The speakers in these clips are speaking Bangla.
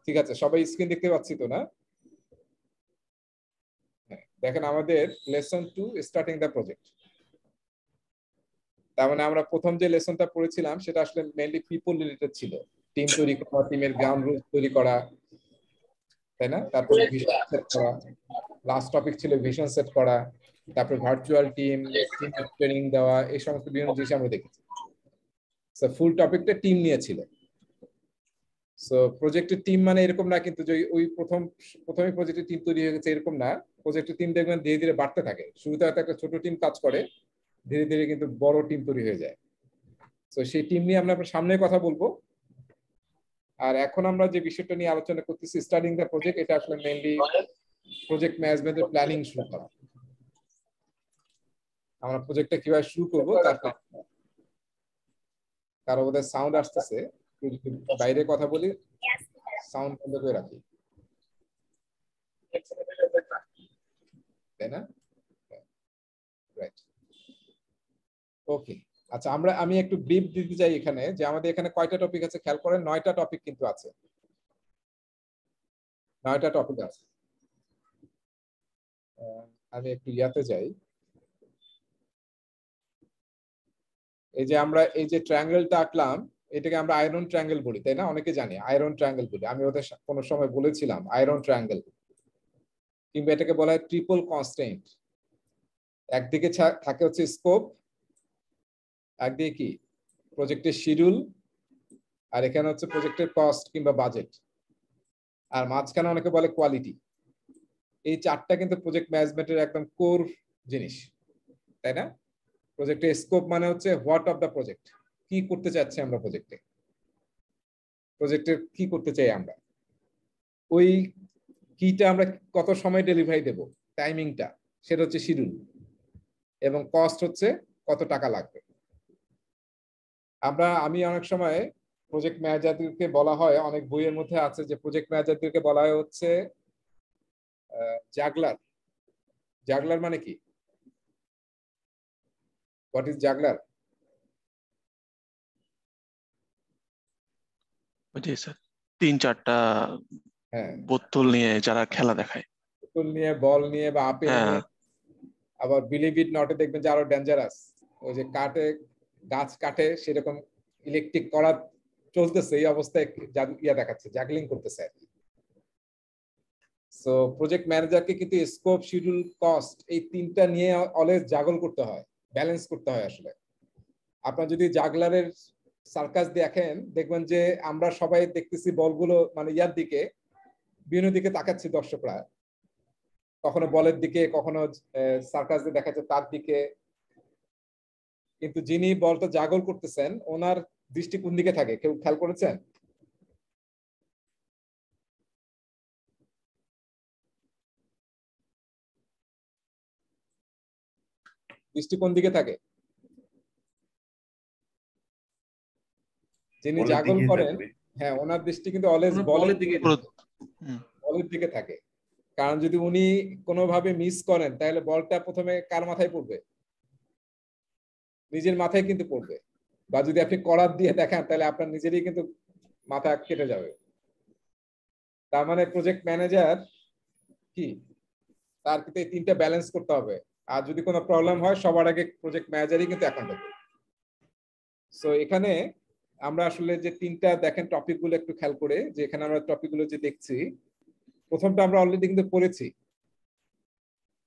ঠিক আছে, সবাই স্ক্রিন দেখতে পাচ্ছি তো না? দেখেন আমাদের লেসন 2 স্টার্টিং দ্য প্রজেক্ট। তার মানে আমরা প্রথম যে লেসনটা পড়েছিলাম সেটা আসলে মেইনলি পিপল রিলেটেড ছিল। টিম তৈরি করা, টিমের গ্রাউন্ড রুলস তৈরি করা, তাই না? তারপরে ভিশন সেট করা, লাস্ট টপিক ছিল ভিশন সেট করা, তারপরে ভার্চুয়াল টিম, টিম ট্রেনিং দেওয়া, এই সমস্ত বিভিন্ন জিনিস আমরা দেখেছি। সো ফুল টপিকটা টিম নিয়ে ছিল। সো প্রজেক্টের টিম মানে এরকম না কিন্তু যে ওই প্রথমে প্রজেক্টের টিম তৈরি হয়ে গেছে এরকম না। প্রজেক্টের টিম দেখবেন ধীরে ধীরে বাড়তে থাকে। শুরুতে হয়তো একটা ছোট টিম কাজ করে, ধীরে ধীরে কিন্তু বড় টিম তৈরি হয়ে যায়। তো সেই টিম নিয়ে আমরা সামনে কথা বলবো। আর এখন আমরা যে বিষয়টা নিয়ে আলোচনা করতেছি স্টার্টিং দ্য প্রজেক্ট, এটা আসলে মেইনলি প্রজেক্ট ম্যানেজমেন্টের প্ল্যানিং শুরু করা। আমরা প্রজেক্টটা কিভাবে শুরু করব তার কারো বোধহয় সাউন্ড আসতেছে, বাইরে কথা বলি, সাউন্ড বন্ধ করে রাখি, তাই না? রাইট, ওকে। আচ্ছা, আমি একটু ব্রিফ দিতে চাই এখানে যে আমাদের এখানে কয়টা টপিক আছে খেয়াল করেন। 9টা টপিক কিন্তু আছে, 9টা টপিক আছে। আমি একটু ইয়াতে যাই। এই যে আমরা এই যে ট্রায়াঙ্গেলটা আঁকলাম, এটাকে আমরা আয়রন ট্রায়াঙ্গেল বলি, তাই না? অনেকে জানে আয়রন ট্রায়াঙ্গেল বলি, আমি ওদের কোনো সময় বলেছিলাম আয়রন ট্রায়াঙ্গেল, কিংবা এটাকে বলা হয় ট্রিপল কনস্ট্রেন্ট। একদিকে থাকে হচ্ছে স্কোপ, একদিকে কি প্রজেক্টের শিডিউল, আর এখানে হচ্ছে প্রজেক্টের কস্ট কিংবা বাজেট, আর মাঝখানে অনেকে বলে কোয়ালিটি। এই চারটা কিন্তু প্রজেক্ট ম্যানেজমেন্টের একদম কোর জিনিস, তাই না? প্রজেক্টের স্কোপ মানে হচ্ছে হোয়াট অফ দ্য প্রজেক্ট, কি করতে চাচ্ছি আমরা প্রজেক্টে, প্রজেক্টের কি করতে চাই আমরা, ওই কিটা আমরা কত সময় ডেলিভারি দেব, টাইমিংটা, সেটা হচ্ছে শিডিউল। এবং কস্ট হচ্ছে কত টাকা লাগবে। আমি অনেক সময় প্রজেক্ট ম্যানেজারদেরকে বলা হয়, অনেক বইয়ের মধ্যে আছে যে প্রজেক্ট ম্যানেজারদেরকে বলা হয় হচ্ছে জাগলার। জাগলার মানে কি? What is juggler? জি স্যার, 3-4টা হ্যাঁ, বোতল নিয়ে যারা খেলা দেখায়। বোতল নিয়ে, বল নিয়ে বা আপেল হ্যাঁ, নিয়ে। আবার বিলিভ ইট নটে দেখবেন যে আরো ডেঞ্জারাস, ওই যে গাছ কাটে সেরকম ইলেকট্রিক করা চলতেছে, এই অবস্থায় ইয়া দেখাচ্ছে, জাগলিং করতেছে। সো প্রজেক্ট ম্যানেজারকে কিন্তু স্কোপ, শিডিউল, কস্ট, এই তিনটা নিয়ে অলওয়েজ জাগল করতে হয়, ব্যালেন্স করতে হয়। আসলে আপনার যদি জাগলারের সার্কাস দেখেন, দেখবেন যে আমরা সবাই দেখতেছি বলগুলো মানে ইয়ার দিকে, বিভিন্ন দিকে তাকাচ্ছি দর্শকরা, কখনো বলের দিকে, কখনো সার্কাস দিয়ে দেখাচ্ছে তার দিকে, কিন্তু যিনি বলটা জাগল করতেছেন ওনার দৃষ্টি কোন দিকে থাকে কেউ খেয়াল করেছেন? দৃষ্টি কোন দিকে থাকে? যিনি বলের জাগল দিকেই করেন, থাকবে। হ্যাঁ, ওনার দৃষ্টি কিন্তু অলওয়েজ ওনার বলের বলের দিকে দিকে, থাকবে। বলের দিকে থাকে। কারণ যদি উনি কোনোভাবে মিস করেন তাহলে বলটা প্রথমে কার মাথায় পড়বে? নিজের মাথায় কিন্তু পড়বে। বা যদি আপনি করাত দিয়ে দেখান তাহলে আপনার নিজেরই কিন্তু মাথা কেটে যাবে। তার মানে প্রজেক্ট ম্যানেজার কি, তার কিন্তু এই তিনটা ব্যালেন্স করতে হবে। আর যদি কোনো প্রবলেম হয় সবার আগে প্রজেক্ট ম্যানেজারই কিন্তু অ্যাকাউন্টেবল। সো এখানে আমরা আসলে যে তিনটা দেখেন টপিক গুলো একটু খেয়াল করে, যে এখানে আমরা টপিক গুলো যে দেখছি, প্রথমটা আমরা অলরেডি কিন্তু পড়েছি,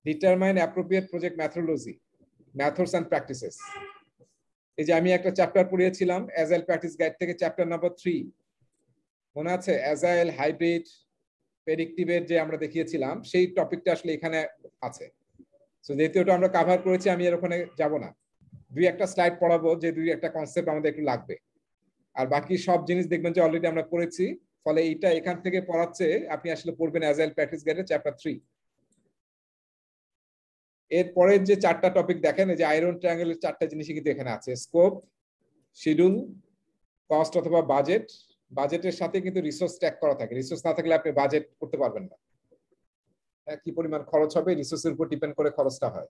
determine appropriate project methodology, methods and practices. এই যে আমি একটা চ্যাপ্টার পড়িয়েছিলাম অ্যাজাইল প্র্যাকটিস গাইড থেকে, চ্যাপ্টার নাম্বার 3, মনে আছে? অ্যাজাইল, হাইব্রিড, প্রেডিক্টিভের যে আমরা দেখিয়েছিলাম, সেই টপিকটা আসলে এখানে আছে। সো যেহেতু ওটা আমরা কভার করেছি, আমি এর ওখানে যাব না। দুই একটা স্লাইড পড়াবো যে দুই একটা কনসেপ্ট আমাদের একটু লাগবে, আর বাকি সব জিনিস দেখবেন যে অলরেডি আমরা পড়েছি। ফলে এইটা এখান থেকে পড়াচ্ছে, আপনি আসলে পড়বেন অ্যাজাইল প্র্যাকটিস গাইডের চ্যাপ্টার 3। এরপরের যে চারটা টপিক দেখেন, এই যে আয়রন ট্রায়াঙ্গেলের চারটা জিনিসই কিন্তু এখানে আছে: স্কোপ, শিডিউল, কস্ট অথবা বাজেট। বাজেটের সাথে কিন্তু রিসোর্স ট্যাগ করা থাকে, রিসোর্স না থাকলে আপনি বাজেট করতে পারবেন না। কি পরিমাণ খরচ হবে রিসোর্সের উপর ডিপেন্ড করে খরচটা হয়।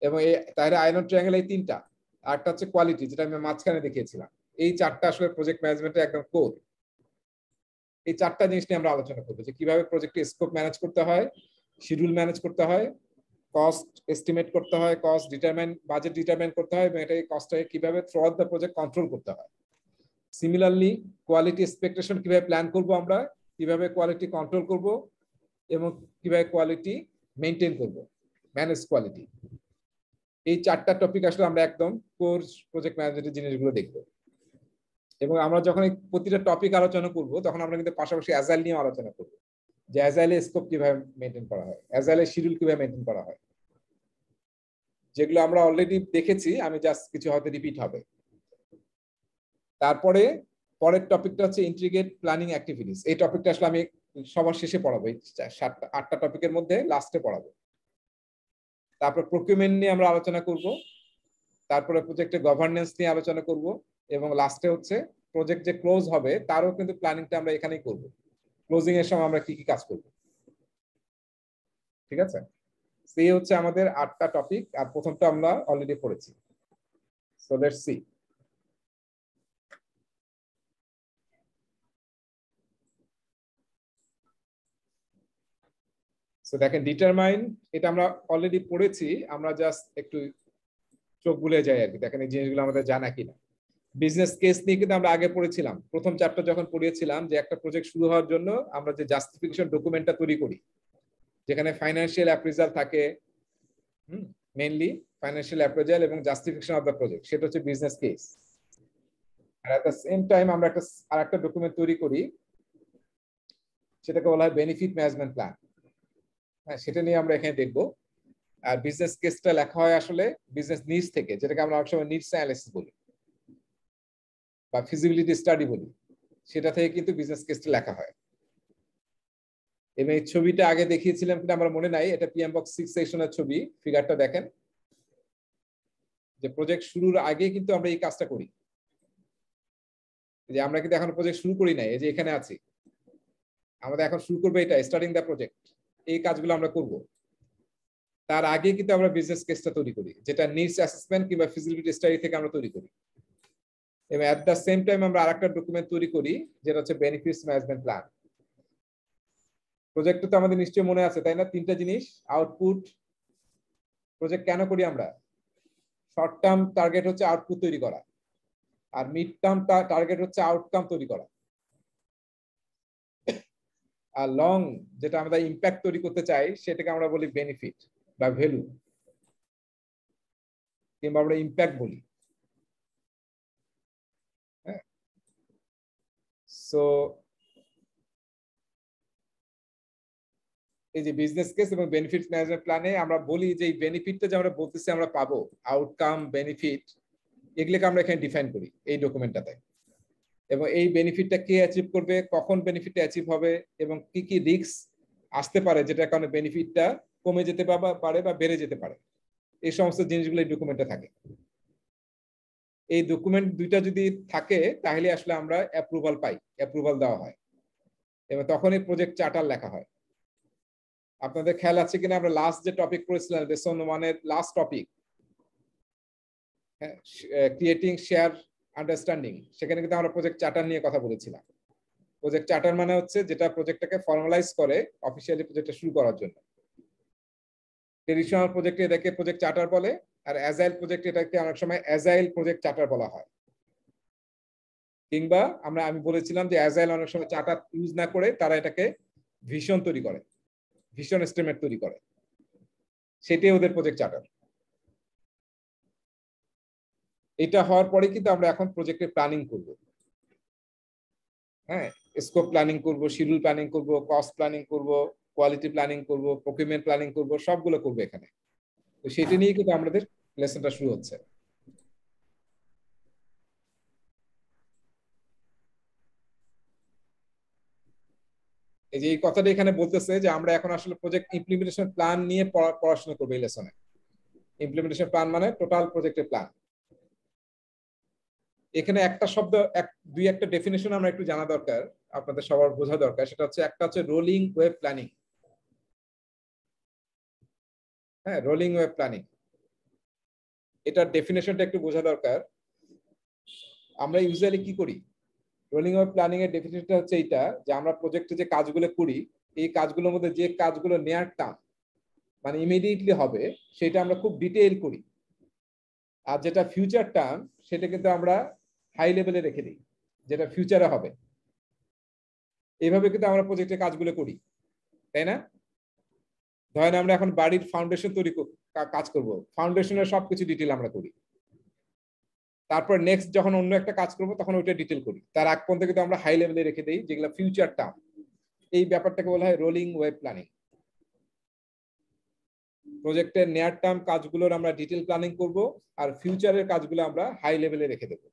এবং এই তাহলে আয়রন ট্রায়াঙ্গেল এই তিনটা, আরটা হচ্ছে কোয়ালিটি, যেটা আমি মাঝখানে দেখিয়েছিলাম। এই চারটা আসলে প্রজেক্ট ম্যানেজমেন্টের একদম কোর। এই চারটা জিনিস নিয়ে আমরা আলোচনা করবো, যে কিভাবে প্রজেক্টের স্কোপ ম্যানেজ করতে হয়, শিডিউল ম্যানেজ করতে হয়, কস্ট এস্টিমেট করতে হয়, কস্ট ডিটারমাইন, বাজেট ডিটারমাইন করতে হয়, এবং এটা কস্টটাকে কিভাবে through out the project control করতে হয়। সিমিলারলি কোয়ালিটি এক্সপেকটেশন কিভাবে প্ল্যান করব আমরা, কিভাবে কোয়ালিটি কন্ট্রোল করব, এবং কিভাবে কোয়ালিটি মেনটেন করব, ম্যানেজ কোয়ালিটি। এই চারটা টপিক আসলে আমরা একদম কোর প্রজেক্ট ম্যানেজমেন্টের জিনিসগুলো দেখবো। এবং আমরা যখন এই প্রতিটা টপিক আলোচনা করব তখন আমরা কিন্তু পাশাপাশি অ্যাজাইল নিয়ে আলোচনা করব, যে অ্যাজাইলের স্কোপ কিভাবে মেনটেন করা হয়, অ্যাজাইলের শিডিউল কিভাবে মেনটেন করা হয়, যেগুলো আমরা অলরেডি দেখেছি, আমি জাস্ট কিছু হয়তো রিপিট হবে। তারপরে পরের টপিকটা হচ্ছে ইন্টিগ্রেট প্ল্যানিং অ্যাক্টিভিটিস। এই টপিকটা আসলে আমি সবার শেষে পড়াবো, এই 8টা টপিকের মধ্যে লাস্টে পড়াবো। তারপর প্রকিউরমেন্ট নিয়ে আমরা আলোচনা করব, তারপরে প্রজেক্টের গভর্নেন্স নিয়ে আলোচনা করব, এবং লাস্টে হচ্ছে প্রজেক্ট যে ক্লোজ হবে তারও কিন্তু প্ল্যানিংটা আমরা এখানেই করব, ক্লোজিং এর সময় আমরা কি কি কাজ করব। ঠিক আছে, সেই হচ্ছে আমাদের 8টা টপিক, আর প্রথমটা আমরা অলরেডি পড়েছি। So let's see. সো দেখেন, ডিটারমাইন, এটা আমরা অলরেডি পড়েছি, আমরা জাস্ট একটু চোখ বুলে যাই আর কি, দেখেন এই জিনিসগুলো আমাদের জানা কিনা। বিজনেস কেস নিয়ে কিন্তু আমরা আগে পড়েছিলাম, প্রথম চ্যাপ্টার যখন পড়িয়েছিলাম, যে একটা প্রজেক্ট শুরু হওয়ার জন্য আমরা যে জাস্টিফিকেশন ডকুমেন্টটা তৈরি করি, যেখানে ফাইন্যান্সিয়াল অ্যাপ্রেজাল থাকে, মেইনলি ফাইন্যান্সিয়াল অ্যাপ্রেজাল এবং জাস্টিফিকেশন অফ দ্য প্রজেক্ট, সেটা হচ্ছে বিজনেস কেস। আর এট দ্য সেম টাইম আমরা আরেকটা ডকুমেন্ট তৈরি করি, সেটাকে বলা হয় বেনিফিট ম্যানেজমেন্ট প্ল্যান। হ্যাঁ, সেটা নিয়ে আমরা এখানে দেখবো। আর বিজনেস কেসটা লেখা হয় আসলে বিজনেস নিডস থেকে, যেটাকে আমরা অনেক সময় নিডস অ্যানালিসিস বলি বা ফিজিবিলিটি স্টাডি বলি, সেটা থেকে কিন্তু বিজনেস কেসটা লেখা হয়। এবং এই ছবিটা আগে দেখিয়েছিলাম কিনা আমার মনে নাই, এটা পিএম বক্স 6 সেকশনের ছবি, ফিগারটা দেখেন, যে প্রজেক্ট শুরুর আগে কিন্তু আমরা এই কাজটা করি, যে আমরা কিন্তু এখন প্রজেক্ট শুরু করি নাই, এই যে এখানে আছি, আমাদের এখন শুরু করবে এটা, স্টার্টিং দ্য প্রজেক্ট, এই কাজগুলো আমরা করব। তার আগে কিন্তু আমরা বিজনেস কেসটা তৈরি করি, যেটা নিডস অ্যাসেসমেন্ট কিংবা ফিজিবিলিটি স্টাডি থেকে আমরা তৈরি করি। এবং এট দ্য সেম টাইম আমরা আরেকটা ডকুমেন্ট তৈরি করি, যেটা হচ্ছে বেনিফিটস ম্যানেজমেন্ট প্ল্যান। প্রজেক্ট তো আমাদের নিশ্চয়ই মনে আছে, তাই না? 3টা জিনিস, আউটপুট, প্রজেক্ট কেন করি আমরা, শর্ট টার্ম টার্গেট হচ্ছে আউটপুট তৈরি করা, আর মিড টার্ম টার্গেট হচ্ছে আউটকাম তৈরি করা, আর লং যেটা আমরা ইম্প্যাক্ট তৈরি করতে চাই সেটাকে আমরা বলি বেনিফিট বা ভ্যালু, কিংবা আমরা ইম্প্যাক্ট বলি। হ্যাঁ, সো এই যে বিজনেস কেস এবং বেনিফিট ম্যানেজমেন্ট প্ল্যানে আমরা বলি যে এই বেনিফিটটা যে আমরা বলতেছি আমরা পাবো, আউটকাম, বেনিফিট, এগুলোকে আমরা এখানে ডিফাইন করি এই ডকুমেন্টটাতে। এবং এই বেনিফিটটা কে অ্যাচিভ করবে, কখন বেনিফিটটা অ্যাচিভ হবে, এবং কি কি রিস্ক আসতে পারে যেটার কারণে বেনিফিটটা কমে যেতে পারে বা বেড়ে যেতে পারে, এই সমস্ত জিনিসগুলো এই ডকুমেন্টে থাকে। এই ডকুমেন্ট দুইটা যদি থাকে তাহলে আসলে আমরা অ্যাপ্রুভাল পাই, অ্যাপ্রুভাল দেওয়া হয়, এবং তখনই প্রজেক্ট চার্টার লেখা হয়। আপনাদের খেয়াল আছে কিনা, আমরা লাস্ট যে টপিক করেছিলাম লেসন 1-এর last topic, creating share understanding, সেখানে কিন্তু আমরা প্রজেক্ট চার্টার নিয়ে কথা বলেছিলাম। প্রজেক্ট চার্টার মানে হচ্ছে যেটা প্রজেক্টটাকে ফর্মালাইজ করে অফিসিয়ালি প্রজেক্টটা শুরু করার জন্য। ট্রেডিশনাল প্রজেক্টে এটাকে প্রজেক্ট চার্টার বলে, আর অ্যাজাইল প্রজেক্ট এটাকে অনেক সময় অ্যাজাইল প্রজেক্ট চার্টার বলা হয়। কিংবা আমি বলেছিলাম যে অ্যাজাইল অনেক সময় চার্টার ইউজ না করে তারা এটাকে ভিশন তৈরি করে, ভিশন এস্টিমেট তৈরি করে, সেটাই ওদের প্রজেক্ট চার্টার। এটা হওয়ার পরে কিন্তু আমরা এখন প্রজেক্টের প্ল্যানিং করব। হ্যাঁ, স্কোপ প্ল্যানিং করব, শিডিউল প্ল্যানিং করব, কস্ট প্ল্যানিং করব, কোয়ালিটি প্ল্যানিং করব, প্রকিউরমেন্ট প্ল্যানিং করব, সবগুলো করব এখানে। তো সেটা নিয়ে কিন্তু আমাদের লেসনটা শুরু হচ্ছে। এই যে এই কথাটা এখানে বলতেছে যে আমরা এখন আসলে প্রজেক্ট ইমপ্লিমেন্টেশন প্ল্যান নিয়ে পড়াশোনা করবো এই লেসনে। ইমপ্লিমেন্টেশন প্ল্যান মানে টোটাল প্রজেক্টের প্ল্যান। এখানে একটা শব্দ, দুই একটা ডেফিনেশন আমরা একটু জানা দরকার, আপনাদের সবার বোঝা দরকার। সেটা হচ্ছে, একটা হচ্ছে রোলিং ওয়েভ প্ল্যানিং। হ্যাঁ, রোলিং ওয়েভ প্ল্যানিং, এটার ডেফিনেশনটা একটু বোঝা দরকার। আমরা ইউজুয়ালি কি করি, রোলিং ওয়েভ প্ল্যানিং এর ডেফিনেশনটা হচ্ছে এইটা, যে আমরা প্রজেক্টে যে কাজগুলো করি এই কাজগুলোর মধ্যে যে কাজগুলো নেয়ার টার্ম মানে ইমিডিয়েটলি হবে সেটা আমরা খুব ডিটেইল করি, আর যেটা ফিউচার টার্ম সেটা কিন্তু আমরা হাই লেভেলে রেখে দিই, যেটা ফিউচারে হবে। এইভাবে কিন্তু আমরা প্রজেক্টের কাজগুলো করি, তাই না? ধরেন আমরা এখন বাড়ির ফাউন্ডেশন তৈরি কাজ করব, ফাউন্ডেশনের সবকিছু ডিটেল আমরা করি, তারপর নেক্সট যখন অন্য একটা কাজ করব তখন ওইটা ডিটেল করি, তার আগ পর্যন্ত কিন্তু আমরা হাই লেভেলে রেখে দিই যেগুলো ফিউচার টার্ম। এই ব্যাপারটাকে বলা হয় রোলিং ওয়েভ প্ল্যানিং। প্রজেক্টের নিয়ার টার্ম কাজগুলোর আমরা ডিটেল প্ল্যানিং করব, আর ফিউচারের কাজগুলো আমরা হাই লেভেলে রেখে দেবো,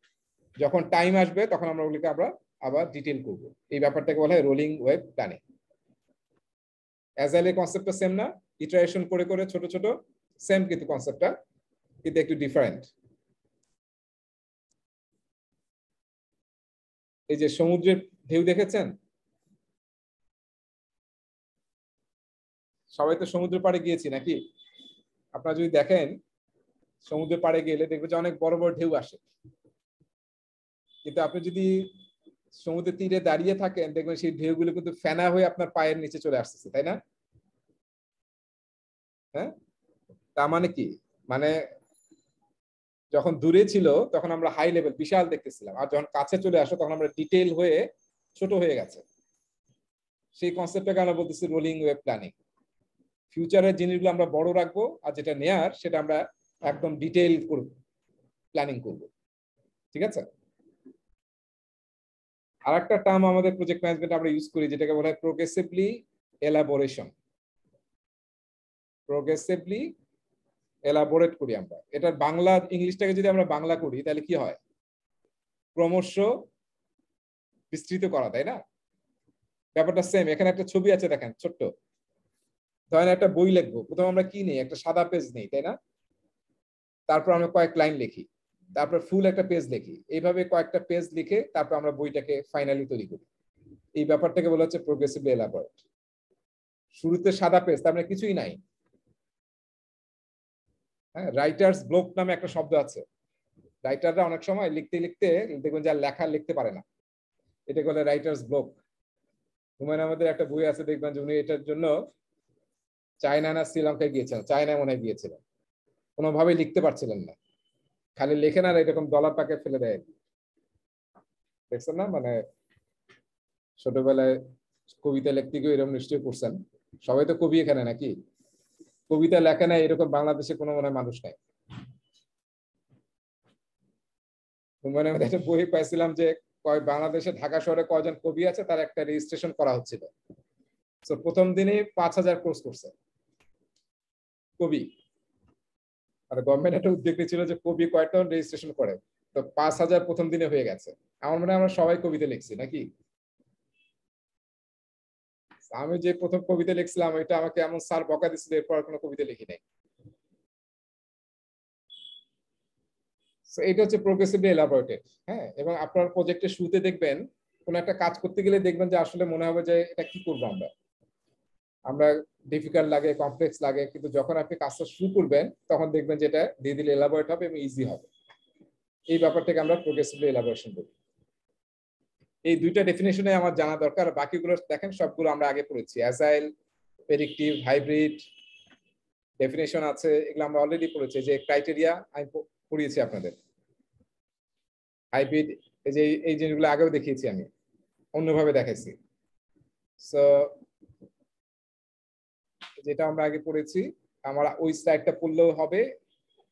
যখন টাইম আসবে তখন আমরা ওগুলোকে আমরা আবার ডিটেল করব। এই ব্যাপারটাকে বলা হয় রোলিং ওয়েভ প্ল্যানিং। অ্যাজাইলের কনসেপ্টটা সেম না? ইটারেশন করে করে ছোট ছোট, সেম কিন্তু কনসেপ্টটা, কিন্তু একটু ডিফারেন্ট। এই যে সমুদ্রের ঢেউ দেখেছেন? সবাই তো সমুদ্র পাড়ে গিয়েছি নাকি? আপনারা যদি দেখেন সমুদ্রের পাড়ে গেলে দেখবেন যে অনেক বড় বড় ঢেউ আসে, কিন্তু আপনি যদি সমুদ্রের তীরে দাঁড়িয়ে থাকেন দেখবেন সেই ঢেউগুলো কিন্তু ফেনা হয়ে আপনার পায়ের নিচে চলে আসতেছে, তাই না? হ্যাঁ, তার মানে কি? মানে যখন দূরে ছিল তখন আমরা হাই লেভেল বিশাল দেখতেছিলাম, আর যখন কাছে চলে আসো তখন আমরা ডিটেইল হয়ে ছোট হয়ে গেছে। সেই কনসেপ্টটাকে আমরা বলতেছি রোলিং ওয়েভ প্ল্যানিং। ফিউচারের জিনিসগুলো আমরা বড় রাখবো, আর যেটা নেয়ার সেটা আমরা একদম ডিটেইল করব, প্ল্যানিং করব। ঠিক আছে? আর একটা টার্ম আমাদের প্রজেক্ট ম্যানেজমেন্ট আমরা ইউজ করি যেটাকে বলা হয় প্রোগ্রেসিভলি এলাবোরেশন। প্রোগ্রেসিভলি এলাবোরেট করি আমরা। এটার বাংলা ইংলিশটাকে যদি আমরা বাংলা করি তাহলে কি হয়? ক্রমশ বিস্তৃত করা, তাই না? ব্যাপারটা সেম। এখানে একটা ছবি আছে দেখেন, ছোট্ট। ধরেন একটা বই লিখবো, প্রথমে আমরা কি নেই? একটা সাদা পেজ নেই, তাই না? তারপর আমরা কয়েক লাইন লিখি, তারপর ফুল একটা পেজ লিখি, এইভাবে কয়েকটা পেজ লিখে তারপর আমরা বইটাকে ফাইনালি তৈরি করি। এই ব্যাপারটাকে বলা হচ্ছে প্রোগ্রেসিভলি এলাবোরেট। শুরুতে সাদা পেজ, তার মানে কিছুই নাই। হ্যাঁ, রাইটার্স ব্লক নামে একটা শব্দ আছে। রাইটাররা অনেক সময় লিখতে লিখতে দেখবেন যে লেখা লিখতে পারে না, এটা বলে রাইটার্স ব্লক। হুমায়ুন আমাদের একটা বই আছে, দেখবেন যে উনি এটার জন্য চায়না না শ্রীলঙ্কায় গিয়েছিলেন, চায়না মনে হয় গিয়েছিলেন, কোনোভাবেই লিখতে পারছিলেন না, খালি লেখেন আর এরকম ডলার পাকে ফেলে দেয়। দেখছেন না? মানে ছোটবেলায় কবিতা লিখতে গিয়ে এরকম নিশ্চয়ই করছেন। সবাই তো কবি এখানে নাকি? কবিতা লেখে না এরকম বাংলাদেশে কোনো মনে হয় মানুষ নাই। মানে আমি একটা বই পাইছিলাম যে বাংলাদেশে ঢাকা শহরে কয়জন কবি আছে তার একটা রেজিস্ট্রেশন করা হচ্ছিল। তো প্রথম দিনে 5,000 কোর্স করছে কবি। আর গভর্নমেন্ট একটা উদ্যোগ ছিল যে কবি কয়েকটা রেজিস্ট্রেশন করে, তো 5,000 প্রথম দিনে হয়ে গেছে। আমার মনে হয় আমরা সবাই কবিতা লিখছি নাকি? আমি যে প্রথম কবিতা লিখছিলাম এটা আমাকে এমন স্যার বকা দিচ্ছিল, এরপর কোনো কবিতা লিখি নাই। এটা হচ্ছে প্রোগ্রেসিভলি এলাবোরেটেড। হ্যাঁ, এবং আপনার প্রজেক্টের শুরুতে দেখবেন কোন একটা কাজ করতে গেলে দেখবেন যে আসলে মনে হবে যে এটা কি করবো আমরা, আমরা ডিফিকাল্ট লাগে, কমপ্লেক্স লাগে, কিন্তু যখন আপনি কাজটা শুরু করবেন তখন দেখবেন যে এটা ধীরে ধীরে এলাবোরেট হবে এবং ইজি হবে। এই ব্যাপারটাকে আমরা প্রোগ্রেসিভলি এলাবোরেশন বলি। এই দুইটা ডেফিনেশনে আমার জানা দরকার। বাকিগুলো দেখেন সবগুলো আমরা আগে পড়েছি। অ্যাজাইল, প্রেডিক্টিভ, হাইব্রিড ডেফিনেশন আছে, এগুলো আমরা অলরেডি পড়েছি। যে ক্রাইটেরিয়া আমি পড়িয়েছি আপনাদের। হাইব্রিড এই যে এই জিনিসগুলো আগেও দেখিয়েছি, আমি অন্যভাবে দেখাইছি। সো যেটা আমরা আগে পড়েছি, আমার ওই স্লাইডটা পড়লেও হবে,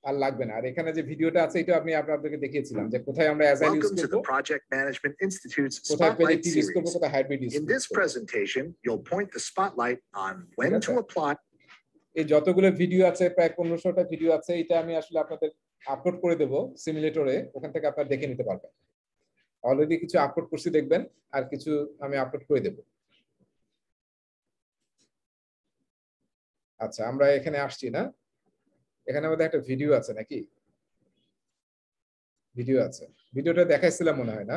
আর লাগবে না। আর এখানে যে ভিডিওটা আছে এটা আমি আপনাদেরকে দেখিয়েছিলাম যে কোথায় আমরা অ্যাজাইল ইউজ করব, Project Management Institute's কোথায় Spotlight প্রেডিক্টিভ ইউজ করব, series. কোথায় হাইব্রিড ইউজ In করব। this presentation, you'll point the spotlight on when to apply. এই যতগুলো ভিডিও আছে, প্রায় 1500টা ভিডিও আছে, এটা আমি আসলে আপনাদের আপলোড করে দেব সিমুলেটরে, ওখান থেকে আপনারা দেখে নিতে পারবেন। অলরেডি কিছু আপলোড করছি দেখবেন, আর কিছু আমি আপলোড করে দেব। আচ্ছা, আমরা এখানে আসছি না? এখানে আমাদের একটা ভিডিও আছে নাকি? ভিডিও আছে, ভিডিওটা দেখাইছিলাম মনে হয় না?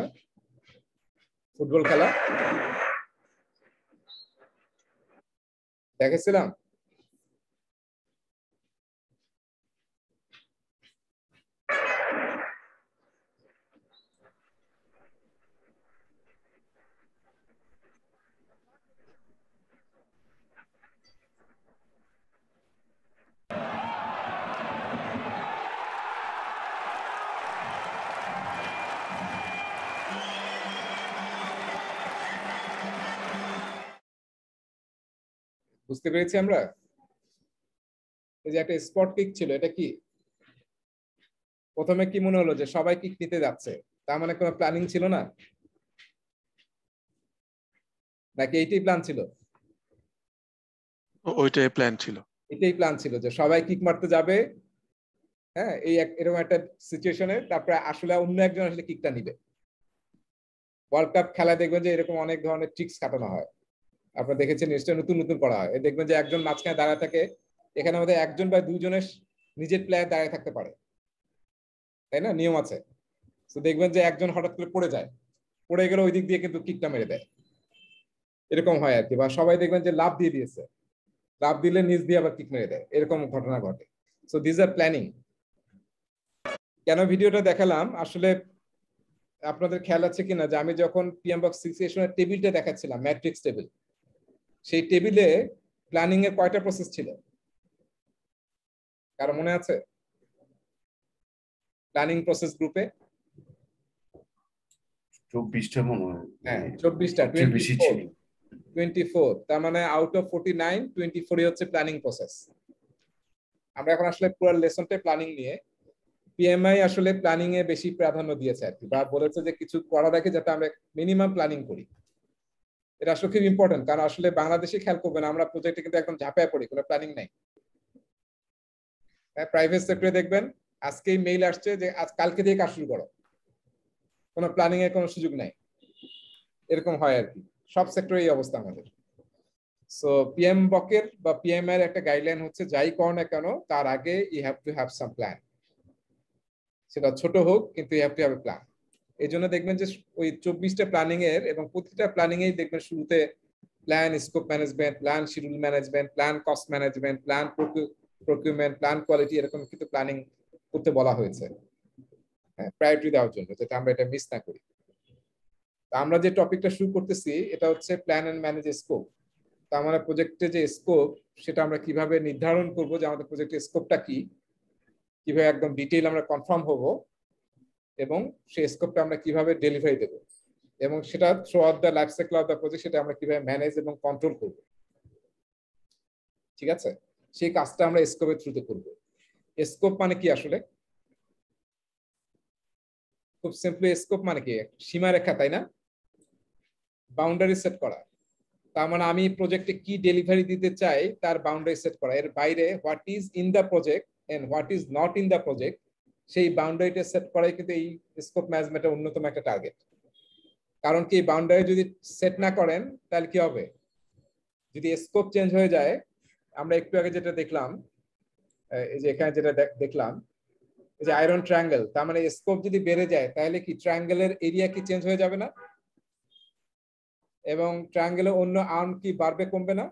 ফুটবল খেলা দেখাইছিলাম। বুঝতে পেরেছি আমরা? এই যে একটা স্পট কিক ছিল, এটা কি? প্রথমে কি মনে হলো যে সবাই কিক নিতে যাচ্ছে, তার মানে কোনো প্ল্যানিং ছিল না, নাকি এইটাই প্ল্যান ছিল? ওইটাই প্ল্যান ছিল। এটাই প্ল্যান ছিল যে সবাই কিক মারতে যাবে, হ্যাঁ, এই এরকম একটা সিচুয়েশনে, তারপরে আসলে অন্য একজন আসলে কিকটা নিবে। ওয়ার্ল্ড কাপ খেলা দেখবেন যে এরকম অনেক ধরনের ট্রিক্স খাটানো হয়, আপনারা দেখেছেন, নিশ্চয়ই নতুন নতুন করা হয়। দেখবেন যে একজন মাঝখানে দাঁড়ায় থাকে, এখানে আমাদের একজন বা দুইজনের নিজের প্লেয়ার দাঁড়িয়ে থাকতে পারে, তাই না? নিয়ম আছে। তো দেখবেন যে একজন হঠাৎ করে পড়ে যায়, পড়ে গেলে ওই দিক দিয়ে কিন্তু কিকটা মেরে দেয়, এরকম হয় আর কি। বা সবাই দেখবেন যে লাভ দিয়ে দিয়েছে, লাভ দিলে নিচ দিয়ে আবার কিক মেরে দেয়, এরকম ঘটনা ঘটে। So this are planning. কেন ভিডিওটা দেখালাম আসলে আপনাদের খেয়াল আছে কিনা, যে আমি যখন পিএম বক্স 6 সেশনের টেবিলটা দেখাচ্ছিলাম, ম্যাট্রিক্স টেবিল, সেই টেবিলে প্ল্যানিং এর কয়টা প্রসেস ছিল কারো মনে আছে? প্ল্যানিং প্রসেস গ্রুপে 24টা মনে হয়। হ্যাঁ 24টা, সবচেয়ে বেশি ছিল। 24, তার মানে আউট অফ 49 24 হচ্ছে প্ল্যানিং প্রসেস। আমরা এখন আসলে পুরো লেসনটা প্ল্যানিং নিয়ে, পিএমআই আসলে প্ল্যানিং এ বেশি প্রাধান্য দিয়েছে আর কি, বা বলেছে যে কিছু করার আগে যাতে আমরা মিনিমাম প্ল্যানিং করি। এটা আসলে খুব ইম্পর্টেন্ট, কারণ আসলে বাংলাদেশে খেয়াল করবেন আমরা প্রজেক্টে কিন্তু একদম ঝাঁপায় পড়ি, কোনো প্ল্যানিং নাই। প্রাইভেট সেক্টরে দেখবেন আজকেই মেইল আসছে যে আজ কালকে দিয়ে কাজ শুরু করো, কোনো প্ল্যানিং এর কোনো সুযোগ নাই, এরকম হয় আর কি। সব সেক্টরে এই অবস্থা আমাদের। সো পিএম বকের বা পিএমআই এর একটা গাইডলাইন হচ্ছে, যাই করো না কেন তার আগে you have to have some plan, সেটা ছোট হোক কিন্তু you have to have a plan. এই জন্য দেখবেন যে ওই 24টা প্ল্যানিং এর, এবং প্রতিটা প্ল্যানিং এই দেখবেন শুরুতে plan scope management, plan schedule management, plan cost management, plan procurement, plan quality, এরকম কিন্তু প্ল্যানিং করতে বলা হয়েছে, হ্যাঁ, প্রায়োরিটি দেওয়ার জন্য, যাতে আমরা এটা মিস না করি। আমরা যে টপিকটা শুরু করতেছি এটা হচ্ছে প্ল্যান এন্ড ম্যানেজ স্কোপ। তার মানে প্রজেক্টে যে স্কোপ সেটা আমরা কিভাবে নির্ধারণ করব, যে আমাদের প্রজেক্টের স্কোপটা কি, কিভাবে একদম ডিটেইল আমরা কনফার্ম হব, এবং সেই স্কোপটা আমরা কিভাবে ডেলিভারি দেব, এবং সেটা through out the life cycle of the project সেটা আমরা কিভাবে ম্যানেজ এবং কন্ট্রোল করব। ঠিক আছে, সেই কাজটা আমরা স্কোপের থ্রুতে করব। স্কোপ মানে কি আসলে? খুব সিম্পলি স্কোপ মানে কি? সীমারেখা, তাই না? বাউন্ডারি সেট করা। তার মানে আমি প্রজেক্টে কি ডেলিভারি দিতে চাই তার বাউন্ডারি সেট করা, এর বাইরে what is in the project and what is not in the project, সেই বাউন্ডারিটা সেট করাই কিন্তু এই স্কোপ ম্যানেজমেন্টের অন্যতম একটা টার্গেট। কারণ কি, বাউন্ডারি যদি সেট না করেন তাহলে কি হবে, যদি স্কোপ চেঞ্জ হয়ে যায়, আমরা একটু আগে যেটা দেখলাম, এই যে এখানে যেটা দেখলাম, এই যে আয়রন ট্রায়াঙ্গেল, তার মানে স্কোপ যদি বেড়ে যায় তাহলে কি ট্রায়াঙ্গেলের এরিয়া কি চেঞ্জ হয়ে যাবে না, এবং ট্রায়াঙ্গেলের অন্য আর্ম কি বাড়বে কমবে না?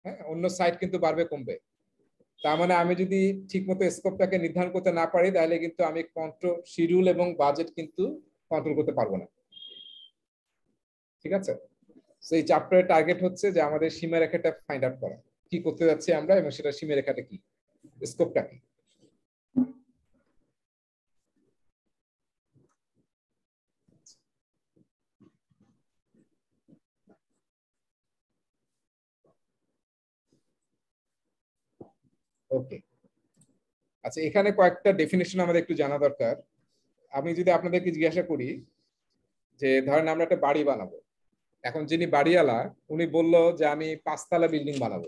হ্যাঁ, অন্য সাইড কিন্তু বাড়বে কমবে। তার মানে আমি যদি ঠিকমতো স্কোপটাকে নির্ধারণ করতে না পারি তাহলে কিন্তু আমি কন্ট্রোল, শিডিউল এবং বাজেট কিন্তু কন্ট্রোল করতে পারবো না। ঠিক আছে, সেই চ্যাপ্টারের টার্গেট হচ্ছে যে আমাদের সীমারেখাটা ফাইন্ড আউট করা, কি করতে যাচ্ছি আমরা, এবং সেটা সীমারেখাটা কি, স্কোপটা কি। ওকে, আচ্ছা, এখানে কয়েকটা ডেফিনেশন আমাদের একটু জানা দরকার। আমি যদি আপনাদেরকে জিজ্ঞাসা করি যে ধরেন আমরা একটা বাড়ি বানাবো, এখন যিনি বাড়িওয়ালা উনি বলল যে আমি 5 তলা বিল্ডিং বানাবো,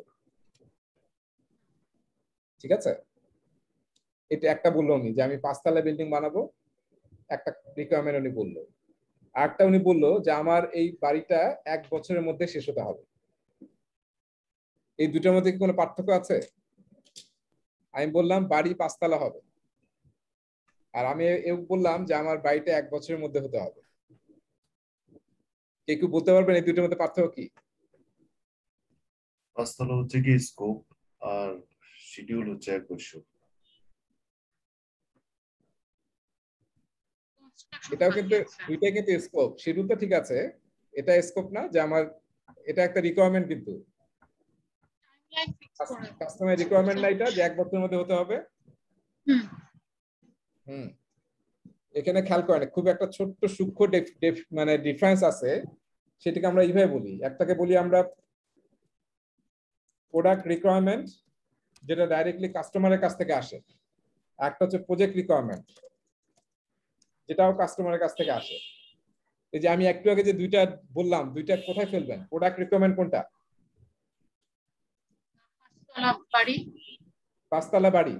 ঠিক আছে, এটা একটা বললো উনি যে আমি 5 তলা বিল্ডিং বানাবো, একটা রিকোয়ারমেন্ট উনি বললো। আরেকটা উনি বললো যে আমার এই বাড়িটা 1 বছরের মধ্যে শেষ হতে হবে। এই দুটোর মধ্যে কি কোনো পার্থক্য আছে? আমি বললাম বাড়ি 5 তলা হবে, আর আমি বললাম যে আমার বাড়িটা 1 বছরের মধ্যে হতে হবে। কে কেউ বলতে পারবেন এই দুটোর মধ্যে পার্থক্য কি? 5 তলা হচ্ছে কি স্কোপ, আর শিডিউল হচ্ছে 1 বছর। এটাও কিন্তু, দুইটাই কিন্তু স্কোপ। শিডিউলটা ঠিক আছে, এটা স্কোপ না যে আমার, এটা একটা রিকোয়ারমেন্ট, কিন্তু কাস্টমার রিকোয়ারমেন্ট না এটা যে 1 বছরের মধ্যে হতে হবে। এখানে খেয়াল করেন খুব একটা ছোট্ট সূক্ষ্ম মানে ডিফারেন্স আছে, সেটাকে আমরা এইভাবে বলি। একটাকে বলি আমরা প্রোডাক্ট রিকোয়ারমেন্ট যেটা ডাইরেক্টলি কাস্টমারের কাছ থেকে আসে, একটা হচ্ছে প্রজেক্ট রিকোয়ারমেন্ট যেটাও কাস্টমারের কাছ থেকে আসে। এই যে আমি একটু আগে যে দুইটা বললাম, দুইটা কোথায় ফেলবেন? প্রোডাক্ট রিকোয়ারমেন্ট কোনটা? বাড়ি, পাঁচতলা বাড়ি,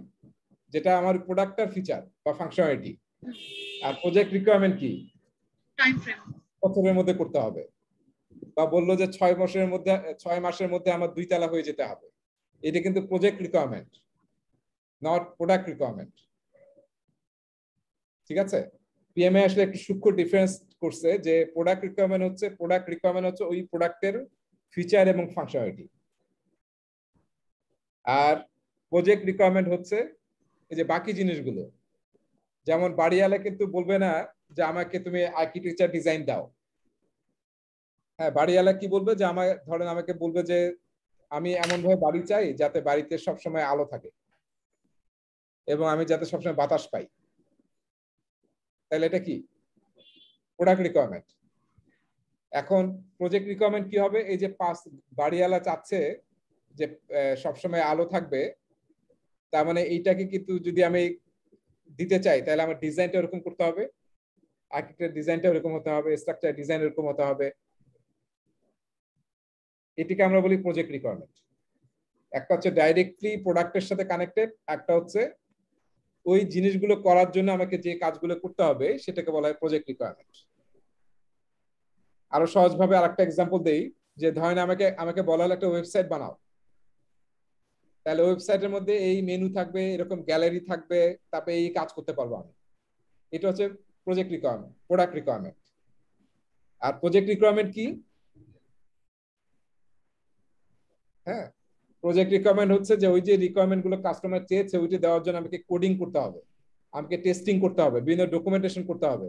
যেটা আমার প্রোডাক্টটার ফিচার বা ফাংশনালিটি। আর প্রজেক্ট রিকোয়ারমেন্ট কি? টাইম ফ্রেম, বছরের মধ্যে করতে হবে, বা বললো যে 6 মাসের মধ্যে আমার 2 তলা হয়ে যেতে হবে। এটা কিন্তু project requirement, not product requirement. ঠিক আছে? পিএমএ আসলে একটু সূক্ষ্ম ডিফারেন্স করছে যে প্রোডাক্ট রিকোয়ারমেন্ট হচ্ছে ওই প্রোডাক্টের ফিচার এবং ফাংশনালিটি, আর প্রজেক্ট রিকোয়ারমেন্ট হচ্ছে এই যে বাকি জিনিসগুলো। যেমন বাড়িওয়ালা কিন্তু বলবে না যে আমাকে তুমি আর্কিটেকচার ডিজাইন দাও। হ্যাঁ, বাড়িওয়ালা কি বলবে যে ধরেন আমাকে বলবে যে আমি এমন ভাবে বাড়ি চাই যাতে বাড়িতে সবসময় আলো থাকে এবং আমি যাতে সবসময় বাতাস পাই। তাহলে এটা কি? Product requirement. এখন প্রজেক্ট রিকোয়ারমেন্ট কি হবে? এই যে বাড়িওয়ালা চাচ্ছে যে সবসময় আলো থাকবে, তার মানে এইটাকে কিন্তু যদি আমি দিতে চাই তাহলে আমার ডিজাইনটা এরকম করতে হবে, আর্কিটেক্টের ডিজাইনটা এরকম হতে হবে, স্ট্রাকচার ডিজাইন এরকম হতে হবে। এটিকে আমরা বলি প্রজেক্ট রিকোয়ারমেন্ট। একটা হচ্ছে ডাইরেক্টলি প্রোডাক্টের সাথে কানেক্টেড, একটা হচ্ছে ওই জিনিসগুলো করার জন্য আমাকে যে কাজগুলো করতে হবে সেটাকে বলা হয় প্রজেক্ট রিকোয়ারমেন্ট। আরো সহজভাবে আরেকটা এক্সাম্পল দেই, যে ধরেন আমাকে বলা হলো একটা ওয়েবসাইট বানাও, তাহলে ওয়েবসাইটের মধ্যে এই মেনু থাকবে, এরকম গ্যালারি থাকবে, তারপরে এই কাজ করতে পারবো আমি। এটা হচ্ছে প্রজেক্ট রিকোয়ারমেন্ট, প্রোডাক্ট রিকোয়ারমেন্ট। আর প্রজেক্ট রিকোয়ারমেন্ট কি? হ্যাঁ, প্রজেক্ট রিকোয়ারমেন্ট হচ্ছে যে ওই যে রিকোয়ারমেন্ট গুলো কাস্টমার চেয়েছে ওইটা দেওয়ার জন্য আমাকে কোডিং করতে হবে, আমাকে টেস্টিং করতে হবে, বিভিন্ন ডকুমেন্টেশন করতে হবে।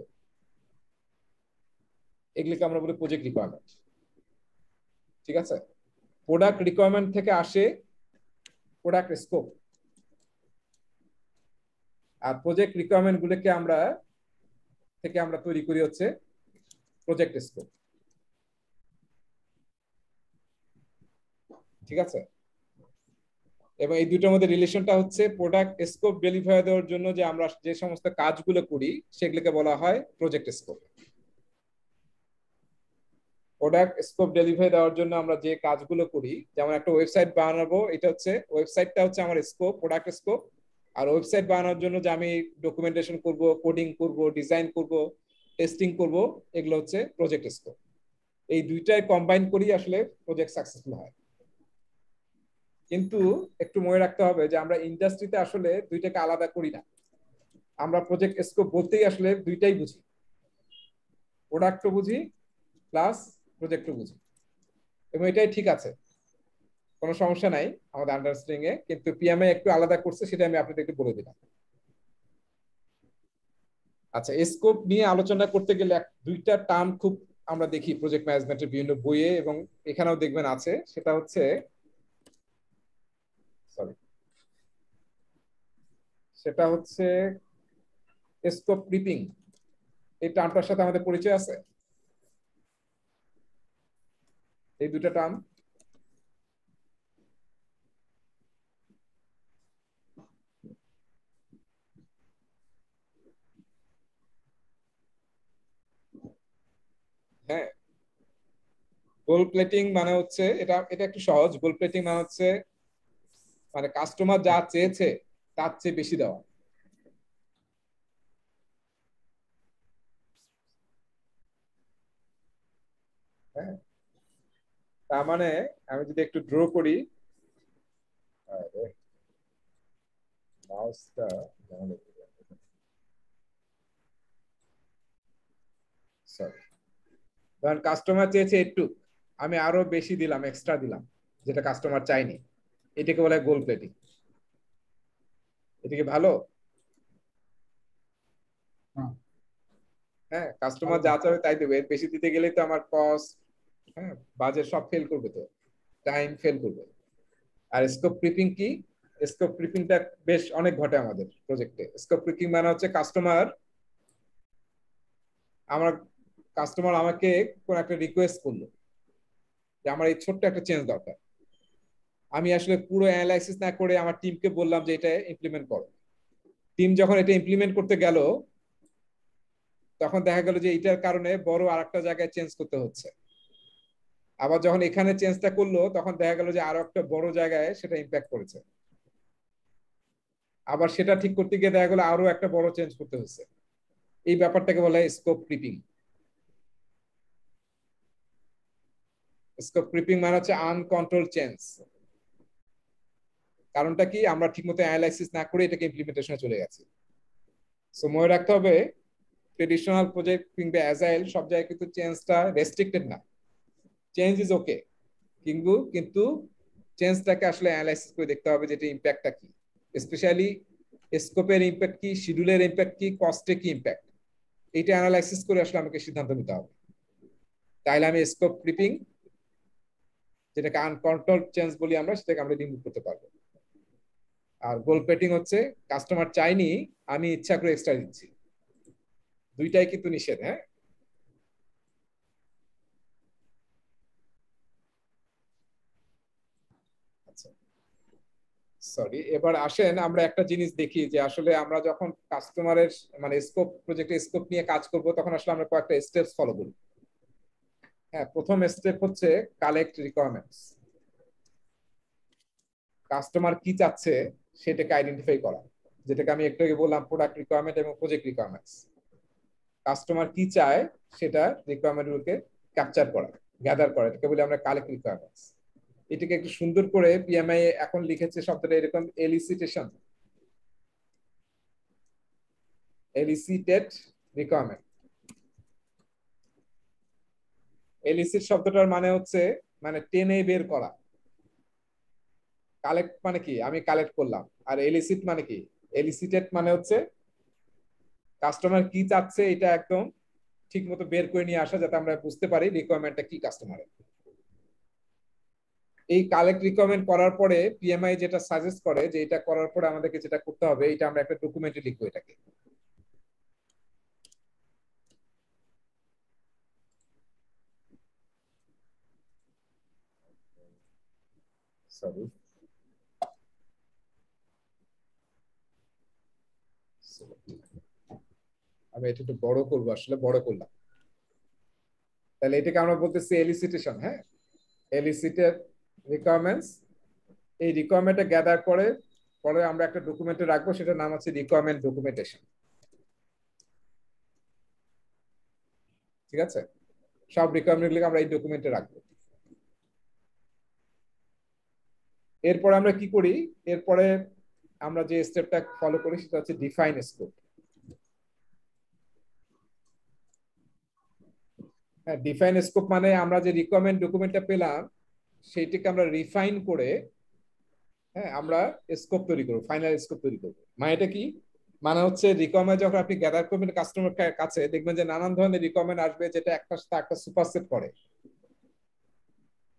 এগুলিকে আমরা বলি প্রজেক্ট রিকোয়ারমেন্ট। ঠিক আছে? প্রোডাক্ট রিকোয়ারমেন্ট থেকে আসে প্রোডাক্ট স্কোপ, আর প্রজেক্ট রিকোয়ারমেন্ট গুলোকে আমরা তৈরি করি হচ্ছে প্রজেক্ট স্কোপ। ঠিক আছে? এবং এই দুটোর মধ্যে রিলেশনটা হচ্ছে প্রোডাক্ট স্কোপ ডেলিভারি দেওয়ার জন্য যে আমরা যে সমস্ত কাজগুলো করি সেগুলোকে বলা হয় project scope. Product scope delivery দেওয়ার জন্য আমরা যে কাজগুলো করি, যেমন একটা ওয়েবসাইট বানাবো, এটা হচ্ছে ওয়েবসাইটটা হচ্ছে আমার স্কোপ, প্রোডাক্ট স্কোপ। আর ওয়েবসাইট বানানোর জন্য যে আমি ডকুমেন্টেশন করব, কোডিং করব, ডিজাইন করব, টেস্টিং করব, এগুলো হচ্ছে প্রজেক্ট স্কোপ। এই দুইটাই কম্বাইন করি আসলে প্রজেক্ট সাকসেসফুল হয়। কিন্তু একটু মনে রাখতে হবে যে আমরা ইন্ডাস্ট্রিতে আসলে দুইটাকে আলাদা করি না। আমরা প্রজেক্ট স্কোপ বলতেই আসলে দুইটাই বুঝি, প্রোডাক্টও বুঝি প্লাস প্রজেক্টও বুঝি, এবং এটাই ঠিক আছে, কোনো সমস্যা নাই আমাদের আন্ডারস্ট্যান্ডিং এ। কিন্তু পিএমএ একটু আলাদা করছে, সেটা আমি আপনাদেরকে বলে দিলাম। আচ্ছা, স্কোপ নিয়ে আলোচনা করতে গেলে দুইটা টার্ম খুব আমরা দেখি প্রজেক্ট ম্যানেজমেন্টের বিভিন্ন বইয়ে, এবং এখানেও দেখবেন আছে। সেটা হচ্ছে স্কোপ ক্রিপিং। এই টার্মটার সাথে আমাদের পরিচয় আছে? এই দুটা টার্ম হ্যাঁ, গোল প্লেটিং মানে হচ্ছে এটা একটু সহজ। গোল প্লেটিং মানে হচ্ছে মানে কাস্টমার যা চেয়েছে তার চেয়ে বেশি দেওয়া। হ্যাঁ, তার মানে আমি যদি একটু ড্র করি, মাউসটা সরি, ধরেন কাস্টমার চেয়েছে একটু, আমি আরো বেশি দিলাম, এক্সট্রা দিলাম, যেটা কাস্টমার চাইনি। এটাকে বলে গোল প্লেটিং। এটা কি ভালো? হ্যাঁ, কাস্টমার যা চাবে তাই দেবে, এর বেশি দিতে গেলেই তো আমার কস্ট, হ্যাঁ, বাজেট সব ফেল করবে, তো টাইম ফেল করবে। আর স্কোপ ক্রিপিং কি? স্কোপ ক্রিপিংটা বেশ অনেক ঘটে আমাদের প্রজেক্টে। স্কোপ ক্রিপিং মানে হচ্ছে কাস্টমার আমাকে কোন একটা রিকোয়েস্ট করলো যে আমার এই ছোট্ট একটা চেঞ্জ দরকার। আমি আসলে পুরো অ্যানালাইসিস না করে আমার টিমকে বললাম যে এটা ইমপ্লিমেন্ট করো। টিম যখন এটা ইমপ্লিমেন্ট করতে গেল তখন দেখা গেল যে এটার কারণে বড় আরেকটা জায়গায় চেঞ্জ করতে হচ্ছে। আবার যখন এখানে চেঞ্জটা করলো তখন দেখা গেল যে আরো একটা বড় জায়গায় সেটা ইম্প্যাক্ট করেছে। আবার সেটা ঠিক করতে গিয়ে দেখা গেল আরো একটা বড় চেঞ্জ করতে হচ্ছে। এই ব্যাপারটাকে বলা হয় স্কোপ ক্রিপিং। স্কোপ ক্রিপিং মানে হচ্ছে আনকন্ট্রোল চেঞ্জ। কারণটা কি, আমরা ঠিকমতো অ্যানালাইসিস না করে এটাকে ইমপ্লিমেন্টেশনে চলে গেছি। সো মনে রাখতে হবে ট্রেডিশনাল প্রজেক্ট কিংবা অ্যাজাইল সব জায়গায় কিন্তু চেঞ্জটা রেস্ট্রিক্টেড না। চেঞ্জ ইজ ওকে, কিন্তু চেঞ্জটাকে আসলে অ্যানালাইসিস করে দেখতে হবে যে এটা ইম্প্যাক্টটা কি, স্পেশালি স্কোপের ইম্প্যাক্ট কি, শিডিউলের ইম্প্যাক্ট কি, কস্টে কি ইম্প্যাক্ট, এটা অ্যানালাইসিস করে আসলে আমাকে সিদ্ধান্ত নিতে হবে। তাইলে আমি স্কোপ ক্রিপিং, যেটাকে আনকন্ট্রোলড চেঞ্জ বলি আমরা, সেটাকে আমরা রিমুভ করতে পারবো। আর গোল পেটিং হচ্ছে কাস্টমার চাইনি, আমি ইচ্ছা করে এক্সট্রা দিচ্ছি। দুইটাই কিন্তু নিষেধ। হ্যাঁ, আচ্ছা সরি। এবার আসেন আমরা একটা জিনিস দেখি যে আসলে আমরা যখন কাস্টমারের মানে স্কোপ প্রজেক্টের স্কোপ নিয়ে কাজ করব তখন আসলে আমরা কয়েকটা স্টেপস ফলো করি। হ্যাঁ, প্রথম স্টেপ হচ্ছে কালেক্ট রিকোয়ারমেন্টস। কাস্টমার কি চাচ্ছে সেটাকে আইডেন্টিফাই করা, যেটাকে আমি একটু আগে বললাম প্রোডাক্ট রিকোয়ারমেন্ট এবং প্রজেক্ট রিকোয়ারমেন্টস। কাস্টমার কি চায় সেটা রিকোয়ারমেন্ট গুলোকে ক্যাপচার করা, গ্যাদার করা, এটাকে বলি আমরা কালেক্ট রিকোয়ারমেন্টস। এটাকে একটু সুন্দর করে পিএমআই এখন লিখেছে শব্দটা এরকম, এলিসিটেশন, এলিসিটেড রিকোয়ারমেন্ট। এলিসিট শব্দটার মানে হচ্ছে মানে টেনে বের করা। কালেক্ট মানে কি, আমি কালেক্ট করলাম। আর এলিসিট মানে কি, এলিসিটেড মানে হচ্ছে কাস্টমার কি চাচ্ছে এটা একদম ঠিক মতো বের করে নিয়ে আসা, যাতে আমরা বুঝতে পারি রিকোয়ারমেন্টটা কি কাস্টমারের। এই কালেক্ট রিকোয়ারমেন্ট করার পরে পিএমআই যেটা সাজেস্ট করে যে এটা করার পরে আমাদেরকে যেটা করতে হবে, এটা আমরা একটা ডকুমেন্টে লিখবো। এটাকে সরি আমি এটা একটু বড় করবো, আসলে বড় করলাম। তাহলে এটাকে আমরা বলতেছি এলিসিটেশন। হ্যাঁ, এলিসিটেড রিকোয়ারমেন্টস। এই রিকোয়ারমেন্টটা গ্যাদার করে পরে আমরা একটা ডকুমেন্টে রাখবো, সেটার নাম হচ্ছে রিকোয়ারমেন্ট ডকুমেন্টেশন। ঠিক আছে, সব রিকোয়ারমেন্ট গুলো আমরা এই ডকুমেন্টে রাখবো। এরপরে আমরা কি করি, এরপরে আমরা যে স্টেপটা ফলো করি সেটা হচ্ছে ডিফাইন স্কোপ। হ্যাঁ, ডিফাইন স্কোপ মানে আমরা যে রিকোয়ারমেন্ট ডকুমেন্টটা পেলাম সেইটাকে আমরা রিফাইন করে, হ্যাঁ, আমরা স্কোপ তৈরি করবো, ফাইনাল স্কোপ তৈরি করবো। মানে এটা কি, মানে হচ্ছে রিকোয়ারমেন্ট যখন আপনি গ্যাদার করবেন কাস্টমার কাছে, দেখবেন যে নানান ধরনের রিকোয়ারমেন্ট আসবে যেটা একটার সাথে একটা সুপারসেট করে,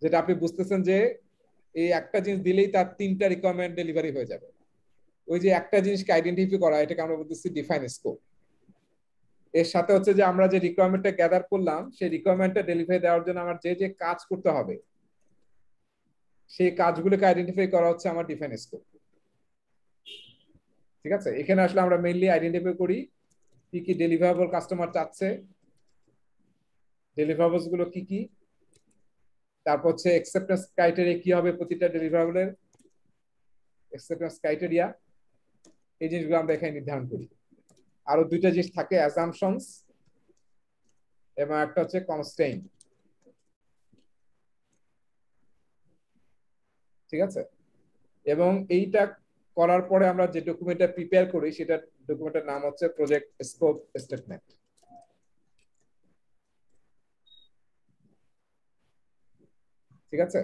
যেটা আপনি বুঝতেছেন যে এই একটা জিনিস দিলেই তার তিনটা রিকোয়ারমেন্ট ডেলিভারি হয়ে যাবে। ওই যে একটা জিনিসকে আইডেন্টিফাই করা, এটাকে আমরা বলতেছি ডিফাইন স্কোপ। এর সাথে হচ্ছে যে আমরা যে রিকোয়ারমেন্টটা গ্যাদার করলাম সেই রিকোয়ারমেন্টটা ডেলিভারি দেওয়ার জন্য আমার যে যে কাজ করতে হবে সেই কাজগুলোকে আইডেন্টিফাই করা হচ্ছে আমার ডিফাইন স্কোপ। ঠিক আছে, এখানে আসলে আমরা মেইনলি আইডেন্টিফাই করি কি কি ডেলিভারেবল কাস্টমার চাচ্ছে, ডেলিভারেবলস গুলো কি কি, তারপর হচ্ছে অ্যাকসেপ্টেন্স ক্রাইটেরিয়া কি হবে প্রতিটা ডেলিভারেবলের, অ্যাকসেপ্টেন্স ক্রাইটেরিয়া, এই জিনিসগুলো আমরা এখানে নির্ধারণ করি। আরো দুইটা জিনিস থাকে, অ্যাজাম্পশনস এবং একটা হচ্ছে কনস্ট্রেইন। ঠিক আছে, এবং এইটা করার পরে আমরা যে ডকুমেন্টটা প্রিপেয়ার করি সেটা ডকুমেন্টের নাম হচ্ছে প্রজেক্ট স্কোপ স্টেটমেন্ট। ঠিক আছে,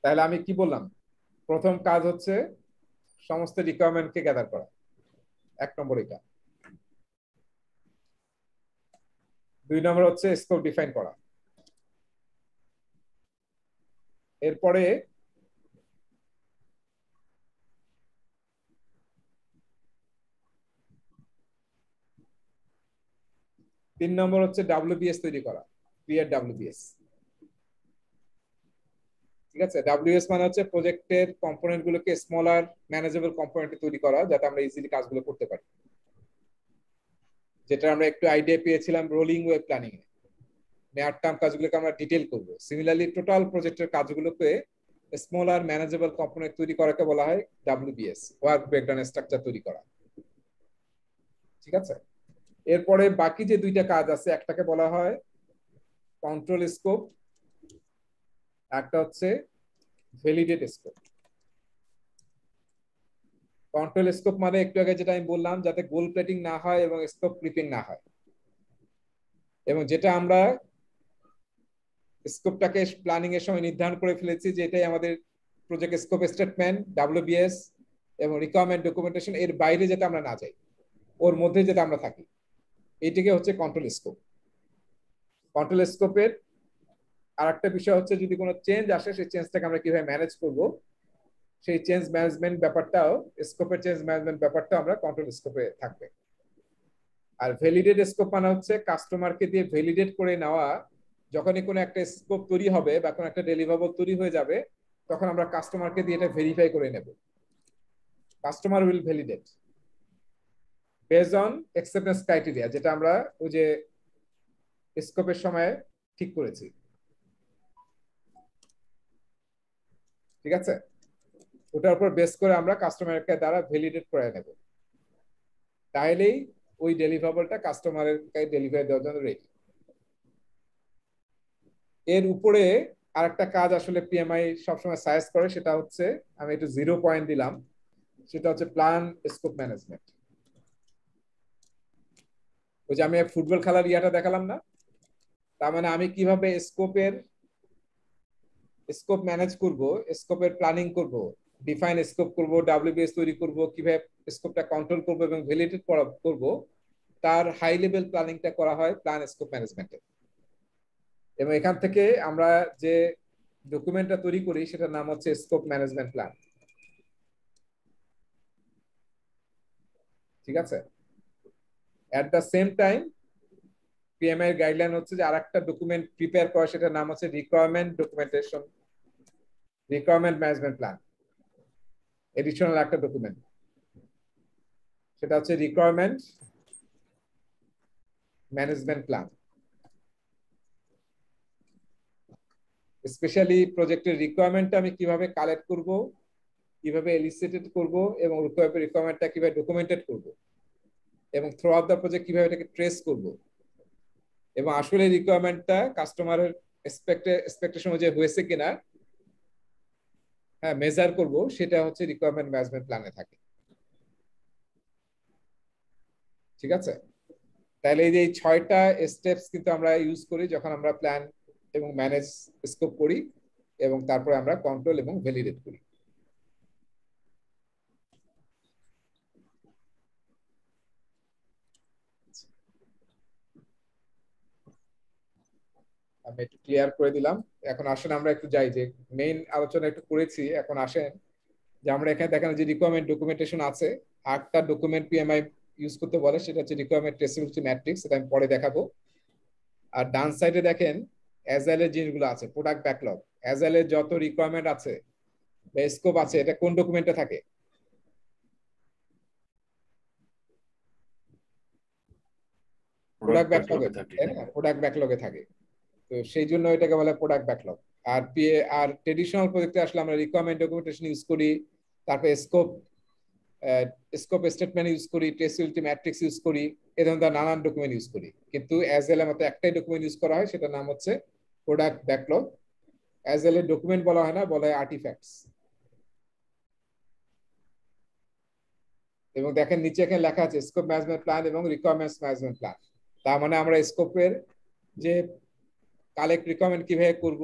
তাহলে আমি কি বললাম, প্রথম কাজ হচ্ছে সমস্ত রিকোয়ারমেন্টকে গ্যাদার করা, এক নম্বর এটা। দুই নম্বর হচ্ছে স্কোপ ডিফাইন করা। এরপরে তিন নম্বর হচ্ছে ডাব্লিউবিএস তৈরি করা, ক্রিয়েট ডাব্লিউবিএস। ঠিক আছে, ডাব্লিউএস মানে হচ্ছে প্রজেক্টের কম্পোনেন্ট গুলোকে স্মলার ম্যানেজেবল কম্পোনেন্টে তৈরি করা, যাতে আমরা ইজিলি কাজগুলো করতে পারি, যেটা আমরা একটু আইডিয়া পেয়েছিলাম রোলিং ওয়েব প্ল্যানিং এ। নেয়ার টার্ম কাজগুলোকে আমরা ডিটেল করব। সিমিলারলি টোটাল প্রজেক্টের কাজগুলোকে স্মলার ম্যানেজেবল কম্পোনেন্ট তৈরি করাকে বলা হয় ডাব্লিউবিএস, ওয়ার্ক ব্রেকডাউন স্ট্রাকচার তৈরি করা। ঠিক আছে, এরপরে বাকি যে দুইটা কাজ আছে, একটাকে বলা হয় কন্ট্রোল স্কোপ, একটা হচ্ছে ভ্যালিডেট স্কোপ। কন্ট্রোল স্কোপ মানে একটু আগে যেটা আমি বললাম, যাতে গোল প্লেটিং না হয় এবং স্কোপ ক্রিপিং না হয়, এবং যেটা আমরা স্কোপটাকে প্ল্যানিং এর সময় নির্ধারণ করে ফেলেছি যে এটাই আমাদের প্রজেক্ট স্কোপ স্টেটমেন্ট, ডাব্লিউবিএস এবং রিকোয়ারমেন্ট ডকুমেন্টেশন, এর বাইরে যাতে আমরা না যাই, ওর মধ্যে যেটা আমরা থাকি, এইটাকে হচ্ছে কন্ট্রোল স্কোপ। কন্ট্রোল স্কোপের আর একটা বিষয় হচ্ছে যদি কোনো চেঞ্জ আসে, সেই চেঞ্জটাকে আমরা কিভাবে ম্যানেজ করব, সেই চেঞ্জ ম্যানেজমেন্ট ব্যাপারটাও, স্কোপের চেঞ্জ ম্যানেজমেন্ট ব্যাপারটাও আমরা কন্ট্রোল স্কোপে থাকবে। আর ভ্যালিডেট স্কোপ মানে হচ্ছে কাস্টমারকে দিয়ে ভ্যালিডেট করে নেওয়া, যখনই কোনো একটা স্কোপ তৈরি হবে বা কোনো একটা ডেলিভারেবল তৈরি হয়ে যাবে, তখন আমরা কাস্টমারকে দিয়ে এটা ভেরিফাই করে নেব। Customer will validate based on acceptance criteria, যেটা আমরা ওই যে স্কোপের সময় ঠিক করেছি। ঠিক আছে, ওটার উপর বেস করে আমরা কাস্টমারকে দ্বারা ভ্যালিডেট করে নেব, তাহলেই ওই ডেলিভারেবলটা কাস্টমারের কাছে ডেলিভারি দেওয়ার জন্য রেডি। এর উপরে আরেকটা কাজ আসলে পিএমআই সবসময় সাজেস্ট করে, সেটা হচ্ছে, আমি একটু 0 পয়েন্ট দিলাম, সেটা হচ্ছে প্ল্যান স্কোপ ম্যানেজমেন্ট। ওই যে আমি ফুটবল খেলার ইয়াটা দেখালাম না, তার মানে আমি কিভাবে স্কোপ ম্যানেজ করব, স্কোপের প্ল্যানিং করব, ডিফাইন স্কোপ করব, ডাব্লিউবিএস তৈরি করব, কিভাবে স্কোপটা কন্ট্রোল করব এবং ভ্যালিডেট করব, তার হাই লেভেল প্ল্যানিংটা করা হয় প্ল্যান স্কোপ ম্যানেজমেন্টে। এবং এখান থেকে আমরা যে ডকুমেন্টটা তৈরি করি সেটার নাম হচ্ছে স্কোপ ম্যানেজমেন্ট প্ল্যান। ঠিক আছে, এট দ্য সেম টাইম পিএমআই এর গাইডলাইন হচ্ছে যে আরেকটা ডকুমেন্ট প্রিপেয়ার করা, সেটার নাম হচ্ছে রিকোয়ারমেন্ট ম্যানেজমেন্ট প্ল্যান। এডিশনাল একটা ডকুমেন্ট, সেটা হচ্ছে রিকোয়ারমেন্ট ম্যানেজমেন্ট প্ল্যান। স্পেশালি প্রজেক্টের রিকোয়ারমেন্টটা আমি কিভাবে কালেক্ট করব, কিভাবে এলিসিটেট করব, এবং রিকোয়ারমেন্টটা কিভাবে ডকুমেন্টেড করব, এবং থ্রু আউট দ্য প্রজেক্ট কিভাবে এটাকে ট্রেস করব, এবং আসলে রিকোয়ারমেন্টটা কাস্টমারের এক্সপেকটেশন অনুযায়ী হয়েছে কিনা হ্যাঁ মেজার করব, সেটা হচ্ছে রিকোয়ারমেন্ট ম্যানেজমেন্ট প্ল্যানে থাকে। ঠিক আছে, তাহলে এই যে 6টা স্টেপস কিন্তু আমরা ইউজ করি যখন আমরা প্ল্যান এবং ম্যানেজ স্কোপ করি, এবং তারপরে আমরা কন্ট্রোল এবং ভ্যালিডেট করি। আমি একটু ক্লিয়ার করে দিলাম। এখন আসেন আমরা একটু যাই, যে মেইন আলোচনা একটু করেছি, এখন আসেন যে আমরা এখানে দেখেন যে রিকোয়ারমেন্ট ডকুমেন্টেশন আছে, 8টা ডকুমেন্ট পিএমআই ইউজ করতে বলে, সেটা হচ্ছে রিকোয়ারমেন্ট ট্রেসেবিলিটি ম্যাট্রিক্স, সেটা আমি পরে দেখাবো। আর ডান সাইডে দেখেন অ্যাজাইলের জিনিসগুলো আছে, প্রোডাক্ট ব্যাকলগ। অ্যাজাইলের যত রিকোয়ারমেন্ট আছে বা স্কোপ আছে, এটা কোন ডকুমেন্টে থাকে? প্রোডাক্ট ব্যাকলগে থাকে, তাই না? প্রোডাক্ট ব্যাকলগে থাকে, তো সেই জন্য এটাকে বলে প্রোডাক্ট ব্যাকলগ। আর ট্রেডিশনাল প্রজেক্টে আসলে আমরা রিকোয়ারমেন্ট ডকুমেন্টেশন ইউজ করি, তারপরে স্কোপ স্টেটমেন্ট ইউজ করি, ট্রেসেবিলিটি ম্যাট্রিক্স ইউজ করি, এই ধরনের নানান ডকুমেন্ট ইউজ করি। কিন্তু অ্যাজাইল এর মতো একটাই ডকুমেন্ট ইউজ করা হয়, সেটার নাম হচ্ছে প্রোডাক্ট ব্যাকলগ। অ্যাজাইলের ডকুমেন্ট বলা হয় না, বলা হয় আর্টিফ্যাক্টস। এবং দেখেন নিচে এখানে লেখা আছে স্কোপ ম্যানেজমেন্ট প্ল্যান এবং রিকোয়ারমেন্টস ম্যানেজমেন্ট প্ল্যান। তার মানে আমরা স্কোপের যে কালেক্ট রিকোয়ারমেন্ট কিভাবে করব,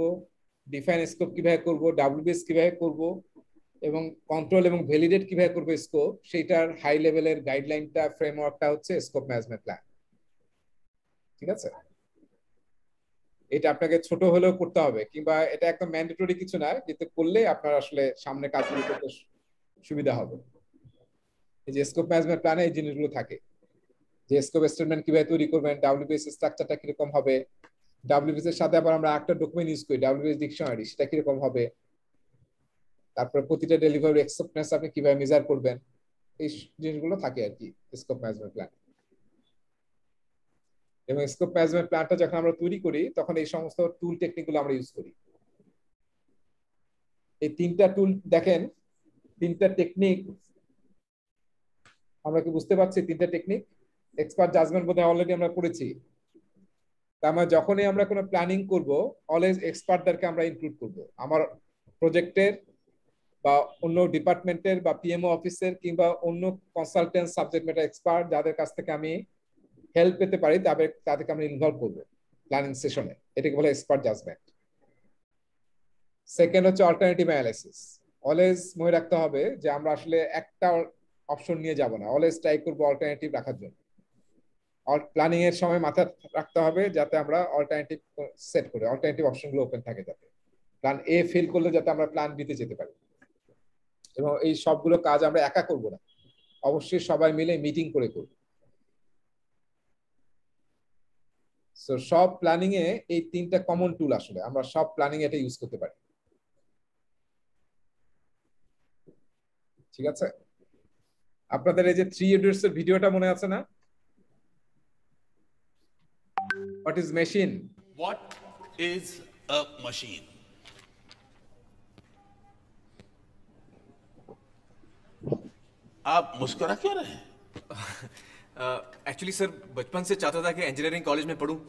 ডিফাইন স্কোপ কিভাবে করব, ডাব্লিউবিএস কিভাবে করব, এবং কন্ট্রোল এবং ভ্যালিডেট কিভাবে করব স্কোপ, সেইটার হাই লেভেলের গাইডলাইনটা, ফ্রেমওয়ার্কটা হচ্ছে স্কোপ ম্যানেজমেন্ট প্ল্যান। ঠিক আছে, এটা আপনাকে ছোট হলেও করতে হবে, কিংবা এটা একদম ম্যান্ডেটরি কিছু না, কিন্তু করলে আপনার আসলে সামনে কাজগুলো করতে সুবিধা হবে। এই যে স্কোপ ম্যানেজমেন্ট প্ল্যানে এই জিনিসগুলো থাকে, যে স্কোপ স্টেটমেন্ট কিভাবে তৈরি করবেন, ডাব্লিউবিএস স্ট্রাকচারটা কিরকম হবে, ডাব্লিউবিএস এর সাথে আবার আমরা একটা ডকুমেন্ট ইউজ করি ডাব্লিউবিএস ডিকশনারি, সেটা কিরকম হবে, তারপরে প্রতিটা ডেলিভারি অ্যাকসেপ্টেন্স আপনি কিভাবে মেজার করবেন, এই জিনিসগুলো থাকে আর কি স্কোপ ম্যানেজমেন্ট প্ল্যান। এবং স্কোপ ম্যানেজমেন্ট প্ল্যানটা যখন আমরা তৈরি করি তখন এই সমস্ত টুল টেকনিক গুলো আমরা ইউজ করি। এই তিনটা টুল দেখেন, তিনটা টেকনিক আমরা কি বুঝতে পারছি? তিনটা টেকনিক এক্সপার্ট জাজমেন্ট বোধহয় অলরেডি আমরা পড়েছি। তার মানে যখনই আমরা কোনো প্ল্যানিং করব অলওয়েজ এক্সপার্টদেরকে আমরা ইনক্লুড করব। আমার প্রজেক্টের বা অন্য ডিপার্টমেন্টের বা পিএমও অফিসের কিংবা অন্য কনসালটেন্ট সাবজেক্ট ম্যাটার এক্সপার্ট যাদের কাছ থেকে আমি হেল্প পেতে পারি তাদেরকে আমরা ইনভলভ করবো প্ল্যানিং সেশনে। এটাকে বলে এক্সপার্ট জাজমেন্ট। সেকেন্ড হচ্ছে অল্টারনেটিভ অ্যানালাইসিস। অলওয়েজ মনে রাখতে হবে যে আমরা আসলে একটা অপশন নিয়ে যাব না, অলওয়েজ ট্রাই করবো অল্টারনেটিভ রাখার জন্য। প্ল্যানিং এর সময় মাথায় রাখতে হবে যাতে আমরা অল্টারনেটিভ সেট করি, অল্টারনেটিভ অপশনগুলো ওপেন থাকে, যাতে প্ল্যান এ ফেল করলে যাতে আমরা প্ল্যান বি তে যেতে পারি। এবং এই সবগুলো কাজ আমরা একা করব না, অবশ্যই সবাই মিলে মিটিং করে করব। সো সব প্ল্যানিং এ এই তিনটা কমন টুল আসলে আমরা সব প্ল্যানিং এটা ইউজ করতে পারি। ঠিক আছে? আপনাদের এই যে 3 ইডিয়টস এর ভিডিওটা মনে আছে না? What is machine? What is a machine? आप मुस्कुरा क्यों रहे हैं? एक्चुअली सर बचपन से चाहता था कि इंजीनियरिंग कॉलेज में पढूं।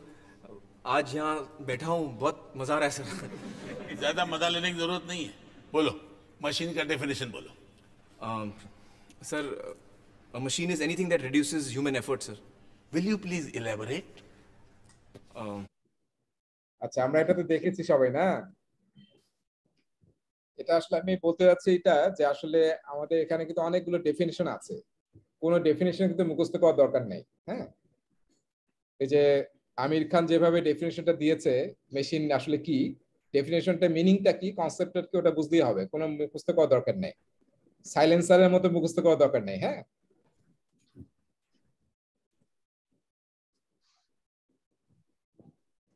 आज यहाँ बैठा हूँ, बहुत मजा आ रहा है सर। ज्यादा मजा लेने की जरूरत नहीं है। बोलो, मशीन का डेफिनेशन बोलो। Sir, a machine is anything that reduces human effort, sir. Will you please elaborate? আচ্ছা, আমরা এটা তো দেখেছি সবাই না? এটা আসলে আমি বলতে যাচ্ছি এটা যে আসলে আমাদের এখানে কিন্তু অনেকগুলো ডেফিনিশন আছে, কোনো ডেফিনিশন কিন্তু মুখস্থ করার দরকার নেই। হ্যাঁ, এই যে আমির খান যেভাবে ডেফিনিশনটা দিয়েছে মেশিন আসলে কি, ডেফিনিশনটা মিনিংটা কি, কনসেপ্টটা কি, ওটা বুঝতেই হবে, কোনো মুখস্থ করার দরকার নেই, সাইলেন্সারের মতো মুখস্থ করার দরকার নেই। হ্যাঁ,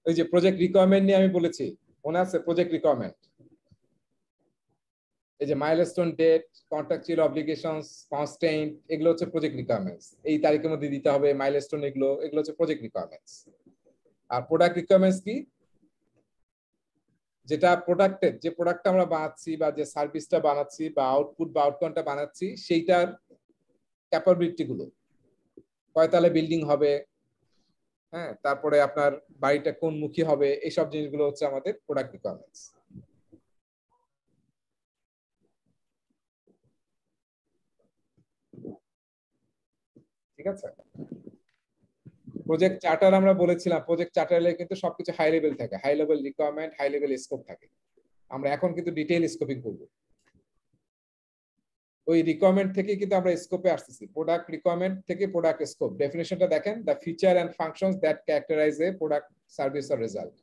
ওই যে প্রজেক্ট রিকোয়ারমেন্ট নিয়ে আমি বলেছি, মনে আছে? প্রজেক্ট রিকোয়ারমেন্ট, এই যে milestone date, contractual obligations, constraint, এগুলো হচ্ছে প্রজেক্ট রিকোয়ারমেন্টস। এই তারিখের মধ্যে দিতে হবে মাইলস্টোন, এগুলো হচ্ছে প্রজেক্ট রিকোয়ারমেন্টস। আর প্রোডাক্ট রিকোয়ারমেন্টস কি? যেটা প্রোডাক্টের, যে প্রোডাক্টটা আমরা বানাচ্ছি বা যে সার্ভিসটা বানাচ্ছি বা আউটপুট বা আউটকামটা বানাচ্ছি সেইটার ক্যাপাবিলিটি গুলো, কয়তলা বিল্ডিং হবে, হ্যাঁ, তারপরে আপনার বাড়িটা কোন মুখী হবে, এইসব জিনিসগুলো হচ্ছে আমাদের প্রোডাক্ট রিকোয়ারমেন্টস। ঠিক আছে? প্রজেক্ট চার্টার আমরা বলেছিলাম, প্রজেক্ট চার্টারে কিন্তু সবকিছু হাই লেভেল থাকে, high level requirement, high level scope থাকে। আমরা এখন কিন্তু ডিটেইল স্কোপিং করব। ওই রিকোয়ারমেন্ট থেকে কিন্তু আমরা স্কোপে আসতেছি, প্রোডাক্ট রিকোয়ারমেন্ট থেকে প্রোডাক্ট স্কোপ। ডেফিনিশনটা দেখেন, the feature and functions that characterize a product, service or result.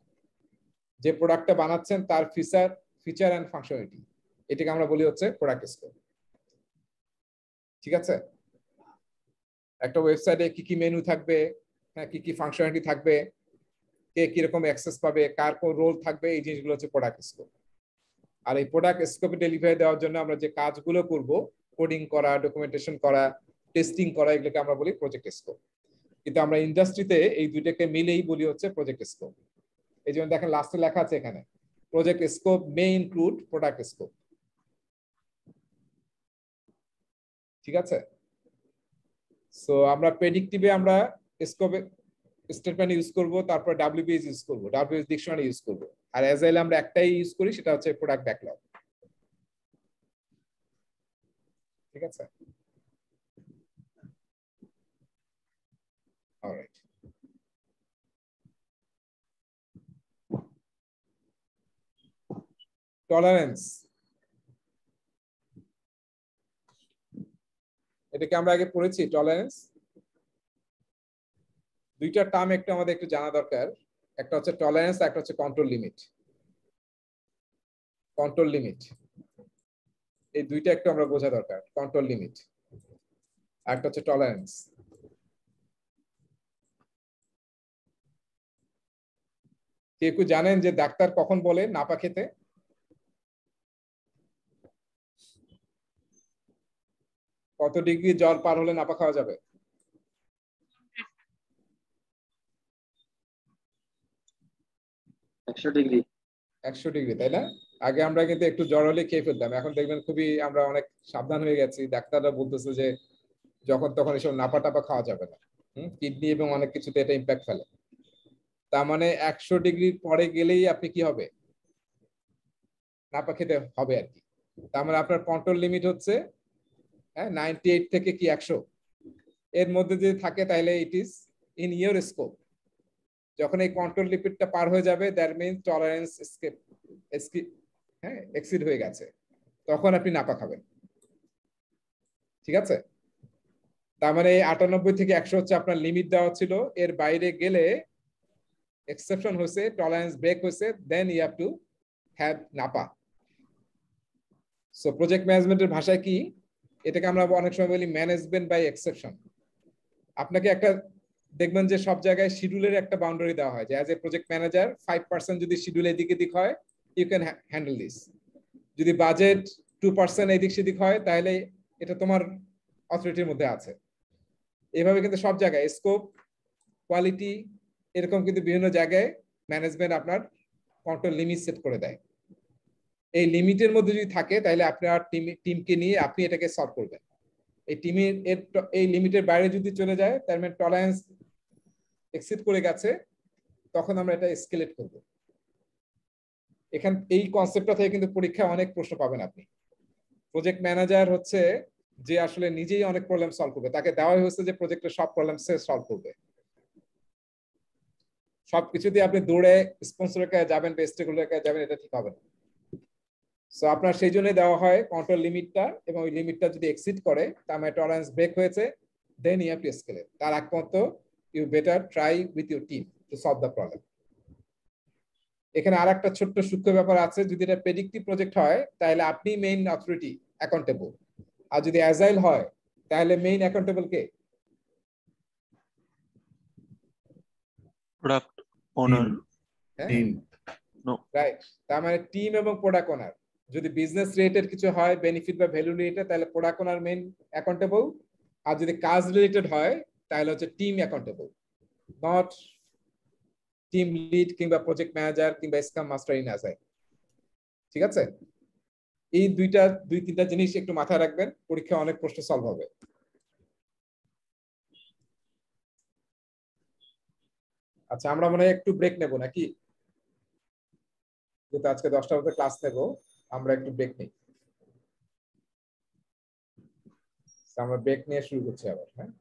যে প্রোডাক্টটা বানাচ্ছেন তার ফিচার এন্ড ফাংশনালিটি, এটাকে আমরা বলি হচ্ছে প্রোডাক্ট স্কোপ। ঠিক আছে? একটা ওয়েবসাইটে কি কি মেনু থাকবে, হ্যাঁ, কি কি ফাংশনালিটি থাকবে, কে কিরকম অ্যাক্সেস পাবে, কার কোন রোল থাকবে, এই জিনিসগুলো হচ্ছে প্রোডাক্ট স্কোপ। আর এই প্রোডাক্ট স্কোপে ডেলিভারি দেওয়ার জন্য আমরা যে কাজগুলো করব, কোডিং করা, ডকুমেন্টেশন করা, টেস্টিং করা, এগুলোকে আমরা বলি প্রজেক্ট স্কোপ। কিন্তু আমরা ইন্ডাস্ট্রিতে এই দুইটাকে মিলেই বলি হচ্ছে প্রজেক্ট স্কোপ। এই জন্য দেখেন লাস্টে লেখা আছে এখানে, প্রজেক্ট স্কোপ মে ইনক্লুড প্রোডাক্ট স্কোপ। ঠিক আছে? সো আমরা প্রেডিক্টিভে আমরা স্কোপে স্টেটমেন্ট ইউজ করব, তারপর ডাব্লিউবিএস ইউজ করব, ডাব্লিউবিএস ডিকশনারি ইউজ করব। আর অ্যাজাইলে আমরা একটাই ইউজ করি, সেটা হচ্ছে প্রোডাক্ট ব্যাকলগ। ঠিক আছে? অলরাইট, টলারেন্স, এটাকে আমরা আগে পড়েছি। টলারেন্স দুইটা টার্ম একটু আমাদের একটু জানা দরকার, একটা হচ্ছে টলারেন্স, একটা হচ্ছে কন্ট্রোল লিমিট। কন্ট্রোল লিমিট, এই দুইটা একটু আমরা বোঝা দরকার, কন্ট্রোল লিমিট আর একটা হচ্ছে টলারেন্স। কেউ জানেন যে ডাক্তার কখন বলে নাপা খেতে? কত ডিগ্রি জল পার হলে নাপা খাওয়া যাবে? 100 ডিগ্রি। 100 ডিগ্রি, তাই না? আগে আমরা কিন্তু একটু জ্বর হলে খেয়ে ফেলতাম, এখন দেখবেন খুবই আমরা অনেক সাবধান হয়ে গেছি। ডাক্তাররা বলতেছে যে যখন তখন এসব নাপা টাপা খাওয়া যাবে না, কিডনি এবং অনেক কিছুতে এটা ইম্প্যাক্ট ফেলে। তার মানে 100 ডিগ্রির পরে গেলেই আপনি কি হবে, নাপা খেতে হবে আর কি। তার মানে আপনার কন্ট্রোল লিমিট হচ্ছে 98 থেকে কি 100 এর মধ্যে যদি থাকে তাহলে it is in your scope. যখন এই কন্ট্রোল লিমিটটা পার হয়ে যাবে দ্যাট মিন্স টলারেন্স এক্সিড হয়ে গেছে, তখন আপনি নাপা খাবেন। ঠিক আছে? তার মানে 98 থেকে 100 হচ্ছে আপনার লিমিট দেওয়া ছিল, এর বাইরে গেলে এক্সেপশন হয়েছে, টলারেন্স ব্রেক হয়েছে, then you have to have নাপা। সো প্রজেক্ট ম্যানেজমেন্টের ভাষায় কি, এটাকে আমরা অনেক সময় বলি ম্যানেজমেন্ট বাই এক্সেপশন। আপনাকে একটা দেখবেন যে সব জায়গায় শিডিউলের একটা বাউন্ডারি দেওয়া হয় যে অ্যাজ এ প্রজেক্ট ম্যানেজার 5% যদি শিডিউল এদিক এদিক হয় ইউ ক্যান হ্যান্ডেল দিস। যদি বাজেট 2% এদিক সেদিক হয় তাহলে এটা তোমার অথরিটির মধ্যে আছে। এভাবে কিন্তু সব জায়গায় স্কোপ, কোয়ালিটি, এরকম কিন্তু বিভিন্ন জায়গায় ম্যানেজমেন্ট আপনার কন্ট্রোল লিমিট সেট করে দেয়। এই লিমিটের মধ্যে যদি থাকে তাহলে আপনার টিমকে নিয়ে আপনি এটাকে সলভ করবেন। এই টিমের এই লিমিটের বাইরে যদি চলে যায় তার মানে টলারেন্স এক্সিড করে গেছে, তখন আমরা এটা এসকেলেট করব। এই কনসেপ্টটা থেকে কিন্তু পরীক্ষায় অনেক প্রশ্ন পাবেন আপনি। প্রজেক্ট ম্যানেজার হচ্ছে যে আসলে নিজেই অনেক প্রবলেম সলভ করবে, তাকে দেওয়াই হচ্ছে যে প্রজেক্টের সব প্রবলেম সে সলভ করবে। সবকিছু দিয়ে আপনি দৌড়ে স্পন্সরের কাছে যাবেন বা স্টেকহোল্ডারের কাছে যাবেন, এটা ঠিক হবে না। সো আপনার সেই জন্য দেওয়া হয় কন্ট্রোল লিমিটটা, এবং ওই লিমিটটা যদি এক্সিড করে তার মানে টলারেন্স ব্রেক হয়েছে, then you have to escalate. তার আগ পর্যন্ত you better try with your team to solve the problem. এখানে আর একটা ছোট্ট সূক্ষ্ম ব্যাপার আছে, যদি এটা প্রেডিক্টিভ প্রজেক্ট হয় তাহলে আপনি মেইন অথরিটি অ্যাকাউন্টেবল, আর যদি অ্যাজাইল হয় তাহলে মেইন অ্যাকাউন্টেবল কে? প্রোডাক্ট ওনার। Team. রাইট। তার মানে টিম এবং প্রোডাক্ট ওনার। যদি বিজনেস রিলেটেড কিছু হয়, বেনিফিট বা ভ্যালু রিলেটেড, তাহলে প্রোডাক্ট ওনার মেইন অ্যাকাউন্টেবল। আর যদি কাজ রিলেটেড হয় তাহলে হচ্ছে team accountable, not team lead কিংবা প্রজেক্ট ম্যানেজার কিংবা স্ক্রাম মাস্টার ইন অ্যাজাইল। ঠিক আছে? এই দুই তিনটা জিনিস একটু মাথায় রাখবেন, পরীক্ষায় অনেক প্রশ্ন সলভ হবে। আচ্ছা, আমরা মনে হয় একটু ব্রেক নেব নাকি? যেহেতু আজকে 10টার মধ্যে ক্লাস নেব, আমরা একটু ব্রেক নিই। আমরা ব্রেক নিয়ে শুরু করছি আবার। হ্যাঁ,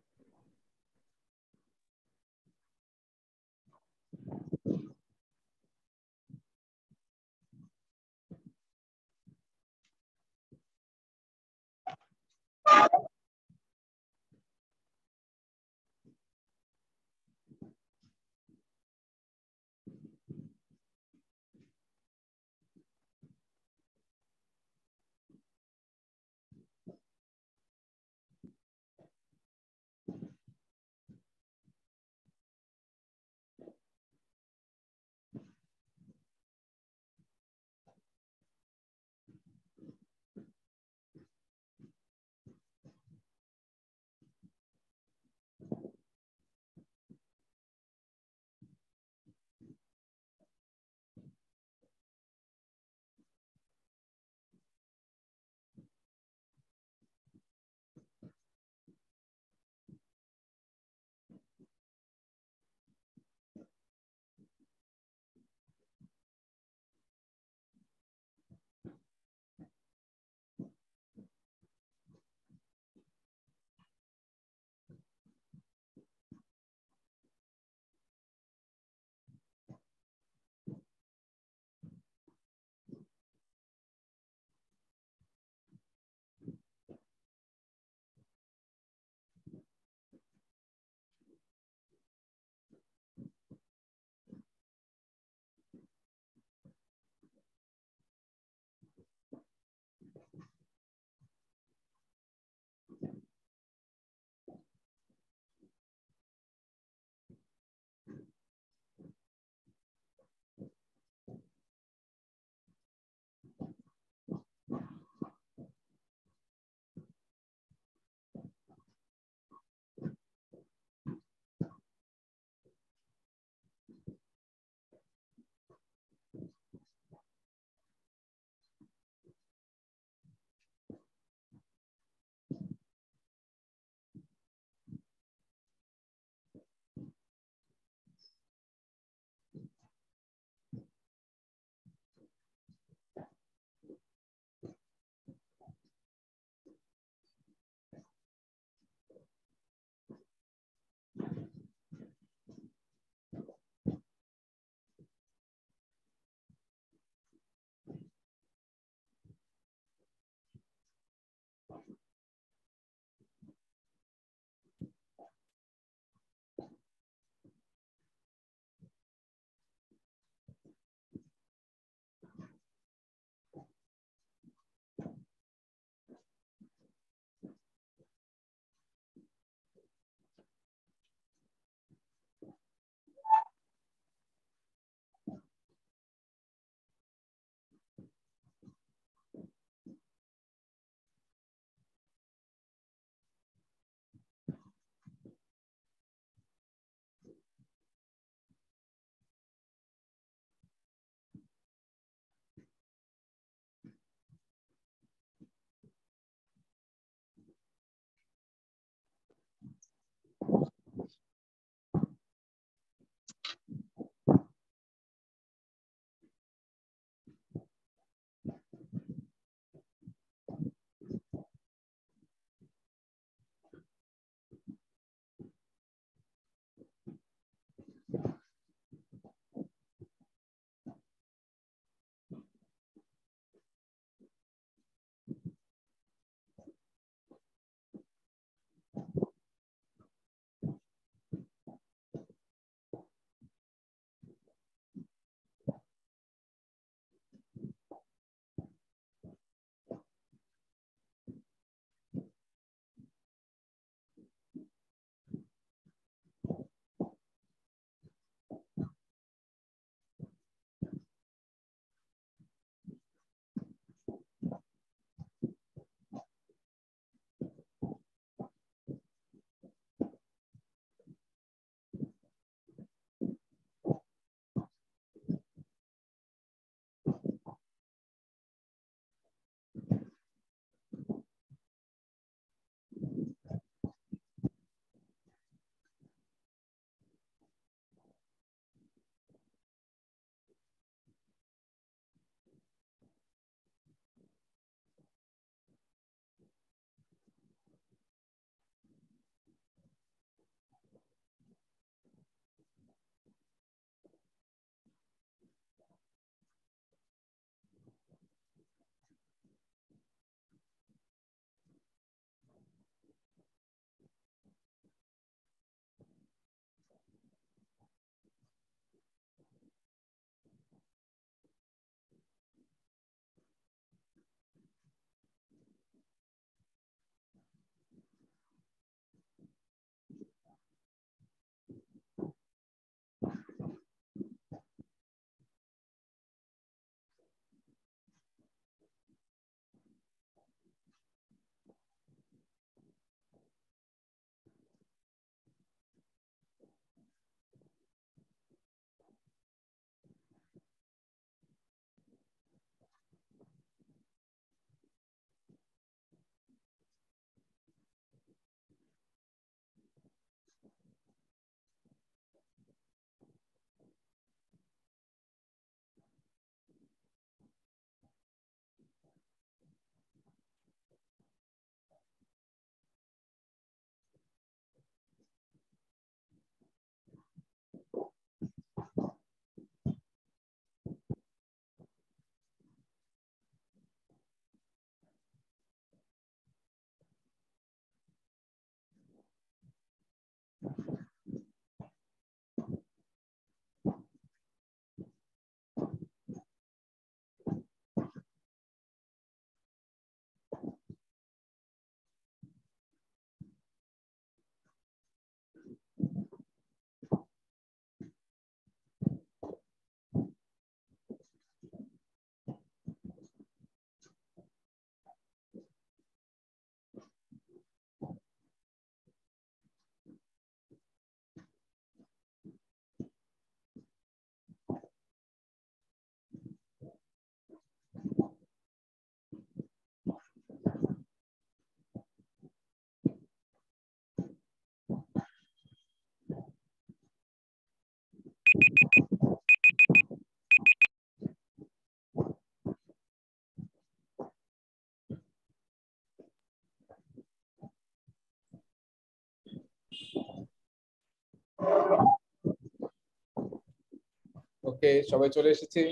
ওকে, সবাই চলে এসেছি।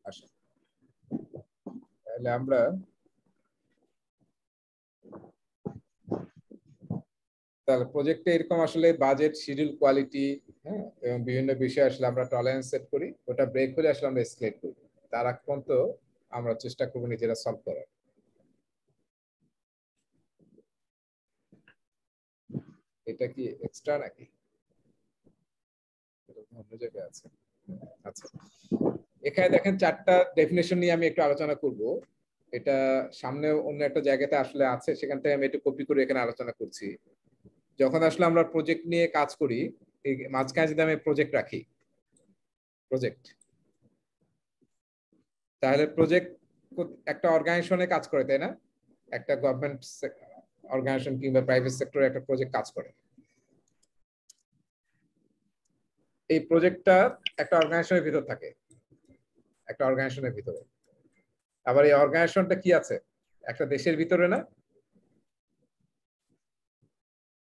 আসুন, তাহলে আমরা তাহলে প্রজেক্টে এরকম আসলে বাজেট, শিডিউল, কোয়ালিটি, হ্যাঁ, এবং বিভিন্ন বিষয়ে আসলে আমরা টলারেন্স সেট করি। ওটা ব্রেক করে আসলে আমরা এসকেলেট করি। তার আগ পর্যন্ত আমরা চেষ্টা করবো নিজেরা সলভ করার। এটা কি এক্সট্রা নাকি অন্য জায়গায় আছে? আচ্ছা, এখানে দেখেন চারটা ডেফিনেশন নিয়ে আমি একটু আলোচনা করব। এটা সামনে অন্য একটা জায়গাতে আসলে আছে, সেখান থেকে আমি একটু কপি করে এখানে আলোচনা করছি। যখন আসলে আমরা প্রজেক্ট নিয়ে কাজ করি, এই মাঝখানে যদি আমি প্রজেক্ট রাখি, প্রজেক্ট, তাহলে প্রজেক্ট একটা অর্গানাইজেশনে কাজ করে, তাই না? একটা গভর্নমেন্ট অর্গানাইজেশন কিংবা প্রাইভেট সেক্টরে একটা প্রজেক্ট কাজ করে। এই প্রজেক্টটা একটা অর্গানাইজেশনের ভিতর থাকে, একটা অর্গানাইজেশনের ভিতরে। আবার এই অর্গানাইজেশনটা কি আছে? একটা দেশের ভিতরে না?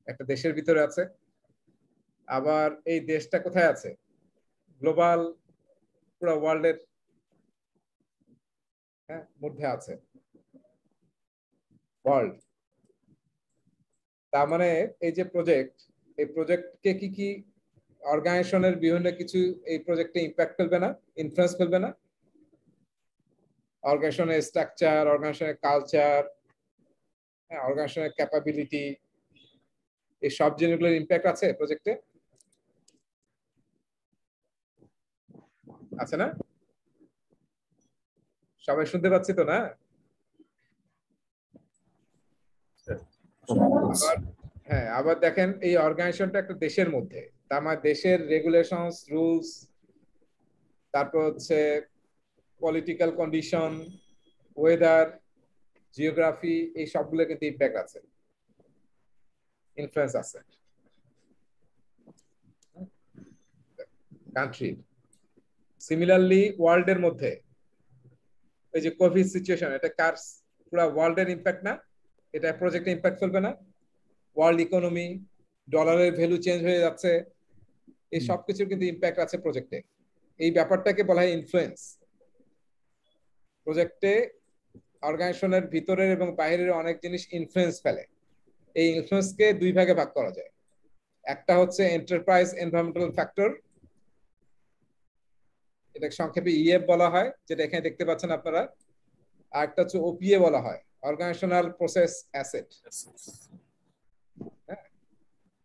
একটা দেশের ভিতরে আছে। আবার এই দেশটা কোথায় আছে? গ্লোবাল, পুরো ওয়ার্ল্ডের মধ্যে আছে, ওয়ার্ল্ড। তার মানে এই যে প্রজেক্ট, এই প্রজেক্টকে কি কি অর্গানাইজেশনের বিভিন্ন কিছু এই প্রজেক্টে ইম্প্যাক্ট ফেলবে না, ইনফ্লুয়েন্স ফেলবে না? অর্গানাইজেশনের স্ট্রাকচার, অর্গানাইজেশনের কালচার, অর্গানাইজেশনের ক্যাপাবিলিটি, এই সব জিনিসগুলোর ইম্প্যাক্ট আছে প্রজেক্টে, আছে না? সবাই শুনতে পাচ্ছি তো না? আবার হ্যাঁ, আবার দেখেন এই অর্গানাইজেশনটা একটা দেশের মধ্যে, তার মানে দেশের রেগুলেশনস, রুলস, তারপর হচ্ছে পলিটিক্যাল কন্ডিশন, ওয়েদার, জিওগ্রাফি, এই সবগুলো কিন্তু ইম্প্যাক্ট আছে, ইনফ্লুয়েন্স আছে কান্ট্রি। সিমিলারলি ওয়ার্ল্ডের মধ্যে এই যে কোভিড সিচুয়েশন, এটা কার পুরো ওয়ার্ল্ডের ইম্প্যাক্ট না? এটা প্রজেক্টে ইম্প্যাক্ট ফেলবে না? ওয়ার্ল্ড ইকোনমি, ডলারের ভ্যালু চেঞ্জ হয়ে যাচ্ছে, এই সবকিছুর কিন্তু ইম্প্যাক্ট আছে প্রজেক্টে। এই ব্যাপারটাকে বলা হয় ইনফ্লুয়েন্স। প্রজেক্টে অর্গানাইজেশনের ভিতরের এবং বাইরের অনেক জিনিস ইনফ্লুয়েন্স ফেলে। এই ইনফ্লুয়েন্সকে দুই ভাগে ভাগ করা যায়। একটা হচ্ছে এন্টারপ্রাইজ এনভায়রনমেন্টাল ফ্যাক্টর, এটাকে সংক্ষেপে ইএফ বলা হয়, যেটা এখানে দেখতে পাচ্ছেন আপনারা। আর একটা হচ্ছে ওপিএ বলা হয়, অর্গানাইজেশনাল প্রসেস অ্যাসেট,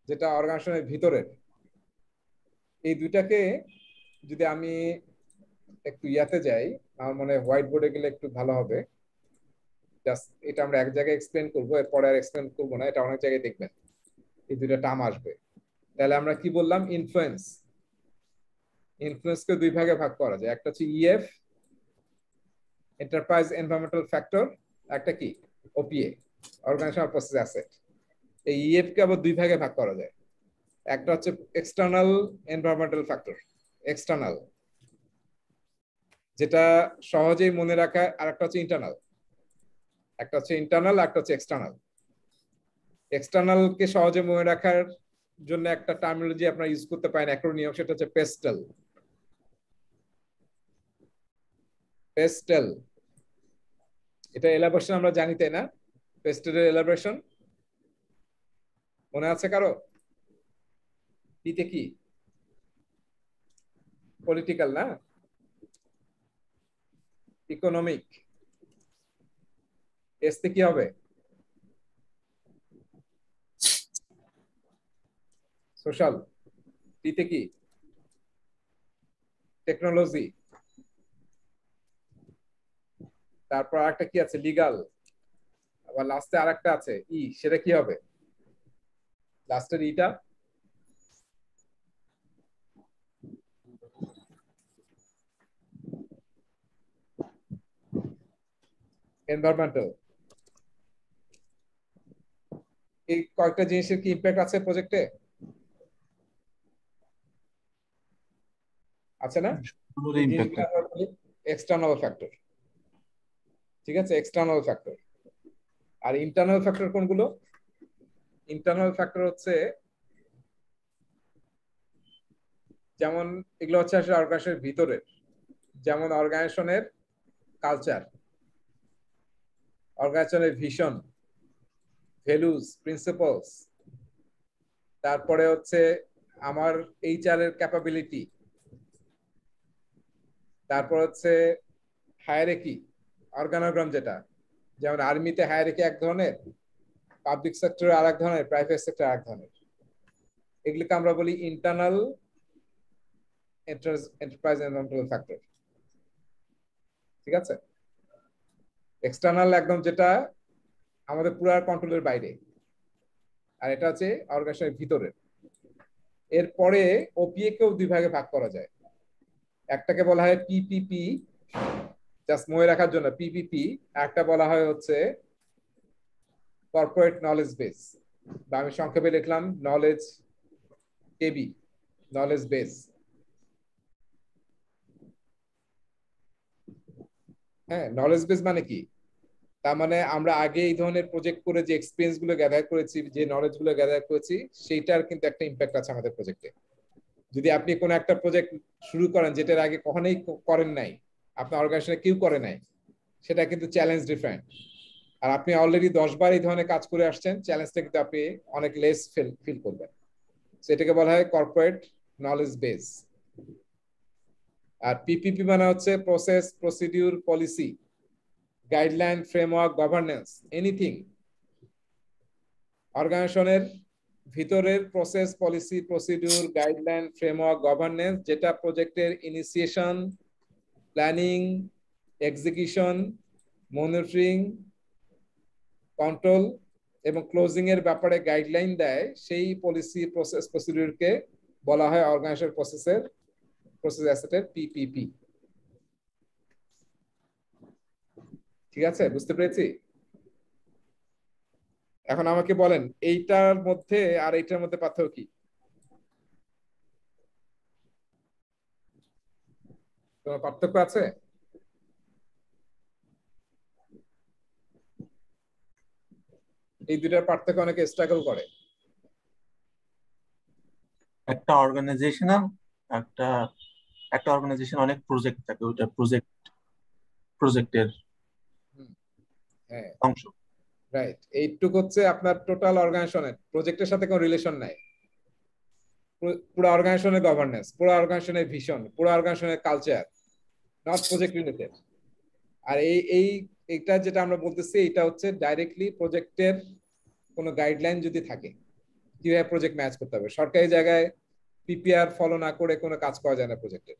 যেটা অর্গানাইজেশনের ভিতরের। এই দুইটাকে যদি আমি একটু ইয়াতে যাই, আমার মনে হয় হোয়াইট বোর্ডে গেলে একটু ভালো হবে। জাস্ট এটা আমরা এক জায়গায় এক্সপ্লেন করবো, এরপরে আর এক্সপ্লেন করবো না, এটা অনেক জায়গায় দেখবেন এই দুইটা টার্ম আসবে। তাহলে আমরা কি বললাম? ইনফ্লুয়েন্স। ইনফ্লুয়েন্সকে দুই ভাগে ভাগ করা যায়, একটা হচ্ছে ইএফ, এন্টারপ্রাইজ এনভায়রনমেন্টাল ফ্যাক্টর, একটা কি ওপিএ, অর্গানাইজেশনাল প্রসেস অ্যাসেট। এই ইএফ কে আবার দুই ভাগে ভাগ করা যায়, একটা হচ্ছে এক্সটার্নাল এনভায়রনমেন্টাল ফ্যাক্টর, এক্সটার্নাল, যেটা সহজেই মনে রাখা, আর একটা হচ্ছে ইন্টারনাল। একটা হচ্ছে ইন্টারনাল, একটা হচ্ছে এক্সটার্নাল। এক্সটার্নাল কে সহজে মনে রাখার জন্য একটা টার্মিনোলজি আপনারা ইউজ করতে পারেন, অ্যাক্রোনিয়াম, সেটা হচ্ছে পেস্টেল। পেস্টেল, এটা এলাবোরেশন আমরা জানি, তাই না? পেস্টেলের এলাবোরেশন মনে আছে কারো? পিতে কি? পলিটিক্যাল না, ইকোনমিক। এসতে কি হবে? সোশ্যাল। টিতে কি? টেকনোলজি। তারপর আরেকটা কি আছে? লিগাল। আবার লাস্টে আরেকটা আছে ই, সেটা কি হবে? লাস্টের ইটা এনভায়রনমেন্টাল। এই কয়েকটা জিনিসের কি ইম্প্যাক্ট আছে প্রজেক্টে? আছে না? এক্সটার্নাল ফ্যাক্টর, ঠিক আছে, এক্সটার্নাল ফ্যাক্টর। আর ইন্টারনাল ফ্যাক্টর কোনগুলো? ইন্টারনাল ফ্যাক্টর হচ্ছে যেমন এগুলো হচ্ছে আসলে অর্গানাইজেশনের ভিতরের, যেমন অর্গানাইজেশনের কালচার, অর্গানাইজেশনের ভিশন, ভ্যালুস, প্রিন্সিপালস, তারপরে হচ্ছে আমার এইচআর এর ক্যাপাবিলিটি, তারপর হচ্ছে হায়ারার্কি, অর্গানোগ্রাম, যেটা যেমন আর্মিতে হায়ারার্কি এক ধরনের, পাবলিক সেক্টরে আরেক ধরনের, প্রাইভেট সেক্টরে আরেক ধরনের। এগুলিকে আমরা বলি ইন্টারনাল এন্টারপ্রাইজ এনভায়রনমেন্টাল ফ্যাক্টর। ঠিক আছে? এক্সটার্নাল একদম যেটা আমাদের পুরো কন্ট্রোলের বাইরে, আর এটা হচ্ছে অর্গানাইজেশনের ভিতরের। এরপরে ওপিএ কেও দুই ভাগে ভাগ করা যায়। একটাকে বলা হয় পিপিপি, জাস্ট মনে রাখার জন্য পিপিপি, একটা বলা হয় হচ্ছে কর্পোরেট নলেজ বেস, বা আমি সংক্ষেপে লিখলাম নলেজ কেবি, নলেজ বেস। হ্যাঁ, নলেজ বেস মানে কি? তার মানে আমরা আগে এই ধরনের প্রজেক্ট করে যে এক্সপিরিয়েন্স গুলো গ্যাদার করেছি, যে নলেজ গুলো গ্যাদার করেছি, সেইটার কিন্তু একটা ইম্প্যাক্ট আছে আমাদের প্রজেক্টে। যদি আপনি কোনো একটা প্রজেক্ট শুরু করেন যেটার আগে কখনোই করেন নাই, আপনার অর্গানাইজেশনে কেউ করে নাই, সেটা কিন্তু চ্যালেঞ্জ ডিফারেন্ট। আর আপনি অলরেডি 10 বার এই ধরনের কাজ করে আসছেন, চ্যালেঞ্জটা কিন্তু আপনি অনেক লেস ফিল করবেন। সেটাকে বলা হয় কর্পোরেট নলেজ বেস। আর পিপিপি মানে হচ্ছে process, procedure, policy, guideline, framework, governance, anything অর্গানাইজেশনের ভিতরের process, policy, procedure, guideline, framework, governance, যেটা প্রজেক্টের initiation, planning, execution, monitoring, control এবং ক্লোজিং এর ব্যাপারে গাইডলাইন দেয়, সেই পলিসি, প্রসেস, প্রসিডিউরকে বলা হয় অর্গানাইজেশন প্রসেস অ্যাসেটের পিপিপি। ঠিক আছে, বুঝতে পেরেছি? এখন আমাকে বলেন এইটার মধ্যে আর এইটার মধ্যে পার্থক্য কি? কোনো পার্থক্য আছে? এই দুটার পার্থক্য অনেকে স্ট্রাগল করে। একটা অর্গানাইজেশনাল, একটা একটা অর্গানাইজেশন অনেক প্রজেক্ট থাকে, ওইটা প্রজেক্টের হ্যাঁ, অংশ। রাইট। এইটুক হচ্ছে আপনার টোটাল অর্গানাইজেশনের, প্রজেক্টের সাথে কোনো রিলেশন নাই। পুরো অর্গানাইজেশনের গভর্নেন্স, পুরো অর্গানাইজেশনের ভিশন, পুরো অর্গানাইজেশনের কালচার, নট প্রজেক্ট রিলেটেড। আর এইটা যেটা আমরা বলতেছি, এটা হচ্ছে ডাইরেক্টলি প্রজেক্টের কোনো গাইডলাইন যদি থাকে কিভাবে প্রজেক্ট ম্যাচ করতে হবে। সরকারি জায়গায় পিপিআর ফলো না করে কোনো কাজ করা যায় না প্রজেক্টের,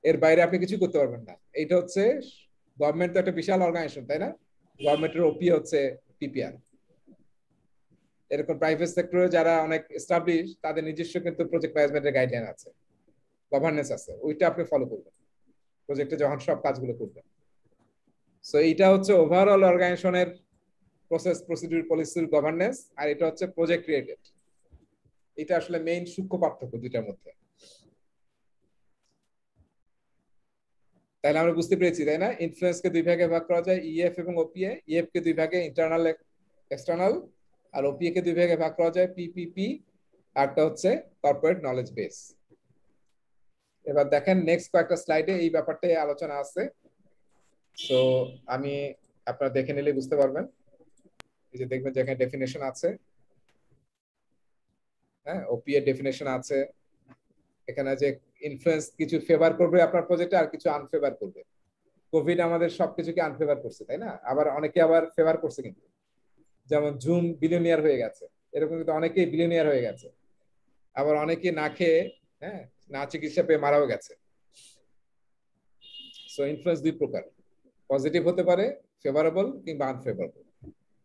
এর বাইরে আপনি কিছু করতে পারবেন না। এইটা হচ্ছে গভর্নমেন্ট তো একটা বিশাল অর্গানাইজেশন, তাই না? গভর্নমেন্টের ওপি হচ্ছে পিপিআর। এরকম প্রাইভেট সেক্টরে যারা অনেক এস্টাবলিশ, তাদের নিজস্ব কিন্তু প্রজেক্ট ম্যানেজমেন্টের গাইডলাইন আছে, গভর্নেন্স আছে, ওইটা আপনি ফলো করবেন প্রজেক্টে যখন সব কাজগুলো করবেন। সো এইটা হচ্ছে ওভারঅল অর্গানাইজেশনের প্রসেস, প্রসিডিউর, পলিসি, গভর্নেন্স, আর এটা হচ্ছে প্রজেক্ট রিলেটেড। এটা আসলে মেইন সূক্ষ্ম পার্থক্য দুইটার মধ্যে। তাহলে আমরা বুঝতে পেরেছি, তাই না? ইনফ্লুয়েন্স কে দুই ভাগে ভাগ করা যায়, ইএফ এবং ওপিএ। ইএফ কে দুই ভাগে, ইন্টারনাল, এক্সটার্নাল, আর ওপিএ কে দুই ভাগে ভাগ করা যায়, পিপিপি, আরটা হচ্ছে কর্পোরেট নলেজ বেস। এবার দেখেন নেক্সট কয়েকটা স্লাইডে এই ব্যাপারটাই আলোচনা আছে। সো আমি আপনারা দেখে নিলে বুঝতে পারবেন। এই যে দেখবেন যেখানে ডেফিনেশন আছে, হ্যাঁ, ওপিএ ডেফিনেশন আছে। এখানে যে ইনফ্লুয়েন্স কিছু ফেভার করবে আপনার প্রজেক্টে, আর কিছু আনফেভার করবে। কোভিড আমাদের সবকিছুকে আনফেভার করছে, তাই না? আবার অনেকে আবার ফেভার করছে কিন্তু, যেমন জুম বিলিয়নিয়ার হয়ে গেছে, এরকম কিন্তু অনেকেই বিলিয়নিয়ার হয়ে গেছে। আবার অনেকে না খেয়ে, হ্যাঁ, না চিকিৎসা পেয়ে মারাও গেছে। সো ইনফ্লুয়েন্স দুই প্রকার, পজিটিভ হতে পারে, ফেভারেবল কিংবা আনফেভারেবল।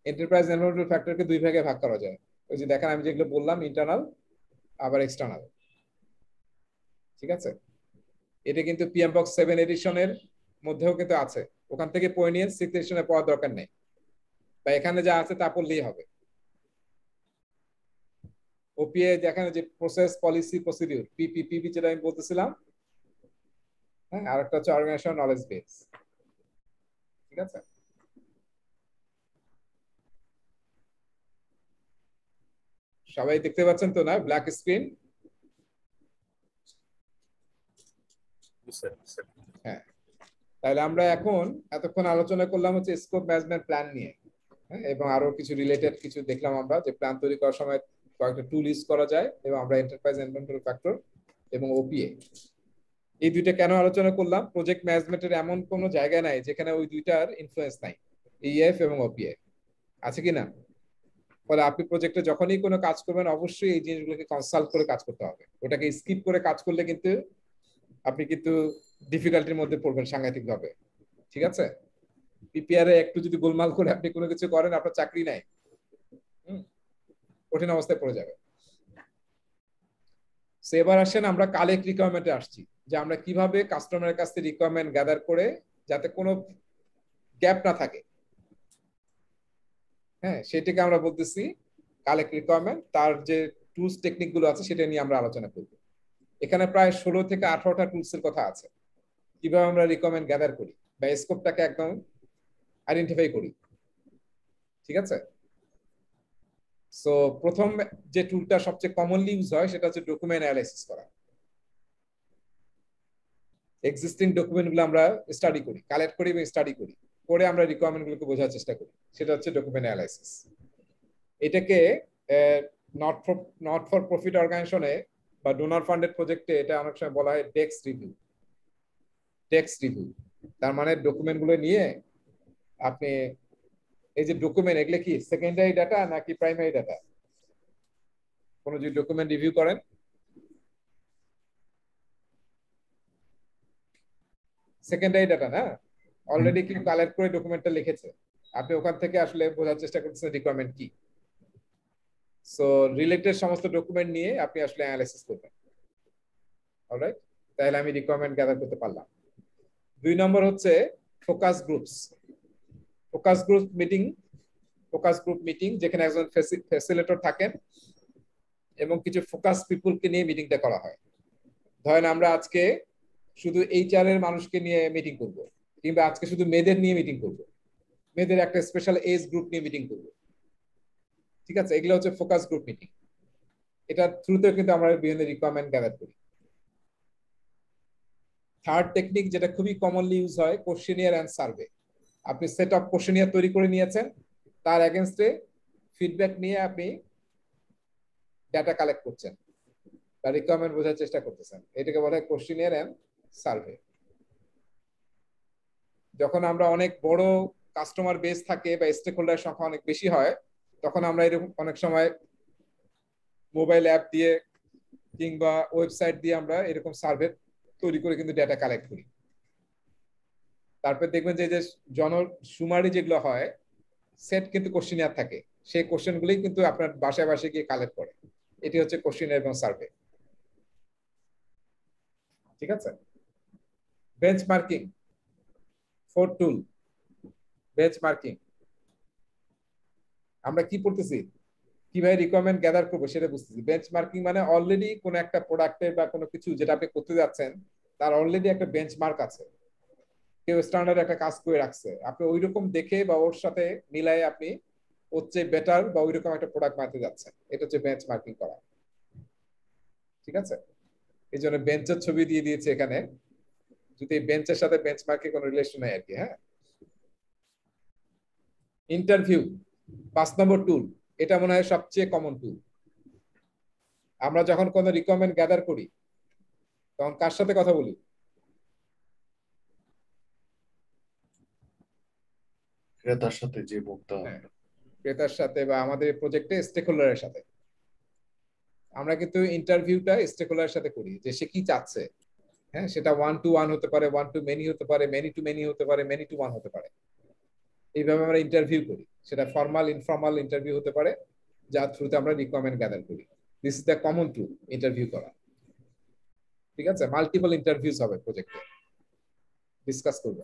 এন্টারপ্রাইজ এনভায়রনমেন্টাল ফ্যাক্টরকে দুই ভাগে ভাগ করা যায়। ওই যে দেখেন আমি যেগুলো বললাম, ইন্টারনাল আবার এক্সটার্নাল। ঠিক আছে? এটা কিন্তু পিএম বক্স 7 এডিশনের মধ্যেও কিন্তু আছে, ওখান থেকে পড়ে নিয়ে 6th এডিশনে পড়ার দরকার নেই, বা এখানে যা আছে তা পড়লেই হবে। ওপিএ যেখানে যে প্রসেস, পলিসি, প্রসিডিউর, পিপিপি যেটা আমি বলতেছিলাম, হ্যাঁ, আর একটা হচ্ছে অর্গানাইজেশন নলেজ বেস। ঠিক আছে? সবাই দেখতে পাচ্ছেন তো না ব্ল্যাক স্ক্রিন? হ্যাঁ, তাহলে আমরা এখন এতক্ষণ আলোচনা করলাম হচ্ছে স্কোপ ম্যানেজমেন্ট প্ল্যান নিয়ে, হ্যাঁ, এবং আরো কিছু রিলেটেড কিছু দেখলাম আমরা যে প্ল্যান তৈরি করার সময় কয়েকটা টুল ইউজ করা যায়, এবং আমরা এন্টারপ্রাইজ ইনভেন্টরি ফ্যাক্টর এবং ওপিএ এই দুইটা কেন আলোচনা করলাম। প্রজেক্ট ম্যানেজমেন্টের এমন কোনো জায়গা নাই যেখানে ওই দুইটার ইনফ্লুয়েন্স নাই, ইএফ এবং ওপিএ আছে কিনা। ফলে আপনি প্রজেক্টে যখনই কোনো কাজ করবেন অবশ্যই এই জিনিসগুলোকে কনসাল্ট করে কাজ করতে হবে। ওটাকে স্কিপ করে কাজ করলে কিন্তু আপনি কিন্তু ডিফিকাল্টির মধ্যে পড়বেন সাংঘাতিক ভাবে। ঠিক আছে, পিপিআর এ একটু যদি গোলমাল করে আপনি কোনো কিছু করেন, আপনার চাকরি নাই, কঠিন অবস্থায় পড়ে যাবে। সো এবার আসেন আমরা কালেক্ট রিকোয়ারমেন্টে আসছি, যে আমরা কিভাবে কাস্টমারের কাছ থেকে রিকোয়ারমেন্ট গ্যাদার করে যাতে কোনো গ্যাপ না থাকে, হ্যাঁ, সেটাকে আমরা বলতেছি কালেক্ট রিকোয়ারমেন্ট। তার যে টুলস টেকনিক গুলো আছে সেটা নিয়ে আমরা আলোচনা করব। এখানে প্রায় 16 থেকে 18টা টুলস এর কথা আছে, কিভাবে আমরা রিকোয়ারমেন্ট গ্যাদার করি বা স্কোপটাকে একদম আইডেন্টিফাই করি। ঠিক আছে, সো প্রথম যে টুলটা সবচেয়ে কমনলি ইউজ হয় সেটা হচ্ছে ডকুমেন্ট অ্যানালাইসিস করা। এক্সিস্টিং ডকুমেন্ট গুলো আমরা স্টাডি করি, কালেক্ট করি এবং স্টাডি করি, করে আমরা রিকোয়ারমেন্ট গুলোকে বোঝার চেষ্টা করি, সেটা হচ্ছে ডকুমেন্ট অ্যানালাইসিস। এটাকে নট ফর প্রফিট অর্গানাইজেশনে বা ডোনার ফান্ডেড প্রজেক্টে এটা অনেক সময় বলা হয় ডেস্ক রিভিউ। ডেস্ক রিভিউ তার মানে ডকুমেন্ট গুলো নিয়ে আপনি এই যে ডকুমেন্ট, এগুলো কি সেকেন্ডারি ডাটা নাকি প্রাইমারি ডাটা? কোন যদি ডকুমেন্ট রিভিউ করেন, সেকেন্ডারি ডাটা না, অলরেডি কেউ কালেক্ট করে ডকুমেন্টটা লিখেছে, আপনি ওখান থেকে আসলে বোঝার চেষ্টা করতেছেন রিকোয়ারমেন্ট কি। সো রিলেটেড সমস্ত ডকুমেন্ট নিয়ে আপনি আসলে অ্যানালাইসিস করবেন। অলরাইট, তাহলে আমি রিকোয়ারমেন্ট গ্যাদার করতে পারলাম। 2 নম্বর হচ্ছে focus groups. Focus group meeting যেখানে একজন ফ্যাসিলিটেটর থাকেন এবং কিছু ফোকাস পিপলকে নিয়ে মিটিংটা করা হয়। ধরেন আমরা আজকে শুধু এইচআর এর মানুষকে নিয়ে মিটিং করব, কিংবা আজকে শুধু মেয়েদের নিয়ে মিটিং করব, মেয়েদের একটা স্পেশাল এজ গ্রুপ নিয়ে মিটিং করব। ঠিক আছে, এগুলো হচ্ছে ফোকাস গ্রুপ মিটিং। এটা থ্রুতেও কিন্তু আমরা বিভিন্ন রিকোয়ারমেন্ট গ্যাদার করি। থার্ড টেকনিক যেটা খুবই কমনলি ইউজ হয়, কোশ্চেনিয়ার এন্ড সার্ভে। আপনি সেট অফ কোশ্চেনিয়ার তৈরি করে নিয়েছেন, তার এগেইনস্টে ফিডব্যাক নিয়ে আপনি ডাটা কালেক্ট করছেন বা রিকোয়ারমেন্ট বোঝার চেষ্টা করতেছেন। এটাকে বলা হয় কোশ্চেনিয়ার এন্ড সার্ভে। যখন আমরা অনেক বড় কাস্টমার বেস থাকে বা স্টেক হোল্ডারের সংখ্যা অনেক বেশি হয়, তখন আমরা এরকম অনেক সময় মোবাইল অ্যাপ দিয়ে কিংবা ওয়েবসাইট দিয়ে আমরা এরকম সার্ভে তৈরি করে কিন্তু ডেটা কালেক্ট করি। তারপর দেখবেন যে সুমারি যেগুলো হয়, সেট কিন্তু কোশ্চেনিয়ার থাকে, সেই কোশ্চেনগুলোই কিন্তু আপনার বাসায় বাসায় গিয়ে কালেক্ট করে। এটি হচ্ছে কোশ্চেনিয়ার এবং সার্ভে। ঠিক আছে, বেঞ্চমার্কিং, ফোর্থ টুল, বেঞ্চমার্কিং। আমরা কি পড়তেছি, কিভাবে রিকোয়ারমেন্ট গ্যাদার করবো সেটা বুঝতেছি। বেঞ্চমার্কিং মানে অলরেডি কোন একটা প্রোডাক্টের বা কোনো কিছু যেটা আপনি করতে যাচ্ছেন তার অলরেডি একটা বেঞ্চমার্ক আছে, কেউ স্ট্যান্ডার্ড একটা কাজ করে রাখছে, আপনি ওই রকম দেখে বা ওর সাথে মিলাই আপনি হচ্ছে বেটার বা ওই রকম একটা প্রোডাক্ট বানাতে যাচ্ছেন। এটা হচ্ছে বেঞ্চমার্কিং করা। ঠিক আছে, এই জন্য বেঞ্চের ছবি দিয়ে দিয়েছে এখানে, যদি বেঞ্চের সাথে বেঞ্চমার্কিং কোনো রিলেশন নাই আর কি। হ্যাঁ, ইন্টারভিউ 5 নম্বর টুল। এটা মনে হয় সবচেয়ে কমন টুল। আমরা যখন কোনো রিকোয়ারমেন্ট গ্যাদার করি তখন কার সাথে কথা বলি? ক্রেতার সাথে, যে ভোক্তা। ক্রেতার সাথে বা আমাদের প্রজেক্টে স্টেক হোল্ডারের সাথে। আমরা কিন্তু ইন্টারভিউটা স্টেক হোল্ডারের সাথে করি যে সে কি চাচ্ছে। হ্যাঁ, সেটা 1 to 1 হতে পারে, 1 to many হতে পারে, many to many হতে পারে, many to 1 হতে পারে। এইভাবে আমরা ইন্টারভিউ করি, সেটা ফর্মাল ইনফর্মাল ইন্টারভিউ হতে পারে, যার থ্রুতে আমরা রিকোয়ারমেন্ট গ্যাদার করি। This is the common tool, interview করা। ঠিক আছে, মাল্টিপল ইন্টারভিউস হবে প্রজেক্টে, ডিসকাস করবে।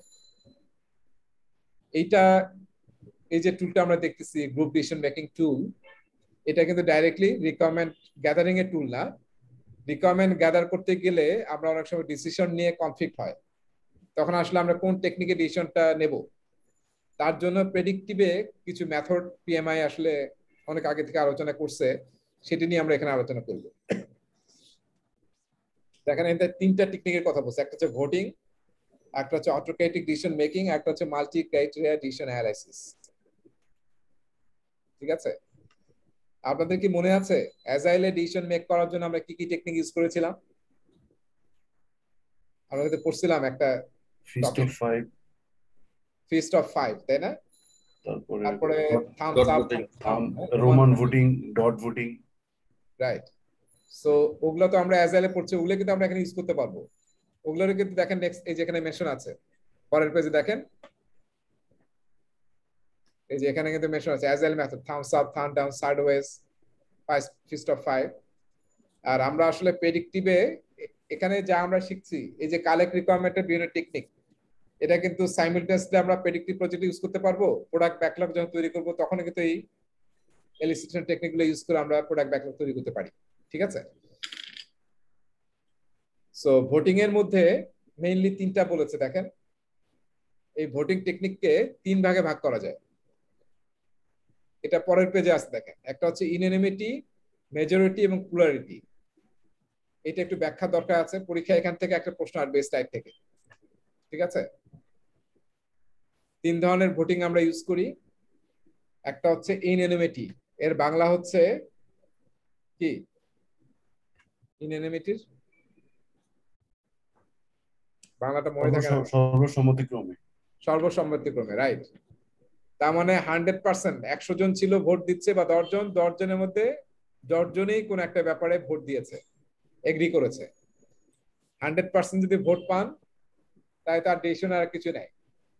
এইটা এই যে টুলটা আমরা দেখতেছি গ্রুপ ডিসিশন মেকিং টুল, এটা কিন্তু ডাইরেক্টলি রিকোয়ারমেন্ট গ্যাদারিং এর টুল না। রিকোয়ারমেন্ট গ্যাদার করতে গেলে আমরা অনেক সময় ডিসিশন নিয়ে কনফ্লিক্ট হয়, তখন আসলে আমরা কোন টেকনিকে ডিসিশনটা নেব তার জন্য প্রেডিক্টিভে কিছু মেথড পিএমআই আসলে অনেক আগে থেকে আলোচনা করছে, সেটি নিয়ে আমরা এখানে আলোচনা করব। দেখেন এখানে তিনটা টেকনিকের কথা বলছে, একটা হচ্ছে ভোটিং, একটা হচ্ছে অটোক্রেটিক ডিসিশন মেকিং, একটা হচ্ছে মাল্টি ক্রাইটেরিয়া ডিসিশন অ্যানালাইসিস। ঠিক আছে, আপনাদের কি মনে আছে অ্যাজাইলে ডিসিশন মেক করার জন্য আমরা কি কি টেকনিক ইউজ করেছিলাম? আমরা কিন্তু পড়ছিলাম একটা fist of five, fist of five, তাই না? তারপরে thumbs up, roman voting, dot voting. Right. So ওগুলো তো আমরা অ্যাজাইলে পড়ছি, ওগুলো কিন্তু আমরা এখানে ইউজ করতে পারবো। ওগুলোর কিন্তু দেখেন নেক্সট এই যে এখানে মেনশন আছে, পরের পেজে দেখেন এই যে এখানে কিন্তু মেনশন আছে agile method, thumbs up, thumb down, sideways, fist of five. আর আমরা আসলে প্রেডিক্টিভে এখানে যা আমরা শিখছি, এই যে কালেক্ট রিকোয়ারমেন্টের বিভিন্ন টেকনিক, এটা কিন্তু সাইমালটেনিয়াসলি আমরা প্রেডিক্টিভ প্রজেক্ট ইউজ করতে পারবো। প্রোডাক্ট ব্যাকলগ যখন তৈরি করব তখন কিন্তু এই এলিসিটেশন টেকনিকগুলো ইউজ করে আমরা প্রোডাক্ট ব্যাকলগ তৈরি করতে পারি। ঠিক আছে, সো ভোটিং এর মধ্যে মেইনলি তিনটা বলেছে। দেখেন এই ভোটিং টেকনিককে তিন ভাগে ভাগ করা যায়, এটা পরের পেজে আছে। দেখেন একটা হচ্ছে ইউনানিমিটি, মেজরিটি এবং প্লুরালিটি। এটা একটু ব্যাখ্যা দরকার আছে, পরীক্ষা এখান থেকে একটা প্রশ্ন আসবে স্লাইড থেকে। ঠিক আছে, তিন ধরনের ভোটিং আমরা ইউজ করি। একটা হচ্ছে ইউনানিমিটি, এর বাংলা হচ্ছে কি? ইউনানিমিটির বাংলাটা মনে থাকে না। সর্বসম্মতিক্রমে। সর্বসম্মতিক্রমে, রাইট। তার মানে 100%, 100 জন ছিল ভোট দিচ্ছে বা 10 জন, 10 জনের মধ্যে 10 জনই কোন একটা ব্যাপারে ভোট দিয়েছে, এগ্রি করেছে। 100% যদি ভোট পান তাই তার ডিসিশন আর কিছু নাই,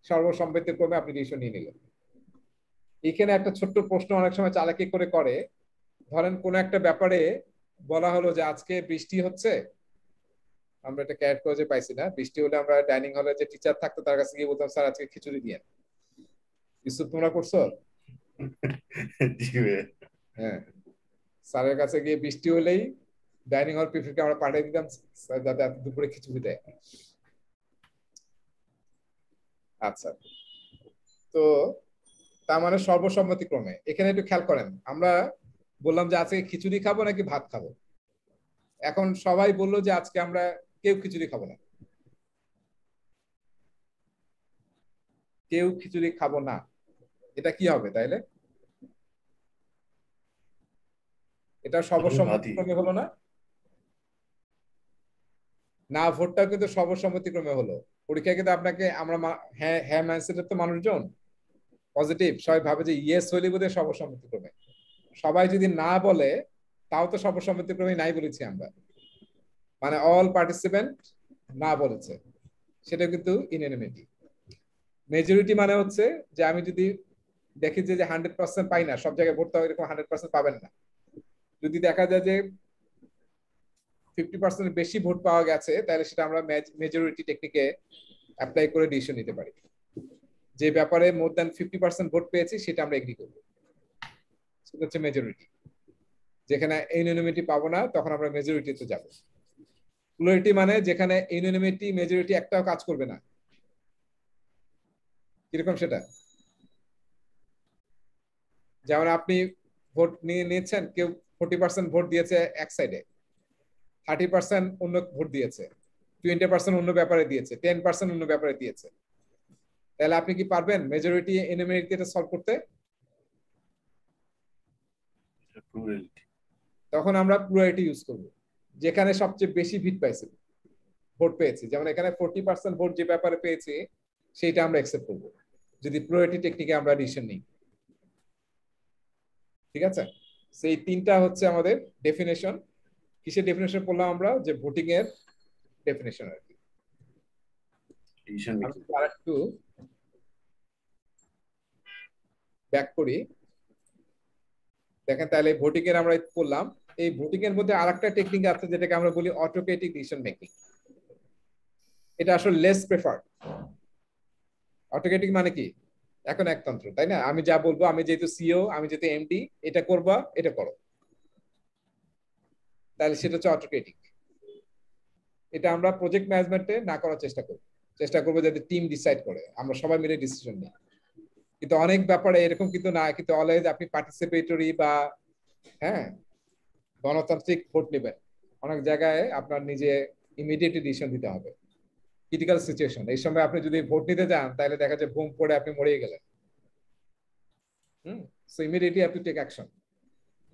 সর্বসম্মতিক্রমে আপনি ডিসিশন নিয়ে নিলেন। এখানে একটা ছোট্ট প্রশ্ন অনেক সময় চালাকি করে, ধরেন কোন একটা ব্যাপারে বলা হলো যে আজকে বৃষ্টি হচ্ছে, আমরা এটা ক্যারেক্ট করে যে পাইছি না, বৃষ্টি হলে আমরা ডাইনিং হলে যে টিচার থাকতো তার কাছে গিয়ে বলতাম স্যার আজকে খিচুড়ি দিয়ে। কিছু তোমরা করছো? হ্যাঁ, স্যারের কাছে গিয়ে বৃষ্টি হলেই ডাইনিং হল প্রিফেক্টকে আমরা পাঠিয়ে দিতাম যাতে দুপুরে খিচুড়ি দেয়। আচ্ছা, তো তার মানে সর্বসম্মতিক্রমে। এখানে একটু খেয়াল করেন, আমরা বললাম যে আজকে খিচুড়ি খাবো নাকি ভাত খাবো। এখন সবাই বললো যে আজকে আমরা কেউ খিচুড়ি খাবো না, কেউ খিচুড়ি খাবো না। এটা কি হবে তাইলে? এটা সর্বসম্মতিক্রমে হলো না? না, ভোটটা কিন্তু সর্বসম্মতিক্রমে হলো। পরীক্ষায় কিন্তু আপনাকে আমরা হ্যাঁ হ্যাঁ মাইন্ডসেটের তো মানুষজন পজিটিভ, সবাই ভাবে যে ইয়েস হইলে বোধহয় সর্বসম্মতিক্রমে। সবাই যদি না বলে তাও তো সর্বসম্মতিক্রমে নাই বলেছি আমরা, মানে অল পার্টিসিপেন্ট না বলেছে, সেটা কিন্তু ইউনানিমিটি। মেজরিটি মানে হচ্ছে যে আমি যদি দেখি যে 100% পাই না, সব জায়গায় ভোট এরকম 100% পাবেন না। যদি দেখা যায় যে 50% বেশি ভোট পাওয়া গেছে, তাহলে সেটা আমরা মেজরিটি টেকনিকে অ্যাপ্লাই করে ডিসিশন নিতে পারি। যে ব্যাপারে মোর দ্যান 50% ভোট পেয়েছি সেটা আমরা এগ্রি করবো, সেটা হচ্ছে মেজরিটি। যেখানে ইউনানিমিটি পাবো না তখন আমরা মেজরিটিতে যাব। প্লুরালিটি মানে যেখানে ইউনানিমিটি মেজরিটি একটাও কাজ করবে না। কিরকম সেটা? যেমন আপনি ভোট নিয়ে নিয়েছেন, কেউ 40% ভোট দিয়েছে এক সাইডে, 30% অন্য ভোট দিয়েছে, 20% অন্য ব্যাপারে দিয়েছে, 10% অন্য ব্যাপারে দিয়েছে, তাহলে আপনি কি পারবেন মেজরিটি ইউনানিমিটি এটা সলভ করতে? তখন আমরা প্লুরালিটি ইউজ করব, যেখানে সবচেয়ে বেশি ভোট পেয়েছি। যেমন এখানে 40% ভোট যে ব্যাপারে পেয়েছি সেইটা আমরা অ্যাকসেপ্ট করব যদি প্লুরালিটি টেকনিকে আমরা ডিসিশন নিই। ঠিক আছে, সেই তিনটা হচ্ছে আমাদের ডেফিনেশন। কিসের ডেফিনেশন পড়লাম আমরা? যে ভোটিং এর ডেফিনেশন আর কি। আরেকটু ব্যাক করি, দেখেন তাহলে ভোটিং এর আমরা পড়লাম। এই ভোটিং এর মধ্যে আরেকটা টেকনিক আছে যেটাকে আমরা বলি অটোক্রেটিক ডিসিশন মেকিং। এটা আসলে লেস প্রেফার্ড। অটোক্রেটিক মানে কি? এখন একতন্ত্র, তাই না? আমি যা বলবো, আমি যেহেতু সিও, আমি যেহেতু এমডি, এটা করবা, এটা করো, তাহলে সেটা হচ্ছে অটোক্রেটিক। এটা আমরা প্রজেক্ট ম্যানেজমেন্টে না করার চেষ্টা করবো যাতে টিম ডিসাইড করে, আমরা সবাই মিলে ডিসিশন নিই। কিন্তু অনেক ব্যাপারে এরকম কিন্তু না, কিন্তু অলওয়েজ আপনি পার্টিসিপেটরি বা হ্যাঁ গণতান্ত্রিক ভোট নেবেন, অনেক জায়গায় আপনার নিজে ইমিডিয়েট ডিসিশন দিতে হবে। ক্রিটিক্যাল সিচুয়েশন, এই সময় আপনি যদি ভোট নিতে যান তাহলে দেখা যায় বুম পড়ে আপনি মরেই গেলেন। So immediately have to take action.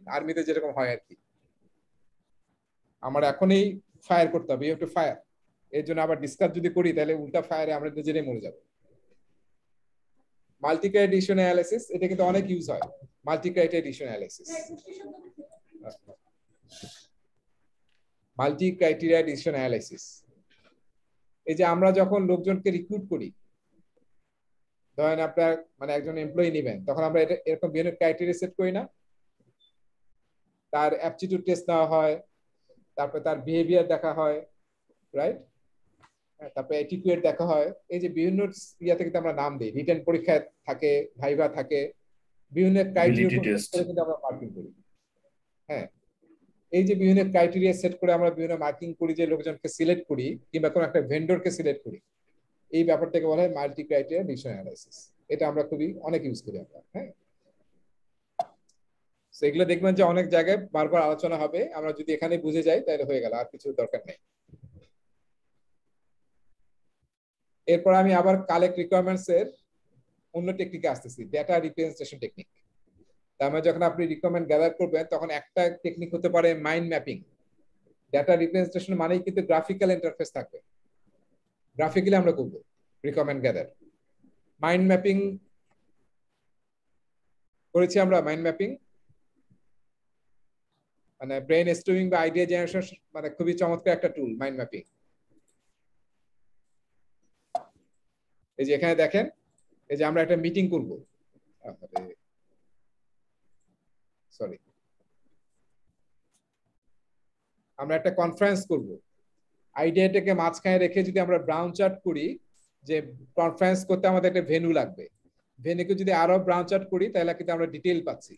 আর্মিতে যেরকম হয় আর কি, আমার এখনই ফায়ার করতে হবে, ইউ হ্যাভ টু ফায়ার। এর জন্য আবার ডিসকাস যদি করি তাহলে উল্টা ফায়ারে আমরা নিজেরাই মরে যাব। মাল্টি ক্রাইটেরিয়া ডিসিশন অ্যানালাইসিস, এটা কিন্তু অনেক ইউজ হয়। Multi criteria decision analysis, multi criteria decision analysis. এই যে আমরা যখন লোকজনকে রিক্রুট করি, ধরেন আপনার মানে একজন এমপ্লয়ি নেবেন, তখন আমরা এরকম বিভিন্ন ক্রাইটেরিয়া সেট করি না? তার অ্যাপটিটিউড টেস্ট নেওয়া হয়, তারপরে তার বিহেভিয়ার দেখা হয়, রাইট? তারপরে অ্যাটিটিউড দেখা হয়। এই যে বিভিন্ন ইয়া থেকে আমরা নাম দিই, রিটেন পরীক্ষা থাকে, ভাইভা থাকে, বিভিন্ন ক্রাইটেরিয়া কিন্তু আমরা মার্কিং করি। হ্যাঁ, এই যে বিভিন্ন ক্রাইটেরিয়া সেট করে আমরা বিভিন্ন মার্কিং করি, যে লোকজনকে সিলেক্ট করি কিংবা কোনো একটা ভেন্ডরকে সিলেক্ট করি, এই ব্যাপারটাকে বলা হয় মাল্টি ক্রাইটেরিয়া ডিসিশন অ্যানালাইসিস। এটা আমরা খুবই অনেক ইউজ করি আমরা। হ্যাঁ, সেগুলো দেখবেন যে অনেক জায়গায় বারবার আলোচনা হবে, আমরা যদি এখানে বুঝে যাই তাহলে হয়ে গেল, আর কিছু দরকার নেই। এরপর আমি আবার কালেক্ট রিকোয়ারমেন্টস এর অন্য টেকনিকে আসতেছি, ডেটা রিপ্রেজেন্টেশন টেকনিক। তার মানে যখন আপনি রিকোয়ারমেন্ট গ্যাদার করবেন তখন একটা টেকনিক হতে পারে মাইন্ড ম্যাপিং। ডেটা রিপ্রেজেন্টেশন মানেই কিন্তু গ্রাফিক্যাল ইন্টারফেস থাকবে, গ্রাফিক্যালি আমরা করব রিকোয়ারমেন্ট গ্যাদার। মাইন্ড ম্যাপিং করেছি আমরা, মাইন্ড ম্যাপিং মানে ব্রেন স্টর্মিং বা আইডিয়া জেনারেশন, মানে খুবই চমৎকার একটা টুল মাইন্ড ম্যাপিং। এই যে এখানে দেখেন, এই যে আমরা একটা মিটিং করব, সরি আমরা একটা কনফারেন্স করব, আইডিয়াটাকে মাঝখানে রেখে যদি আমরা ব্রাউন চার্ট করি যে কনফারেন্স করতে আমাদের একটা ভেন্যু লাগবে, ভেন্যুকে যদি আরো ব্রাউন চার্ট করি তাহলে কিন্তু আমরা ডিটেইল পাচ্ছি।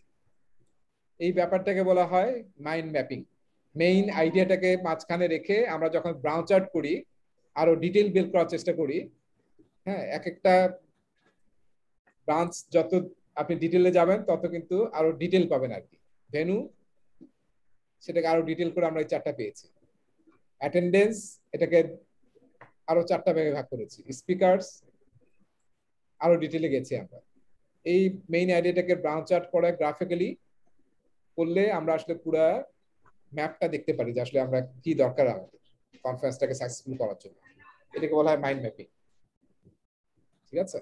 এই ব্যাপারটাকে বলা হয় মাইন্ড ম্যাপিং। মেইন আইডিয়াটাকে মাঝখানে রেখে আমরা যখন ব্রাউন চার্ট করি, আরো ডিটেইল বের করার চেষ্টা করি। হ্যাঁ, এক একটা ব্রাঞ্চ যত আপনি ডিটেইলে যাবেন তত কিন্তু আরো ডিটেইল পাবেন আর কি। ভেন্যু, সেটাকে আরো ডিটেইল করে আমরা এই চারটা পেয়েছি। অ্যাটেন্ডেন্স, এটাকে আরো চারটা ভাগে ভাগ করেছি। স্পিকারস, আরো ডিটেইলে গেছি আমরা। এই মেইন আইডিয়াটাকে ব্রাউন চার্ট করে গ্রাফিক্যালি করলে আমরা আসলে পুরো ম্যাপটা দেখতে পারি যে আসলে আমরা কি দরকার আমাদের কনফারেন্সটাকে সাকসেসফুল করার জন্য। এটাকে বলা হয় মাইন্ড ম্যাপিং। ঠিক আছে,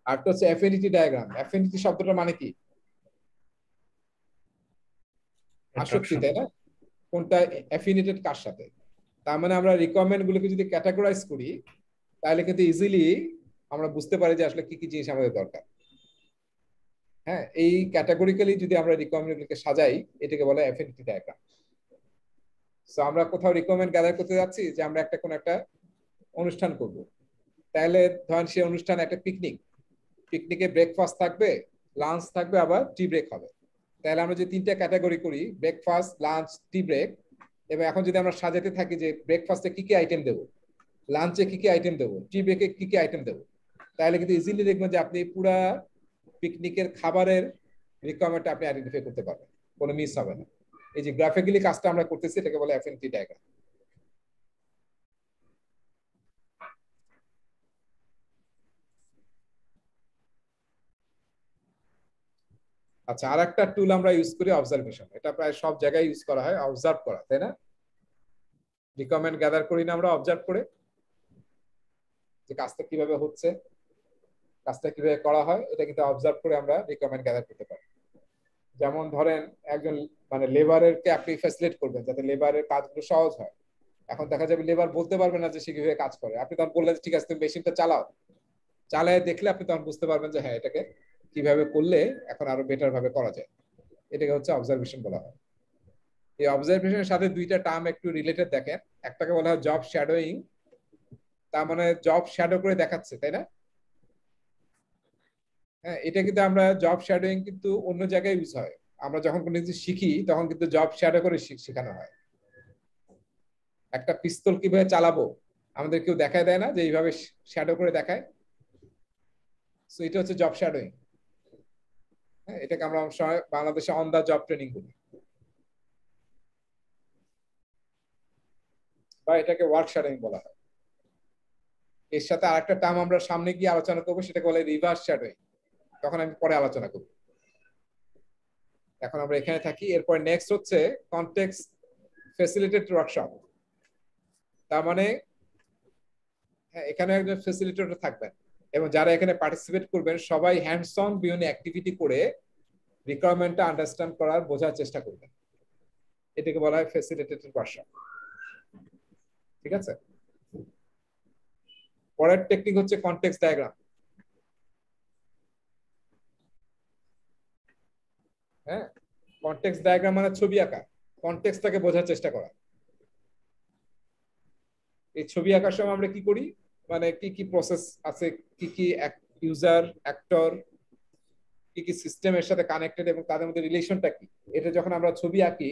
আর তো হচ্ছে অ্যাফিনিটি ডায়াগ্রাম। অ্যাফিনিটি শব্দটা মানে কি? আসক্তি, তাই না? কোনটা অ্যাফিনিটেড কার সাথে। তার মানে আমরা রিকোয়ারমেন্ট গুলোকে যদি ক্যাটাগরাইজ করি তাহলে কিন্তু ইজিলি আমরা বুঝতে পারি যে আসলে কি কি জিনিস আমাদের দরকার। হ্যাঁ, এই ক্যাটাগরিক্যালি যদি আমরা রিকোয়ারমেন্ট গুলোকে সাজাই, এটাকে বলা হয় অ্যাফিনিটি ডায়াগ্রাম। সো আমরা কোথাও রিকোয়ারমেন্ট গ্যাদার করতে যাচ্ছি যে আমরা একটা কোন একটা অনুষ্ঠান করব, তাহলে ধরেন সেই অনুষ্ঠান একটা পিকনিক, পিকনিকে ব্রেকফাস্ট থাকবে, লাঞ্চ থাকবে, আবার টি ব্রেক হবে। তাহলে আমরা যে তিনটা ক্যাটাগরি করি, ব্রেকফাস্ট, লাঞ্চ, টি ব্রেক, এবং এখন যদি আমরা সাজাতে থাকি যে ব্রেকফাস্টে কি কি আইটেম দেবো, লাঞ্চে কি কি আইটেম দেবো, টি ব্রেকে কি কি আইটেম দেবো, তাহলে কিন্তু ইজিলি দেখবেন যে আপনি পুরা পিকনিকের খাবারের রিকোয়ারমেন্টটা আপনি আইডেন্টিফাই করতে পারবেন, কোনো মিস হবে না। এই যে গ্রাফিক্যালি কাজটা আমরা করতেছি, এটাকে বলে অ্যাফিনিটি ডায়াগ্রাম। আচ্ছা, আর একটা টুল আমরা ইউজ করি অবজারভেশন। এটা প্রায় সব জায়গায় ইউজ করা হয়, অবজার্ভ করা, তাই না? রিকমেন্ড গ্যাদার করি না আমরা অবজার্ভ করে, যে কাজটা কিভাবে হচ্ছে, কাজটা কিভাবে করা হয়, এটা কিন্তু অবজার্ভ করে আমরা রিকমেন্ড গ্যাদার করতে পারি। যেমন ধরেন একজন মানে লেবারকে আপনি ফ্যাসিলিটেট করবেন যাতে লেবারের কাজগুলো সহজ হয়। এখন দেখা যাবে লেবার বলতে পারবে না যে সে কিভাবে কাজ করে, আপনি তখন বললেন ঠিক আছে তুমি মেশিনটা চালাও, চালায় দেখলে আপনি তখন বুঝতে পারবেন যে হ্যাঁ এটাকে কিভাবে করলে এখন আরো বেটার ভাবে করা যায়। এটাকে হচ্ছে অবজারভেশন বলা হয়। এই অবজারভেশনের সাথে দুইটা টার্ম একটু রিলেটেড দেখেন। একটাকে বলা হয় জব শ্যাডোয়িং, তার মানে জব শ্যাডো করে দেখাচ্ছে, তাই না? হ্যাঁ, এটা কিন্তু আমরা জব শ্যাডোয়িং কিন্তু অন্য জায়গায় ইউজ হয়। আমরা যখন কোনো কিছু শিখি তখন কিন্তু জব শ্যাডো করে শেখানো হয়। একটা পিস্তল কিভাবে চালাবো আমাদের কেউ দেখায় দেয় না, যে এইভাবে শ্যাডো করে দেখায়। সো এটা হচ্ছে জব শ্যাডোয়িং। হ্যাঁ, এটাকে আমরা বাংলাদেশে অন দা জব ট্রেনিং বলি। বা এটাকে ওয়ার্ক শ্যাডোইং বলা হয়। এর সাথে আরেকটা টার্ম আমরা সামনে গিয়ে আলোচনা করবো, সেটাকে বলে রিভার্স শ্যাডোইং, তখন আমি পরে আলোচনা করব। এখন আমরা এখানে থাকি। এরপর নেক্সট হচ্ছে কনটেক্সট ফ্যাসিলিটেটেড ওয়ার্কশপ। তার মানে এখানে একজন ফ্যাসিলিটেটর থাকবেন এবং যারা এখানে পার্টিসিপেট করবেন সবাই হ্যান্ডস অন বিভিন্ন অ্যাক্টিভিটি করে রিকোয়ারমেন্টটা আন্ডারস্ট্যান্ড করার, বোঝার চেষ্টা করবেন। এটাকে বলা হয় ফ্যাসিলিটেটেড ওয়ার্কশপ। ঠিক আছে, পরের টেকনিক হচ্ছে কনটেক্সট ডায়াগ্রাম। হ্যাঁ, কনটেক্সট ডায়াগ্রাম মানে ছবি আঁকা, কনটেক্সটটাকে বোঝার চেষ্টা করা। এই ছবি আঁকার সময় আমরা কি করি, মানে কি কি প্রসেস আছে, কি কি ইউজার, অ্যাক্টর, কি কি সিস্টেমের সাথে কানেক্টেড এবং তাদের মধ্যে রিলেশনটা কি, এটা যখন আমরা ছবি আঁকি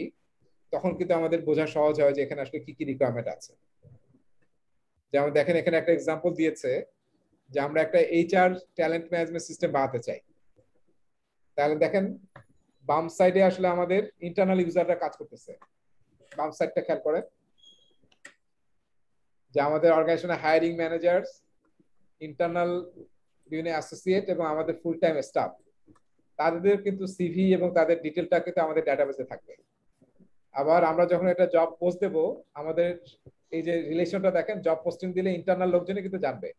তখন কিন্তু আমাদের বোঝা সহজ হয় যে এখানে আসলে কি কি রিকোয়ারমেন্ট আছে। যেমন দেখেন এখানে একটা এক্সাম্পল দিয়েছে যে আমরা একটা এইচআর ট্যালেন্ট ম্যানেজমেন্ট সিস্টেম বানাতে চাই। তাহলে দেখেন বাম সাইডে আসলে আমাদের ইন্টারনাল ইউজাররা কাজ করতেছে। বাম সাইডটা খেয়াল করেন যে আমাদের অর্গানাইজেশনে হায়ারিং ম্যানেজার্স, ইন্টারনাল বিভিন্ন অ্যাসোসিয়েট এবং আমাদের ফুল টাইম স্টাফ, তাদের কিন্তু সিভি এবং তাদের ডিটেলটা কিন্তু আমাদের ডেটাবেসে থাকবে। আবার আমরা যখন একটা জব পোস্ট দেবো, আমাদের এই যে রিলেশনটা দেখেন, জব পোস্টিং দিলে ইন্টারনাল লোকজনই কিন্তু জানবে।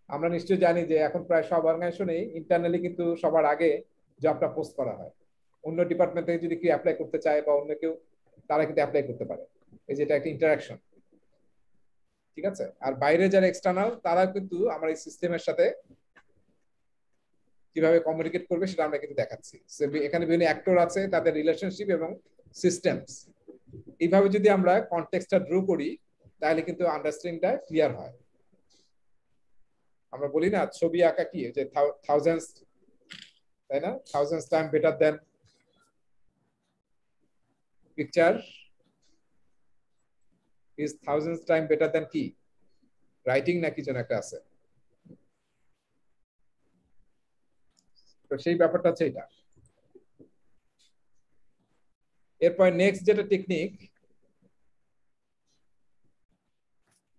আমরা নিশ্চয়ই জানি যে এখন প্রায় সব অর্গানাইজেশনেই ইন্টারনালি কিন্তু সবার আগে জবটা পোস্ট করা হয়। অন্য ডিপার্টমেন্ট থেকে যদি কেউ অ্যাপ্লাই করতে চায় বা অন্য কেউ, তারা কিন্তু অ্যাপ্লাই করতে পারে। এই যে এটা একটা ইন্টারাকশন। ঠিক আছে, আর বাইরে যারা এক্সটার্নাল তারা কিন্তু আমরা এই সিস্টেমের সাথে কিভাবে কমিউনিকেট করবে সেটা আমরা কিন্তু দেখাচ্ছি। এখানে বিভিন্ন অ্যাক্টর আছে, তাদের রিলেশনশিপ এবং সিস্টেমস। এইভাবে যদি আমরা কনটেক্সটটা ড্র করি তাহলে কিন্তু আন্ডারস্ট্যান্ডিংটা ক্লিয়ার হয়। আমরা বলি না ছবি আঁকা কি, যে থাউজেন্ডস, তাই না, thousands time better then picture is thousands time better দেন কি রাইটিং, নাকি যেন একটা আছে। তো সেই ব্যাপারটা হচ্ছে এটা। এরপর নেক্সট যেটা টেকনিক,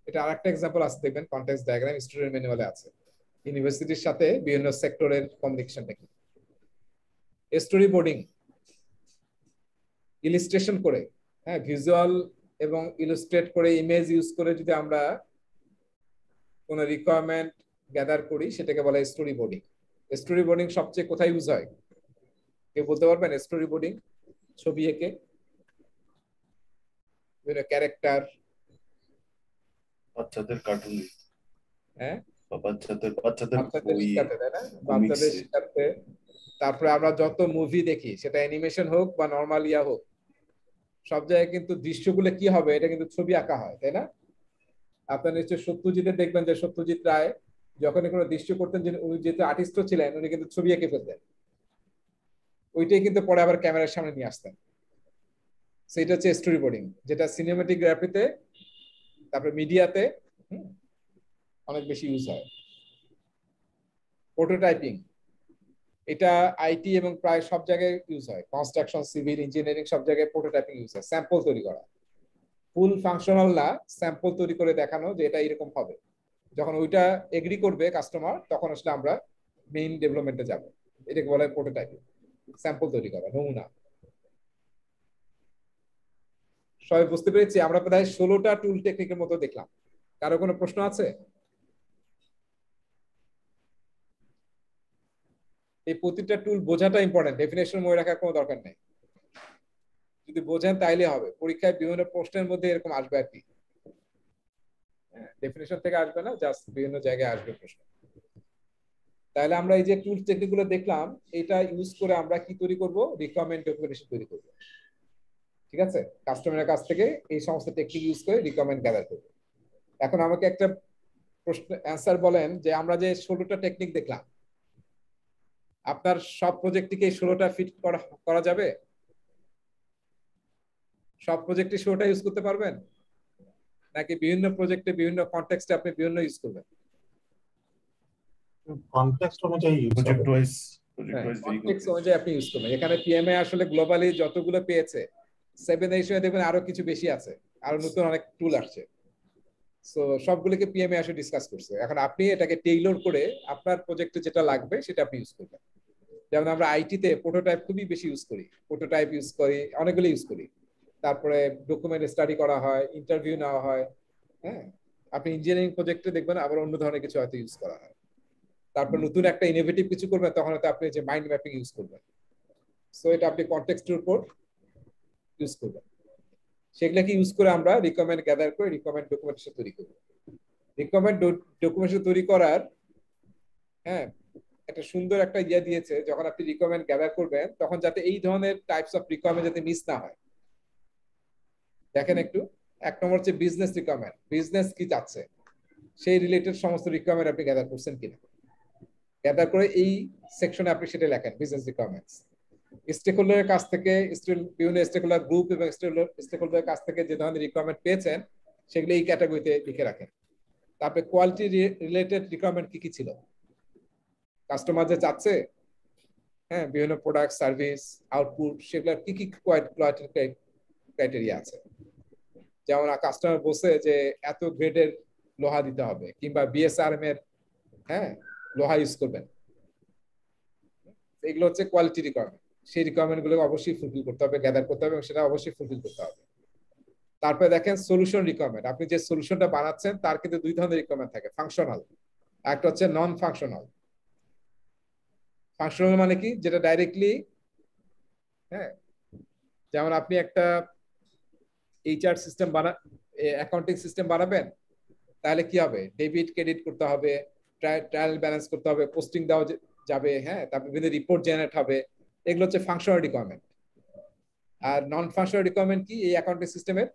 এটা আরেকটা এক্সাম্পল আছে, দেখবেন কনটেক্সট ডায়াগ্রাম স্টুডেন্ট ম্যানুয়ালে আছে। ইউনিভার্সিটির সাথে বিভিন্ন সেক্টরের communication technique, story boarding, illustration করে, হ্যাঁ, ভিজুয়াল এবং ইলাস্ট্রেট করে, ইমেজ ইউজ করে যদি আমরা কোনো রিকোয়ারমেন্ট গ্যাদার করি সেটাকে বলা হয় স্টোরি বোর্ডিং। স্টোরি বোর্ডিং সবচেয়ে কোথায় ইউজ হয় কেউ বলতে পারবেন? স্টোরি বোর্ডিং ছবি এঁকে বিভিন্ন ক্যারেক্টার, বাচ্চাদের কার্টুন, হ্যাঁ, বাচ্চাদের বাচ্চাদের বই, শিখাতে, তাই না, comics বাচ্চাদের এ। শিখাতে। তারপরে আমরা যত মুভি দেখি, সেটা অ্যানিমেশন হোক বা নর্মাল ইয়া হোক, সব জায়গায় কিন্তু দৃশ্যগুলো কি হবে এটা কিন্তু ছবি আঁকা হয়, তাই না? আপনার নিশ্চয়ই সত্যজিতের দেখবেন যে সত্যজিৎ রায় যখন কোনো দৃশ্য করতেন, উনি যেহেতু আর্টিস্টও ছিলেন, উনি কিন্তু ছবি এঁকে ফেলতেন। ওইটাই কিন্তু পরে আবার ক্যামেরার সামনে নিয়ে আসতেন। সেটা হচ্ছে স্টোরি বোর্ডিং, যেটা সিনেমাটোগ্রাফিতে, তারপরে মিডিয়াতে অনেক বেশি ইউজ হয়। প্রোটোটাইপিং, এটা আইটি এবং প্রায় সব জায়গায় ইউজ হয়। কনস্ট্রাকশন, সিভিল ইঞ্জিনিয়ারিং সব জায়গায় প্রোটোটাইপিং ইউজ হয়। স্যাম্পল তৈরি করা, ফুল ফাংশনাল না, স্যাম্পল তৈরি করে দেখানো যে এটা এরকম হবে। যখন ওইটা এগ্রি করবে কাস্টমার, তখন আসলে আমরা মেইন ডেভেলপমেন্টে যাব। এটাকে বলা হয় প্রোটোটাইপিং, স্যাম্পল তৈরি করা, নমুনা। সবাই বুঝতে পেরেছি? আমরা প্রায় 16টা টুল টেকনিকের মতো দেখলাম। কারো কোনো প্রশ্ন আছে? এই প্রতিটা টুল বোঝাটা ইম্পর্টেন্ট, ডেফিনেশন মনে রাখার কোনো দরকার নেই। যদি বোঝেন তাইলে হবে। পরীক্ষায় বিভিন্ন প্রশ্নের মধ্যে এরকম আসবে আর কি, ডেফিনেশন থেকে আসবে না, জাস্ট বিভিন্ন জায়গায় আসবে প্রশ্ন। তাহলে আমরা এই যে টুলস টেকনিক গুলো দেখলাম, এটা ইউজ করে আমরা কি তৈরি করব? রিকোয়ারমেন্ট ডকুমেন্টেশন তৈরি করব। ঠিক আছে, কাস্টমারের কাছ থেকে এই সমস্ত টেকনিক ইউজ করে রিকোয়ারমেন্ট গ্যাদার করব। এখন আমাকে একটা প্রশ্ন অ্যান্সার বলেন যে আমরা যে 16টা টেকনিক দেখলাম, আপনার সব প্রজেক্টটিকে 16টা ফিট করা যাবে? সব প্রজেক্টে 16টা ইউজ করতে পারবেন, নাকি বিভিন্ন প্রজেক্টে বিভিন্ন কনটেক্সটে আপনি বিভিন্ন ইউজ করবেন? কনটেক্সট অনুযায়ী ইউজ প্রজেক্ট হবে। ওয়াইজ কনটেক্সট অনুযায়ী আপনি ইউজ করবেন। এখানে পিএমএ আসলে গ্লোবালি যতগুলো পেয়েছে, 7 এর দেখবেন আরো কিছু বেশি আছে, আরো নতুন অনেক টুল আসছে। সো সবগুলোকে পিএমএ আসলে ডিসকাস করছে। এখন আপনি এটাকে টেইলর করে আপনার প্রজেক্টে যেটা লাগবে সেটা আপনি ইউজ করবেন। যেমন আমরা আইটিতে প্রোটোটাইপ খুবই বেশি ইউজ করি, প্রোটোটাইপ ইউজ করি, অনেকগুলো ইউজ করি। তারপরে ডকুমেন্ট স্টাডি করা হয়, ইন্টারভিউ নেওয়া হয়। হ্যাঁ, আপনি ইঞ্জিনিয়ারিং প্রজেক্টে দেখবেন আবার অন্য ধরনের কিছু হয়তো ইউজ করা হয়। তারপর নতুন একটা ইনোভেটিভ কিছু করবেন, তখন হয়তো আপনি যে মাইন্ড ম্যাপিং ইউজ করবেন। সো এটা আপনি কনটেক্সটের উপর ইউজ করবেন। সেগুলোকে ইউজ করে আমরা রিকমেন্ড গ্যাদার করে রিকমেন্ড ডকুমেন্টেশন তৈরি করব। রিকমেন্ড ডকুমেন্টেশন তৈরি করার হ্যাঁ একটা সুন্দর একটা ইয়ে দিয়েছে, যখন আপনি রিকমেন্ড গ্যাদার করবেন তখন যাতে এই ধরনের টাইপস অফ রিকমেন্ড যাতে মিস না হয়। দেখেন একটু, এক নম্বর হচ্ছে বিজনেস রিকমেন্ড, বিজনেস কি চাচ্ছে সেই রিলেটেড সমস্ত রিকমেন্ড আপনি গ্যাদার করছেন কিনা, গ্যাদার করে এই সেকশনে আপনি সেটা লেখেন বিজনেস রিকমেন্ডস। স্টেকহোল্ডারের কাছ থেকে, বিভিন্ন স্টেকহোল্ডার গ্রুপ এবং স্টেকহোল্ডারের কাছ থেকে যে ধরনের রিকোয়ারমেন্ট পেয়েছেন সেগুলো এই ক্যাটাগরিতে লিখে রাখেন। তারপরে কোয়ালিটি রিলেটেড রিকোয়ারমেন্ট কি কি ছিল, কাস্টমার যে চাচ্ছে হ্যাঁ বিভিন্ন প্রোডাক্ট সার্ভিস আউটপুট, সেগুলোর কি কি কোয়ালিটি ক্রাইটেরিয়া আছে। যেমন কাস্টমার বলছে যে এত গ্রেডের লোহা দিতে হবে, কিংবা বিএসআরএম এর হ্যাঁ লোহা ইউজ করবেন, এগুলো হচ্ছে কোয়ালিটি রিকোয়ারমেন্ট। সেই রিকোয়ারমেন্ট গুলো অবশ্যই ফুলফিল করতে হবে, গ্যাদার করতে হবে এবং সেটা অবশ্যই ফুলফিল করতে হবে। তারপরে দেখেন সলিউশন রিকোয়ারমেন্ট, আপনি যে সলিউশনটা বানাচ্ছেন তার কিন্তু দুই ধরনের রিকোয়ারমেন্ট থাকে, ফাংশনাল, একটা হচ্ছে নন ফাংশনাল। ফাংশনাল মানে কি, যেটা ডাইরেক্টলি হ্যাঁ যেমন আপনি একটা এইচআর সিস্টেম অ্যাকাউন্টিং সিস্টেম বানাবেন, তাহলে কি হবে, ডেবিট ক্রেডিট করতে হবে, ট্রায়াল ব্যালেন্স করতে হবে, পোস্টিং দেওয়া যাবে, হ্যাঁ তারপর বিভিন্ন রিপোর্ট জেনারেট হবে, এগুলো হচ্ছে ফাংশনাল রিকোয়ারমেন্ট। আর নন ফাংশনাল রিকোয়ারমেন্ট কি এই অ্যাকাউন্টিং সিস্টেমের,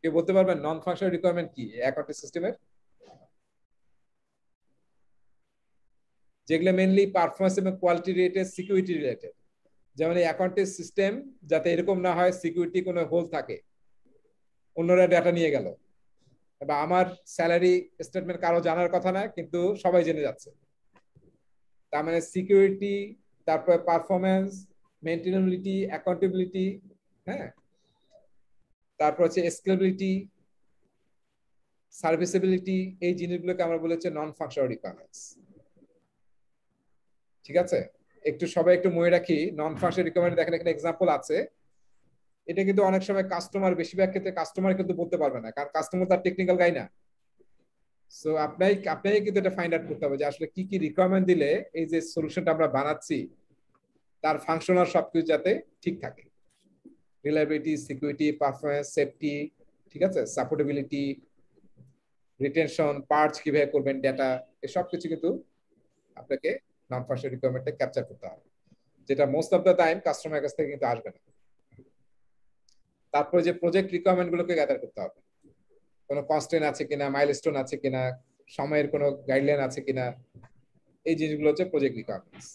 কেউ বলতে পারবেন নন ফাংশনাল রিকোয়ারমেন্ট কি অ্যাকাউন্টিং সিস্টেমের? যেগুলো মেইনলি পারফরম্যান্স এবং কোয়ালিটি রিলেটেড, সিকিউরিটি রিলেটেড। যেমন এই অ্যাকাউন্টিং সিস্টেম যাতে এরকম না হয় সিকিউরিটি কোনো হোল থাকে, অন্যরা ডাটা নিয়ে গেল, বা আমার স্যালারি স্টেটমেন্ট কারো জানার কথা না কিন্তু সবাই জেনে যাচ্ছে, তার মানে সিকিউরিটি, তারপরে পারফরম্যান্স, মেইনটেনেবিলিটি, অ্যাকাউন্টেবিলিটি, হ্যাঁ তারপর হচ্ছে স্কেলেবিলিটি, সার্ভিসেবিলিটি, এই জিনিসগুলোকে আমরা বলেছি নন ফাংশনাল রিকোয়ারমেন্টস। ঠিক আছে, একটু সবাই একটু মনে রাখি নন ফাংশনাল রিকোয়ারমেন্ট। দেখেন এখানে এক্সাম্পল আছে, এটা কিন্তু অনেক সময় কাস্টমার, বেশিরভাগ ক্ষেত্রে কাস্টমার কিন্তু বলতে পারবে না, কারণ কাস্টমার তার টেকনিক্যাল গাই না। সো আপনাকে কিন্তু এটা ফাইন্ড আউট করতে হবে যে আসলে কি কি রিকোয়ারমেন্ট দিলে এই যে সলিউশনটা আমরা বানাচ্ছি তার ফাংশনাল সবকিছু যাতে ঠিক থাকে, রিলায়েবিলিটি, সিকিউরিটি, পারফরম্যান্স, সেফটি, ঠিক আছে, সাপোর্টেবিলিটি, রিটেনশন, পার্টস কিভাবে করবেন, ডেটা, এই সব কিছু কিন্তু আপনাকে নন ফাংশনাল রিকোয়ারমেন্টে ক্যাপচার করতে হবে, যেটা মোস্ট অফ দ্য টাইম কাস্টমারের কাছ থেকে কিন্তু আসবে না। তারপরে যে প্রজেক্ট রিকোয়ারমেন্ট গুলোকে গ্যাদার করতে হবে, কোনো কনস্ট্রেন্ট আছে কিনা, মাইলস্টোন আছে কিনা, সময়ের কোনো গাইডলাইন আছে কিনা, এই জিনিসগুলো হচ্ছে প্রজেক্ট রিকোয়ারমেন্টস।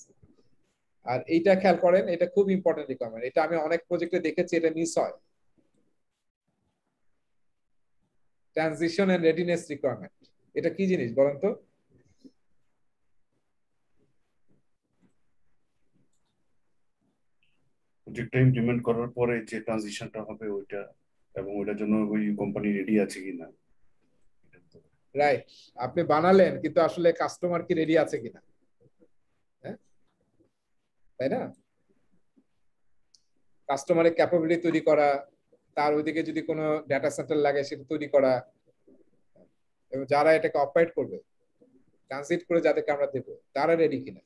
আর এইটা খেয়াল করেন, এটা খুব ইম্পর্টেন্ট রিকোয়ারমেন্ট, এটা আমি অনেক প্রজেক্টে দেখেছি এটা মিস হয়। ট্রানজিশন এন্ড রেডিনেস রিকোয়ারমেন্ট, এটা কি জিনিস বলেন তো? প্রজেক্টটা ইমপ্লিমেন্ট করার পরে যে ট্রানজিশনটা হবে ওইটা, এবং ওইটার জন্য ওই কোম্পানি রেডি আছে কিনা। রাইট, আপনি বানালেন কিন্তু আসলে কাস্টমার কি রেডি আছে কিনা, হ্যাঁ তাই না? কাস্টমারের ক্যাপাবিলিটি তৈরি করা, তার ওইদিকে যদি কোনো ডেটা সেন্টার লাগে সেটা তৈরি করা, এবং যারা এটাকে অপারেট করবে, ট্রানজিট করে যাদেরকে আমরা দেবো তারা রেডি কিনা,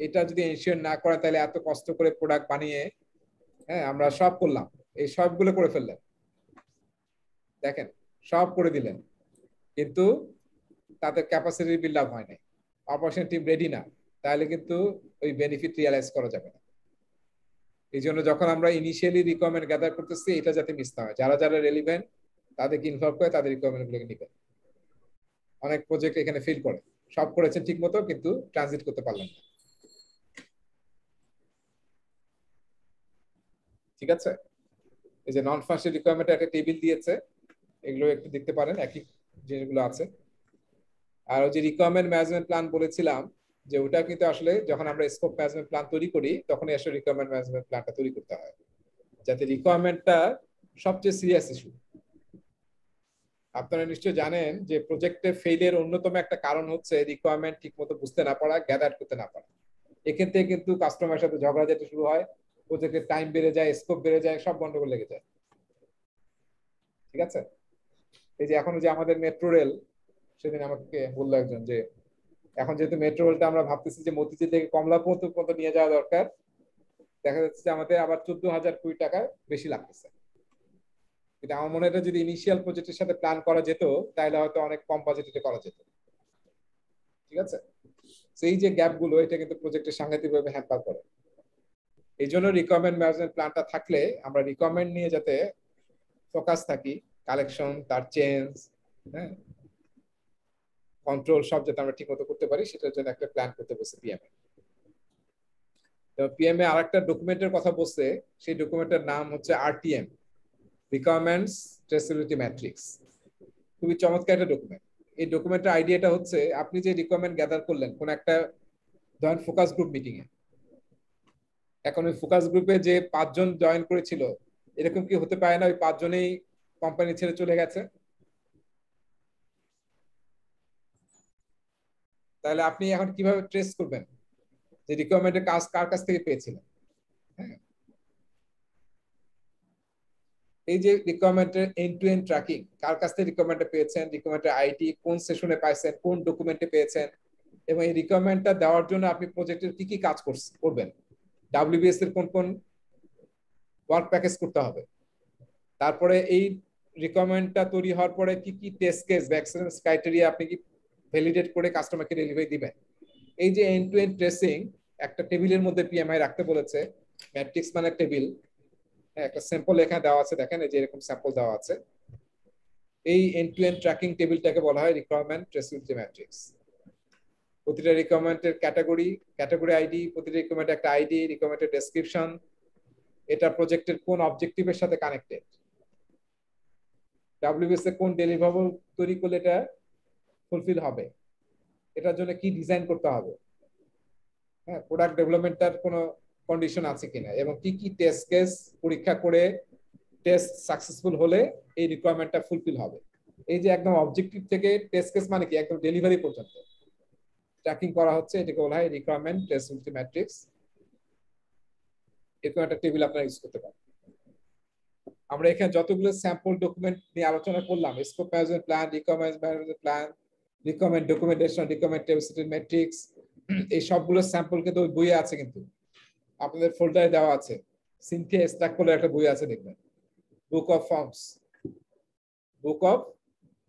এটা যদি এনশিওর না করে তাহলে এত কষ্ট করে প্রোডাক্ট বানিয়ে হ্যাঁ আমরা সব করলাম, এই সবগুলো করে ফেললেন, দেখেন সব করে দিলেন কিন্তু তাদের ক্যাপাসিটি বিল্ড আপ হয় নাই, অপারেশন টিম রেডি না, তাহলে কিন্তু ওই বেনিফিট রিয়ালাইজ করা যাবে না। এই জন্য যখন আমরা ইনিশিয়ালি রিকোয়ারমেন্ট গ্যাদার করতেছি এটা যাতে মিস না হয়, যারা যারা রেলিভেন্ট তাদেরকে ইনভলভ করে তাদের রিকোয়ারমেন্ট গুলোকে নিবেন। অনেক প্রজেক্ট এখানে ফেল করে, সব করেছেন ঠিক মতো কিন্তু ট্রানজিট করতে পারলেন না। ঠিক আছে, এই যে নন ফাংশনাল রিকোয়ারমেন্ট একটা টেবিল দিয়েছে, এগুলো একটু দেখতে পারেন, একই জিনিসগুলো আছে। আর ওই যে রিকোয়ারমেন্ট ম্যানেজমেন্ট প্ল্যান বলেছিলাম, যে ওটা কিন্তু আসলে যখন আমরা স্কোপ ম্যানেজমেন্ট প্ল্যান তৈরি করি তখনই আসলে রিকোয়ারমেন্ট ম্যানেজমেন্ট প্ল্যানটা তৈরি করতে হয়, যাতে রিকোয়ারমেন্টটা সবচেয়ে সিরিয়াস ইস্যু, আপনারা নিশ্চয়ই জানেন যে প্রজেক্টে ফেইলের অন্যতম একটা কারণ হচ্ছে রিকোয়ারমেন্ট ঠিক মতো বুঝতে না পারা, গ্যাদার করতে না পারা। এখান থেকে কিন্তু কাস্টমারের সাথে ঝগড়া যেতে শুরু হয়, প্রজেক্টের টাইম বেড়ে যায়, স্কোপ বেড়ে যায়, সব গন্ডগোল লেগে যায়। ঠিক আছে? এই যে এখন যে আমাদের মেট্রো রেল, সেদিন আমাকে বললো একজন যে এখন যেহেতু মেট্রো রেলটা আমরা ভাবতেছি যে মতিঝিল থেকে কমলাপুর পর্যন্ত নিয়ে যাওয়া দরকার, দেখা যাচ্ছে যে আমাদের আবার 14,000 কোটি টাকা বেশি লাগতেছে। কিন্তু আমার মনে হয় যদি ইনিশিয়াল প্রজেক্টের সাথে প্ল্যান করা যেত তাহলে হয়তো অনেক কম বাজেটে করা যেত। ঠিক আছে? সেই যে গ্যাপ গুলো, এটা কিন্তু প্রজেক্টের সাংঘাতিকভাবে হ্যাম্পার করে। এই জন্য রিকোয়ারমেন্ট ম্যানেজমেন্ট প্ল্যানটা থাকলে আমরা রিকোয়ারমেন্ট নিয়ে যাতে ফোকাস থাকি, কালেকশন, তার চেঞ্জ, হ্যাঁ, কন্ট্রোল সব যাতে আমরা ঠিক মতো করতে পারি, সেটার জন্য একটা প্ল্যান করতে বসে পিএমএ। তো পিএমএ আরেকটা ডকুমেন্টের কথা বলছে, সেই ডকুমেন্টের নাম হচ্ছে আরটিএম, রিকোয়ারমেন্টস ট্রেসেবিলিটি ম্যাট্রিক্স। খুবই চমৎকার একটা ডকুমেন্ট। এই ডকুমেন্টের আইডিয়াটা হচ্ছে আপনি যে রিকোয়ারমেন্ট গ্যাদার করলেন কোন একটা ধরেন ফোকাস গ্রুপ মিটিং এ, এখন ওই ফোকাস গ্রুপে যে 5 জন জয়েন করেছিল, এরকম কি হতে পারে না ওই 5 জনেই কোম্পানি ছেড়ে চলে গেছে? তাহলে আপনি এখন কিভাবে ট্রেস করবেন যে রিকোয়ারমেন্টের কাজ কার কাছ থেকে পেয়েছিলেন? হ্যাঁ, এই যে রিকোয়ারমেন্টের এন্ড টু এন্ড ট্র্যাকিং, কার কাছ থেকে রিকোয়ারমেন্টটা পেয়েছেন, রিকোয়ারমেন্টের আইডি, কোন সেশনে পাইছেন, কোন ডকুমেন্টে পেয়েছেন, এবং এই রিকোয়ারমেন্টটা দেওয়ার জন্য আপনি প্রজেক্টের কি কি কাজ করবেন, ডাব্লিউবিএস এর কোন কোন ওয়ার্ক প্যাকেজ করতে হবে, তারপরে এই রিকোয়ারমেন্টটা তৈরি হওয়ার পরে কি কি টেস্ট কেস বা এক্সেলেন্স ক্রাইটেরিয়া আপনি কি ভ্যালিডেট করে কাস্টমারকে ডেলিভারি দিবেন। এই যে এন্ড টু এন্ড ট্রেসিং একটা টেবিলের মধ্যে পিএমআই রাখতে বলেছে। ম্যাট্রিক্স মানে টেবিল, একটা স্যাম্পল এখানে দেওয়া আছে, দেখেন এই যে এরকম স্যাম্পল দেওয়া আছে। এই এন্ড টু এন্ড ট্র্যাকিং টেবিলটাকে বলা হয় রিকোয়ারমেন্ট ট্রেসেবিলিটি ম্যাট্রিক্স। প্রতিটা রিকোয়ারমেন্টের ক্যাটাগরি আইডি, প্রতিটা রিকোয়ারমেন্টের একটা আইডি, রিকোয়ারমেন্টের ডেসক্রিপশন, এটা প্রজেক্টের কোন অবজেক্টিভের সাথে কানেক্টেড, ডাব্লিউবিএস এ কোন ডেলিভারেবল তৈরি করলে এটা ফুলফিল হবে, এটার জন্য কি ডিজাইন করতে হবে, হ্যাঁ, প্রোডাক্ট ডেভেলপমেন্টটার কোনো কন্ডিশন আছে কিনা, এবং কি কি টেস্ট কেস পরীক্ষা করে টেস্ট সাকসেসফুল হলে এই রিকোয়ারমেন্টটা ফুলফিল হবে। এই যে একদম অবজেক্টিভ থেকে টেস্ট কেস মানে কি একদম ডেলিভারি পর্যন্ত ট্র্যাকিং করা হচ্ছে, এটাকে বলা হয় রিকোয়ারমেন্ট ট্রেসেবিলিটি ম্যাট্রিক্স। এরকম একটা টেবিল আপনারা ইউজ করতে পারেন। আমরা এখানে যতগুলো স্যাম্পল ডকুমেন্ট নিয়ে আলোচনা করলাম, scope management plan, requirement management plan, requirement documentation, requirement traceability matrix, এই সবগুলো স্যাম্পল কিন্তু ওই বইয়ে আছে, কিন্তু আপনাদের ফোল্ডারে দেওয়া আছে। সিনথিয়া স্ট্যাক বলে একটা বই আছে, দেখবেন, বুক অফ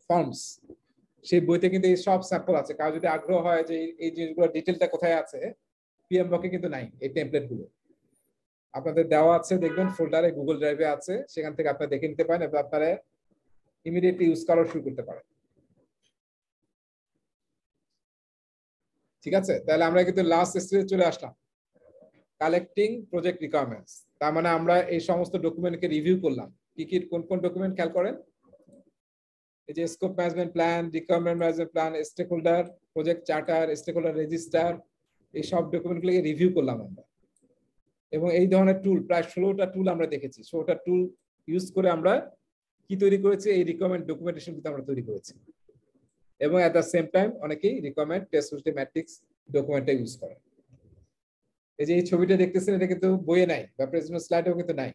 ফর্মস। সেই বইতে কিন্তু এই সব স্যাম্পল আছে। কারো যদি আগ্রহ হয় যে এই জিনিসগুলো ডিটেলটা কোথায় আছে, পিএম বকে কিন্তু নাই এই টেমপ্লেট গুলো, আপনাদের দেওয়া আছে, দেখবেন ফোল্ডারে গুগল ড্রাইভে আছে, সেখান থেকে আপনারা দেখে নিতে পারেন এবং আপনারা ইমিডিয়েটলি ইউজ করা শুরু করতে পারেন। ঠিক আছে? তাহলে আমরা কিন্তু লাস্ট স্টেজে চলে আসলাম, কালেক্টিং প্রজেক্ট রিকোয়ারমেন্টস। তার মানে আমরা এই সমস্ত ডকুমেন্টকে রিভিউ করলাম। কি কি কোন কোন ডকুমেন্ট খেয়াল করেন? এই যে scope management plan, requirement management plan, stake holder, project charter, stake holder register, এই সব ডকুমেন্টগুলোকে রিভিউ করলাম আমরা। এবং এই ধরনের টুল প্রায় 16টা টুল আমরা দেখেছি। 16টা টুল ইউজ করে আমরা কি তৈরি করেছি, এই রিকোয়ারমেন্ট ডকুমেন্টেশন কিন্তু আমরা তৈরি করেছি। এবং এট দ্য সেম টাইম অনেকেই রিকোয়ারমেন্ট ট্রেসেবিলিটি ম্যাট্রিক্স ডকুমেন্টটা ইউজ করে। এই যে এই ছবিটা দেখতেছেন, এটা কিন্তু বইয়ে নাই বা প্রেজেন্টেশন স্লাইডেও কিন্তু নাই।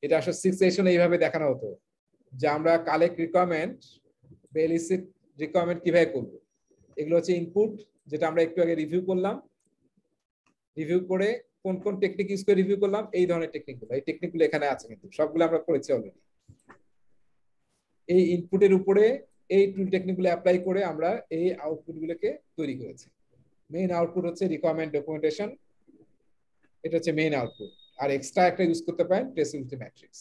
এটা আসলে 6 সেশনে এইভাবে দেখানো হতো যে আমরা কালেক্ট রিকোয়ারমেন্ট বা এলিসিট রিকোয়ারমেন্ট কিভাবে করব। এগুলো হচ্ছে ইনপুট, যেটা আমরা একটু আগে রিভিউ করলাম। রিভিউ করে কোন কোন টেকনিক ইউজ করে রিভিউ করলাম, এই ধরনের টেকনিকগুলো, এই টেকনিকগুলো এখানে আছে, কিন্তু সবগুলো আমরা করেছি অলরেডি। এই ইনপুটের উপরে এই টুল টেকনিকগুলো অ্যাপ্লাই করে আমরা এই আউটপুটগুলোকে তৈরি করেছি। মেইন আউটপুট হচ্ছে রিকোয়ারমেন্ট ডকুমেন্টেশন, এটা হচ্ছে মেইন আউটপুট। আর এক্সট্রা একটা ইউজ করতে পারেন traceability matrix.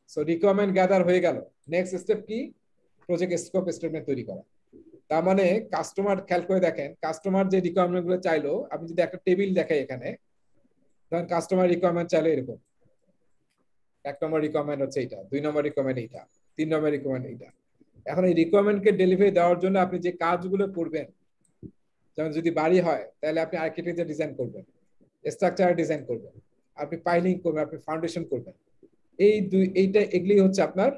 So requirement gather হয়ে গেল। নেক্সট স্টেপ কি? প্রজেক্ট স্কোপ স্টেটমেন্ট তৈরি করা। তার মানে কাস্টমার, খেয়াল করে দেখেন, কাস্টমার যে রিকোয়ারমেন্ট গুলো চাইলো, আপনি যদি একটা টেবিল দেখাই এখানে, ধরেন কাস্টমার রিকোয়ারমেন্ট চাইলো এরকম, 1 নম্বর রিকোয়ারমেন্ট হচ্ছে এইটা, 2 নম্বর রিকোয়ারমেন্ট এইটা, 3 নম্বর রিকোয়ারমেন্ট এইটা। এখন এই রিকোয়ারমেন্টকে ডেলিভারি দেওয়ার জন্য আপনি যে কাজগুলো করবেন, যেমন যদি বাড়ি হয় তাহলে আপনি আর্কিটেকচার ডিজাইন করবেন, স্ট্রাকচার ডিজাইন করবেন, আপনি পাইলিং করবেন, আপনি ফাউন্ডেশন করবেন, এগুলি হচ্ছে আপনার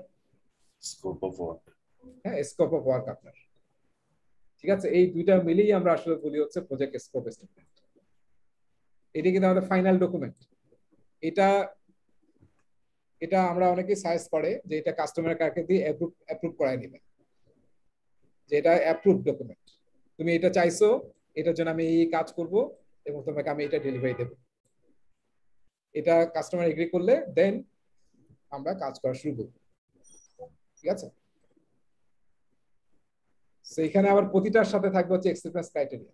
স্কোপ অফ ওয়ার্ক। হ্যাঁ, স্কোপ অফ ওয়ার্ক আপনার। ঠিক আছে, এই দুইটা মিলেই আমরা আসলে বলি হচ্ছে প্রজেক্ট স্কোপ স্টেটমেন্ট। এটি কিন্তু আমাদের ফাইনাল ডকুমেন্ট। এটা আমরা অনেকেই সাজেস্ট করে যে এটা কাস্টমার কাকে দিয়ে অ্যাপ্রুভ করাই নেবে, যে এটা অ্যাপ্রুভ ডকুমেন্ট, তুমি এটা চাইছো, এটার জন্য আমি এই কাজ করব এবং তোমাকে আমি এটা ডেলিভারি দেব। এটা কাস্টমার এগ্রি করলে দেন আমরা কাজ করা শুরু করব। ঠিক আছে, সেইখানে আবার প্রতিটার সাথে থাকবে হচ্ছে এক্সেপ্টেন্স ক্রাইটেরিয়া।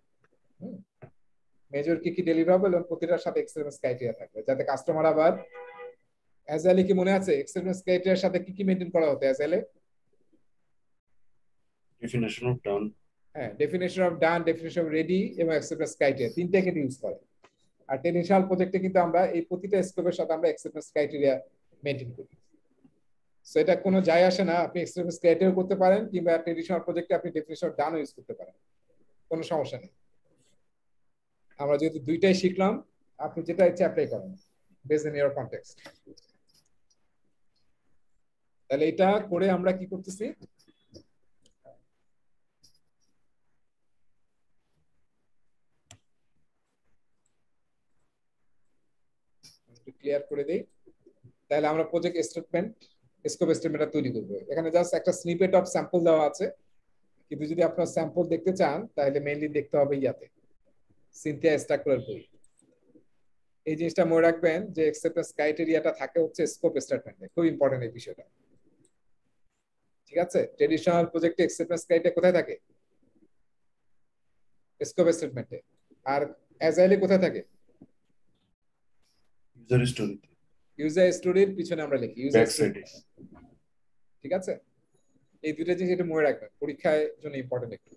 মেজর কি ডেলিভারেবল এবং প্রতিটার সাথে এক্সেপ্টেন্স ক্রাইটেরিয়া থাকবে, যাতে কাস্টমার আবার অ্যাজাইলে কি মনে আছে এক্সেপ্টেন্স ক্রাইটেরিয়ার সাথে কি মেইনটেইন করা হতো অ্যাজাইলে? ডেফিনেশন অফ ডান, হ্যাঁ, definition of done, definition of ready এবং অ্যাকসেপ্টেন্স ক্রাইটেরিয়া, তিনটা কিন্তু ইউজ করে। আর টেকনিশিয়াল প্রজেক্টে কিন্তু আমরা এই প্রতিটা স্কোপের সাথে আমরা অ্যাকসেপ্টেন্স ক্রাইটেরিয়া মেইনটেইন করি। সো এটা কোনো যায় আসে না, আপনি অ্যাকসেপ্টেন্স ক্রাইটেরিয়া করতে পারেন কিংবা ট্রেডিশনাল প্রজেক্টে আপনি ডেফিনেশন অফ ডানও ইউজ করতে পারেন, কোনো সমস্যা নেই। আমরা যেহেতু দুইটাই শিখলাম, আপনি যেটা ইচ্ছে অ্যাপ্লাই করেন বেসড অন ইওর কনটেক্সট। তাহলে এটা করে আমরা কি করতেছি, ক্লিয়ার করে দেই। তাহলে আমরা প্রজেক্ট স্টেটমেন্ট স্কোপ স্টেটমেন্টটা তৈরি করব। এখানে জাস্ট একটা স্নিপেট অফ স্যাম্পল দেওয়া আছে, কিন্তু যদি আপনার স্যাম্পল দেখতে চান তাহলে মেইনলি দেখতে হবে ইয়াতে সিনথিয়া স্ট্রাকচারাল বই। এই জিনিসটা মনে রাখবেন যে অ্যাকসেপ্টেন্স ক্রাইটেরিয়াটা থাকে হচ্ছে স্কোপ স্টেটমেন্টে, খুব ইম্পর্টেন্ট এই বিষয়টা। ঠিক আছে, ট্রেডিশনাল প্রজেক্টে অ্যাকসেপ্টেন্স ক্রাইটেরিয়া কোথায় থাকে? স্কোপ স্টেটমেন্টে। আর অ্যাজাইলে কোথায় থাকে? ইউজার স্টোরি, ইউজার স্টোরির পিছনে আমরা লিখি ইউজার ব্যাক স্টোরি। সাইডে। ঠিক আছে, এই দুইটা জিনিস এটা মনে রাখবেন, পরীক্ষার জন্য ইম্পর্টেন্ট একটু।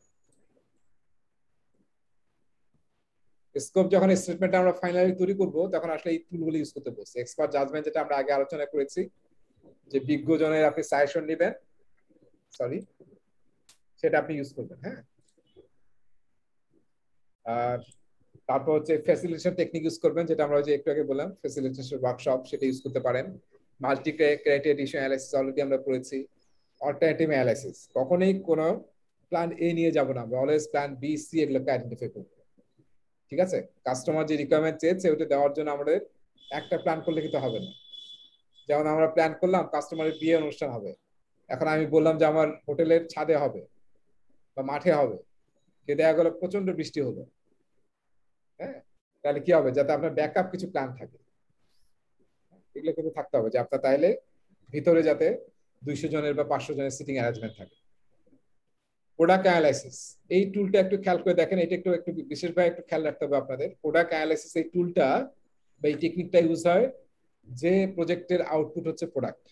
স্কোপ যখন স্টেটমেন্ট আমরা ফাইনালি তৈরি করব তখন আসলে এই টুলগুলো ইউজ করতে বলছি। এক্সপার্ট জাজমেন্ট যেটা আমরা আগে আলোচনা করেছি, যে বিজ্ঞজনের আপনি সাজেশন নেবেন, সেটা আপনি ইউজ করবেন। হ্যাঁ, আর তারপর হচ্ছে ফ্যাসিলিটেশন টেকনিক ইউজ করবেন, যেটা আমরা যে একটু আগে বললাম ফ্যাসিলিটেশন ওয়ার্কশপ, সেটা ইউজ করতে পারেন। Multi criteria decision analysis already আমরা করেছি। অল্টারনেটিভ অ্যানালাইসিস, কখনোই কোনো প্ল্যান এ নিয়ে যাব না, আমরা অলওয়েজ প্ল্যান বি সি এগুলোকে আইডেন্টিফাই করব। ঠিক আছে, কাস্টমার যে রিকোয়ারমেন্ট চেয়েছে ওটা দেওয়ার জন্য আমাদের একটা প্ল্যান করলে কিন্তু হবে না। যেমন আমরা প্ল্যান করলাম কাস্টমারের বিয়ে অনুষ্ঠান হবে, এখন আমি বললাম যে আমার হোটেলের ছাদে হবে বা মাঠে হবে, কে দেখা গেল প্রচন্ড বৃষ্টি হলো। হ্যাঁ, তাহলে কি হবে, যাতে আপনার ব্যাকআপ কিছু প্ল্যান থাকে, এগুলো কিন্তু থাকতে হবে, যে আপনার তাহলে ভিতরে যাতে 200 জনের বা 500 জনের সিটিং অ্যারেঞ্জমেন্ট থাকে। প্রোডাক্ট অ্যানালাইসিস, এই টুলটা একটু খেয়াল করে দেখেন, এটা একটু বিশেষভাবে একটু খেয়াল রাখতে হবে আপনাদের। প্রোডাক্ট অ্যানালাইসিস এই টুলটা বা এই টেকনিকটা ইউজ হয় যে প্রজেক্টের আউটপুট হচ্ছে প্রোডাক্ট।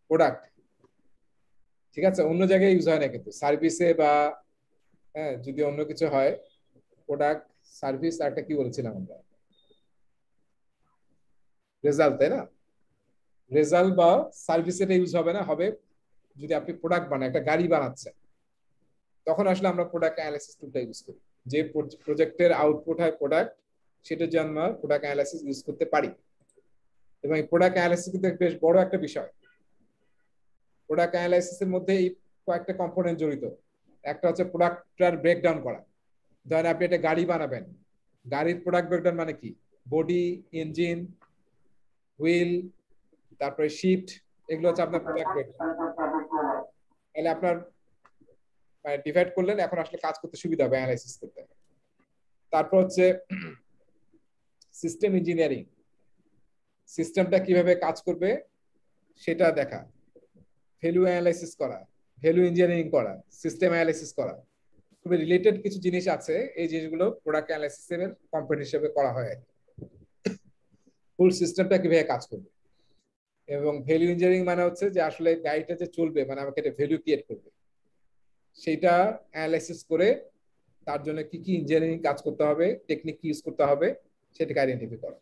প্রোডাক্ট, ঠিক আছে, অন্য জায়গায় ইউজ হয় না কিন্তু, সার্ভিসে বা হ্যাঁ যদি অন্য কিছু হয়, প্রোডাক্ট সার্ভিস আর একটা কি বলেছিলাম আমরা, রেজাল্ট, তাই না? রেজাল্ট বা সার্ভিস এটা ইউজ হবে না, হবে যদি আপনি প্রোডাক্ট বানান, একটা গাড়ি বানাচ্ছেন, তখন আসলে আমরা প্রোডাক্ট অ্যানালাইসিস টুলটা ইউজ করি। যে প্রজেক্টের আউটপুট হয় প্রোডাক্ট, সেটার জন্য আমরা প্রোডাক্ট অ্যানালাইসিস ইউজ করতে পারি। এবং এই প্রোডাক্ট অ্যানালাইসিস কিন্তু বেশ বড় একটা বিষয়। প্রোডাক্ট অ্যানালাইসিসের মধ্যে এই কয়েকটা কম্পোনেন্ট জড়িত। একটা হচ্ছে প্রোডাক্টটার ব্রেকডাউন করা। ধরেন আপনি একটা গাড়ি বানাবেন, গাড়ির প্রোডাক্ট ব্রেকডাউন মানে কি, বডি, ইঞ্জিন, হুইল, তারপরে শিট, এগুলো হচ্ছে আপনার প্রোডাক্ট ব্রেকডাউন। তাহলে আপনার ডিভাইড করলেন, এখন আসলে কাজ করতে সুবিধা হবে অ্যানালাইসিস করতে। তারপর হচ্ছে সিস্টেম ইঞ্জিনিয়ারিং, সিস্টেমটা কিভাবে কাজ করবে সেটা দেখা, ভ্যালু অ্যানালাইসিস করা, ভ্যালু ইঞ্জিনিয়ারিং করা, সিস্টেম অ্যানালাইসিস করা, খুবই রিলেটেড কিছু জিনিস আছে। এই জিনিসগুলো প্রোডাক্ট অ্যানালাইসিসের কম্পোনেন্ট হিসেবে করা হয়। ফুল সিস্টেমটা কিভাবে কাজ করবে। এবং ভ্যালু ইঞ্জিনিয়ারিং মানে হচ্ছে যে আসলে গাড়িটা যে চলবে, মানে আমাকে একটা ভ্যালু ক্রিয়েট করবে, সেটা অ্যানালাইসিস করে তার জন্য কি কি ইঞ্জিনিয়ারিং কাজ করতে হবে, টেকনিক কি ইউজ করতে হবে, সেটাকে আইডেন্টিফাই করা।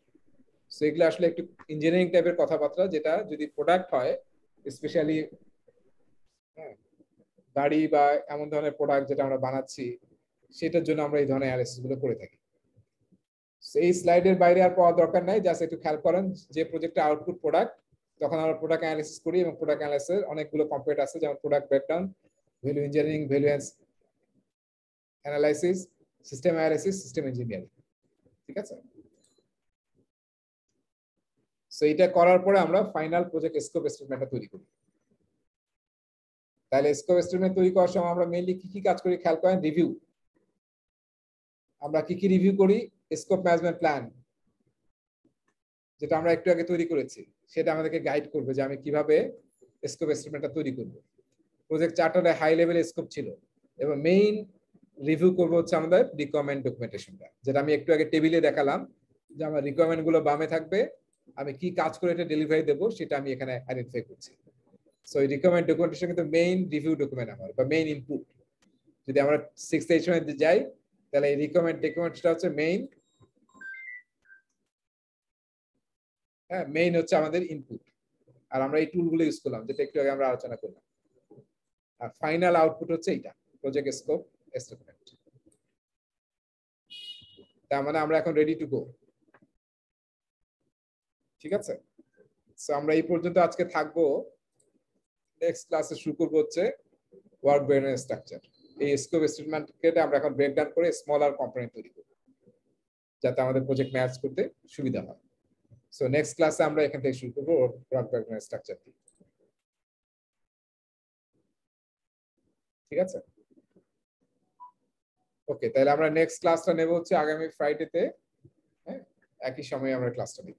সো এগুলো আসলে একটু ইঞ্জিনিয়ারিং টাইপের কথাবার্তা, যেটা যদি প্রোডাক্ট হয়, স্পেশালি গাড়ি বা এমন ধরনের প্রোডাক্ট যেটা আমরা বানাচ্ছি, সেটার জন্য আমরা এই ধরনের অ্যানালাইসিস গুলো করে থাকি। এই স্লাইডের বাইরে আর পাওয়ার দরকার নাই, জাস্ট একটু খেয়াল করেন যে প্রজেক্টের আউটপুট প্রোডাক্ট, তখন আমরা প্রোডাক্ট অ্যানালাইসিস করি এবং প্রোডাক্ট অ্যানালাইসিসের অনেকগুলো কম্পোনেন্ট আছে, যেমন প্রোডাক্ট ব্রেকডাউন, ভ্যালু ইঞ্জিনিয়ারিং, ভ্যালুয়েন্স analysis, system analysis, system engineering. ঠিক আছে, সো এটা করার পরে আমরা ফাইনাল প্রজেক্ট স্কোপ এস্টিমেটটা তৈরি করি। তাহলে স্কোপ এস্টিমেট তৈরি করার সময় আমরা মেইনলি কি কি কাজ করি খেয়াল করেন। রিভিউ, আমরা কি কি রিভিউ করি? স্কোপ ম্যানেজমেন্ট প্ল্যান, যেটা আমরা একটু আগে তৈরি করেছি, সেটা আমাদেরকে গাইড করবে যে আমি কিভাবে স্কোপ এস্টিমেটটা তৈরি করব। প্রজেক্ট চার্টারে হাই লেভেলের স্কোপ ছিল এবং মেইন রিভিউ করবো হচ্ছে আমাদের রিকোয়ারমেন্ট ডকুমেন্টেশনটা, যেটা আমি একটু আগে টেবিলে দেখালাম যে আমার রিকোয়ারমেন্ট গুলো বামে থাকবে, আমি কি কাজ করে এটা ডেলিভারি দেবো সেটা আমি এখানে আইডেন্টিফাই করছি। সো এই রিকোয়ারমেন্ট ডকুমেন্টেশন কিন্তু মেইন রিভিউ ডকুমেন্ট আমার, বা মেইন ইনপুট। যদি আমরা 6th এডিশনে যাই তাহলে এই রিকোয়ারমেন্ট ডকুমেন্টটা হচ্ছে মেইন, হ্যাঁ মেইন হচ্ছে আমাদের ইনপুট। আর আমরা এই টুলগুলো ইউজ করলাম যেটা একটু আগে আমরা আলোচনা করলাম। আর ফাইনাল আউটপুট হচ্ছে এটা, প্রজেক্ট স্কোপ এস্টিমেট। তার মানে আমরা এখন রেডি টু গো। ঠিক আছে, সো আমরা এই পর্যন্ত আজকে থাকবো। নেক্সট ক্লাসে শুরু করবো হচ্ছে ওয়ার্ক ব্রেকডাউন স্ট্রাকচার। এই স্কোপ এস্টিমেটকে আমরা এখন ব্রেকডাউন করে স্মলার কম্পোনেন্ট তৈরি করব, যাতে আমাদের প্রজেক্ট ম্যানেজ করতে সুবিধা হয়। সো নেক্সট ক্লাসে আমরা এখান থেকে শুরু করবো ওয়ার্ক ব্রেকডাউন স্ট্রাকচার। ঠিক আছে, ওকে, তাহলে আমরা নেক্সট ক্লাসটা নেব হচ্ছে আগামী ফ্রাইডেতে। হ্যাঁ, একই সময়ে আমরা ক্লাসটা নেব।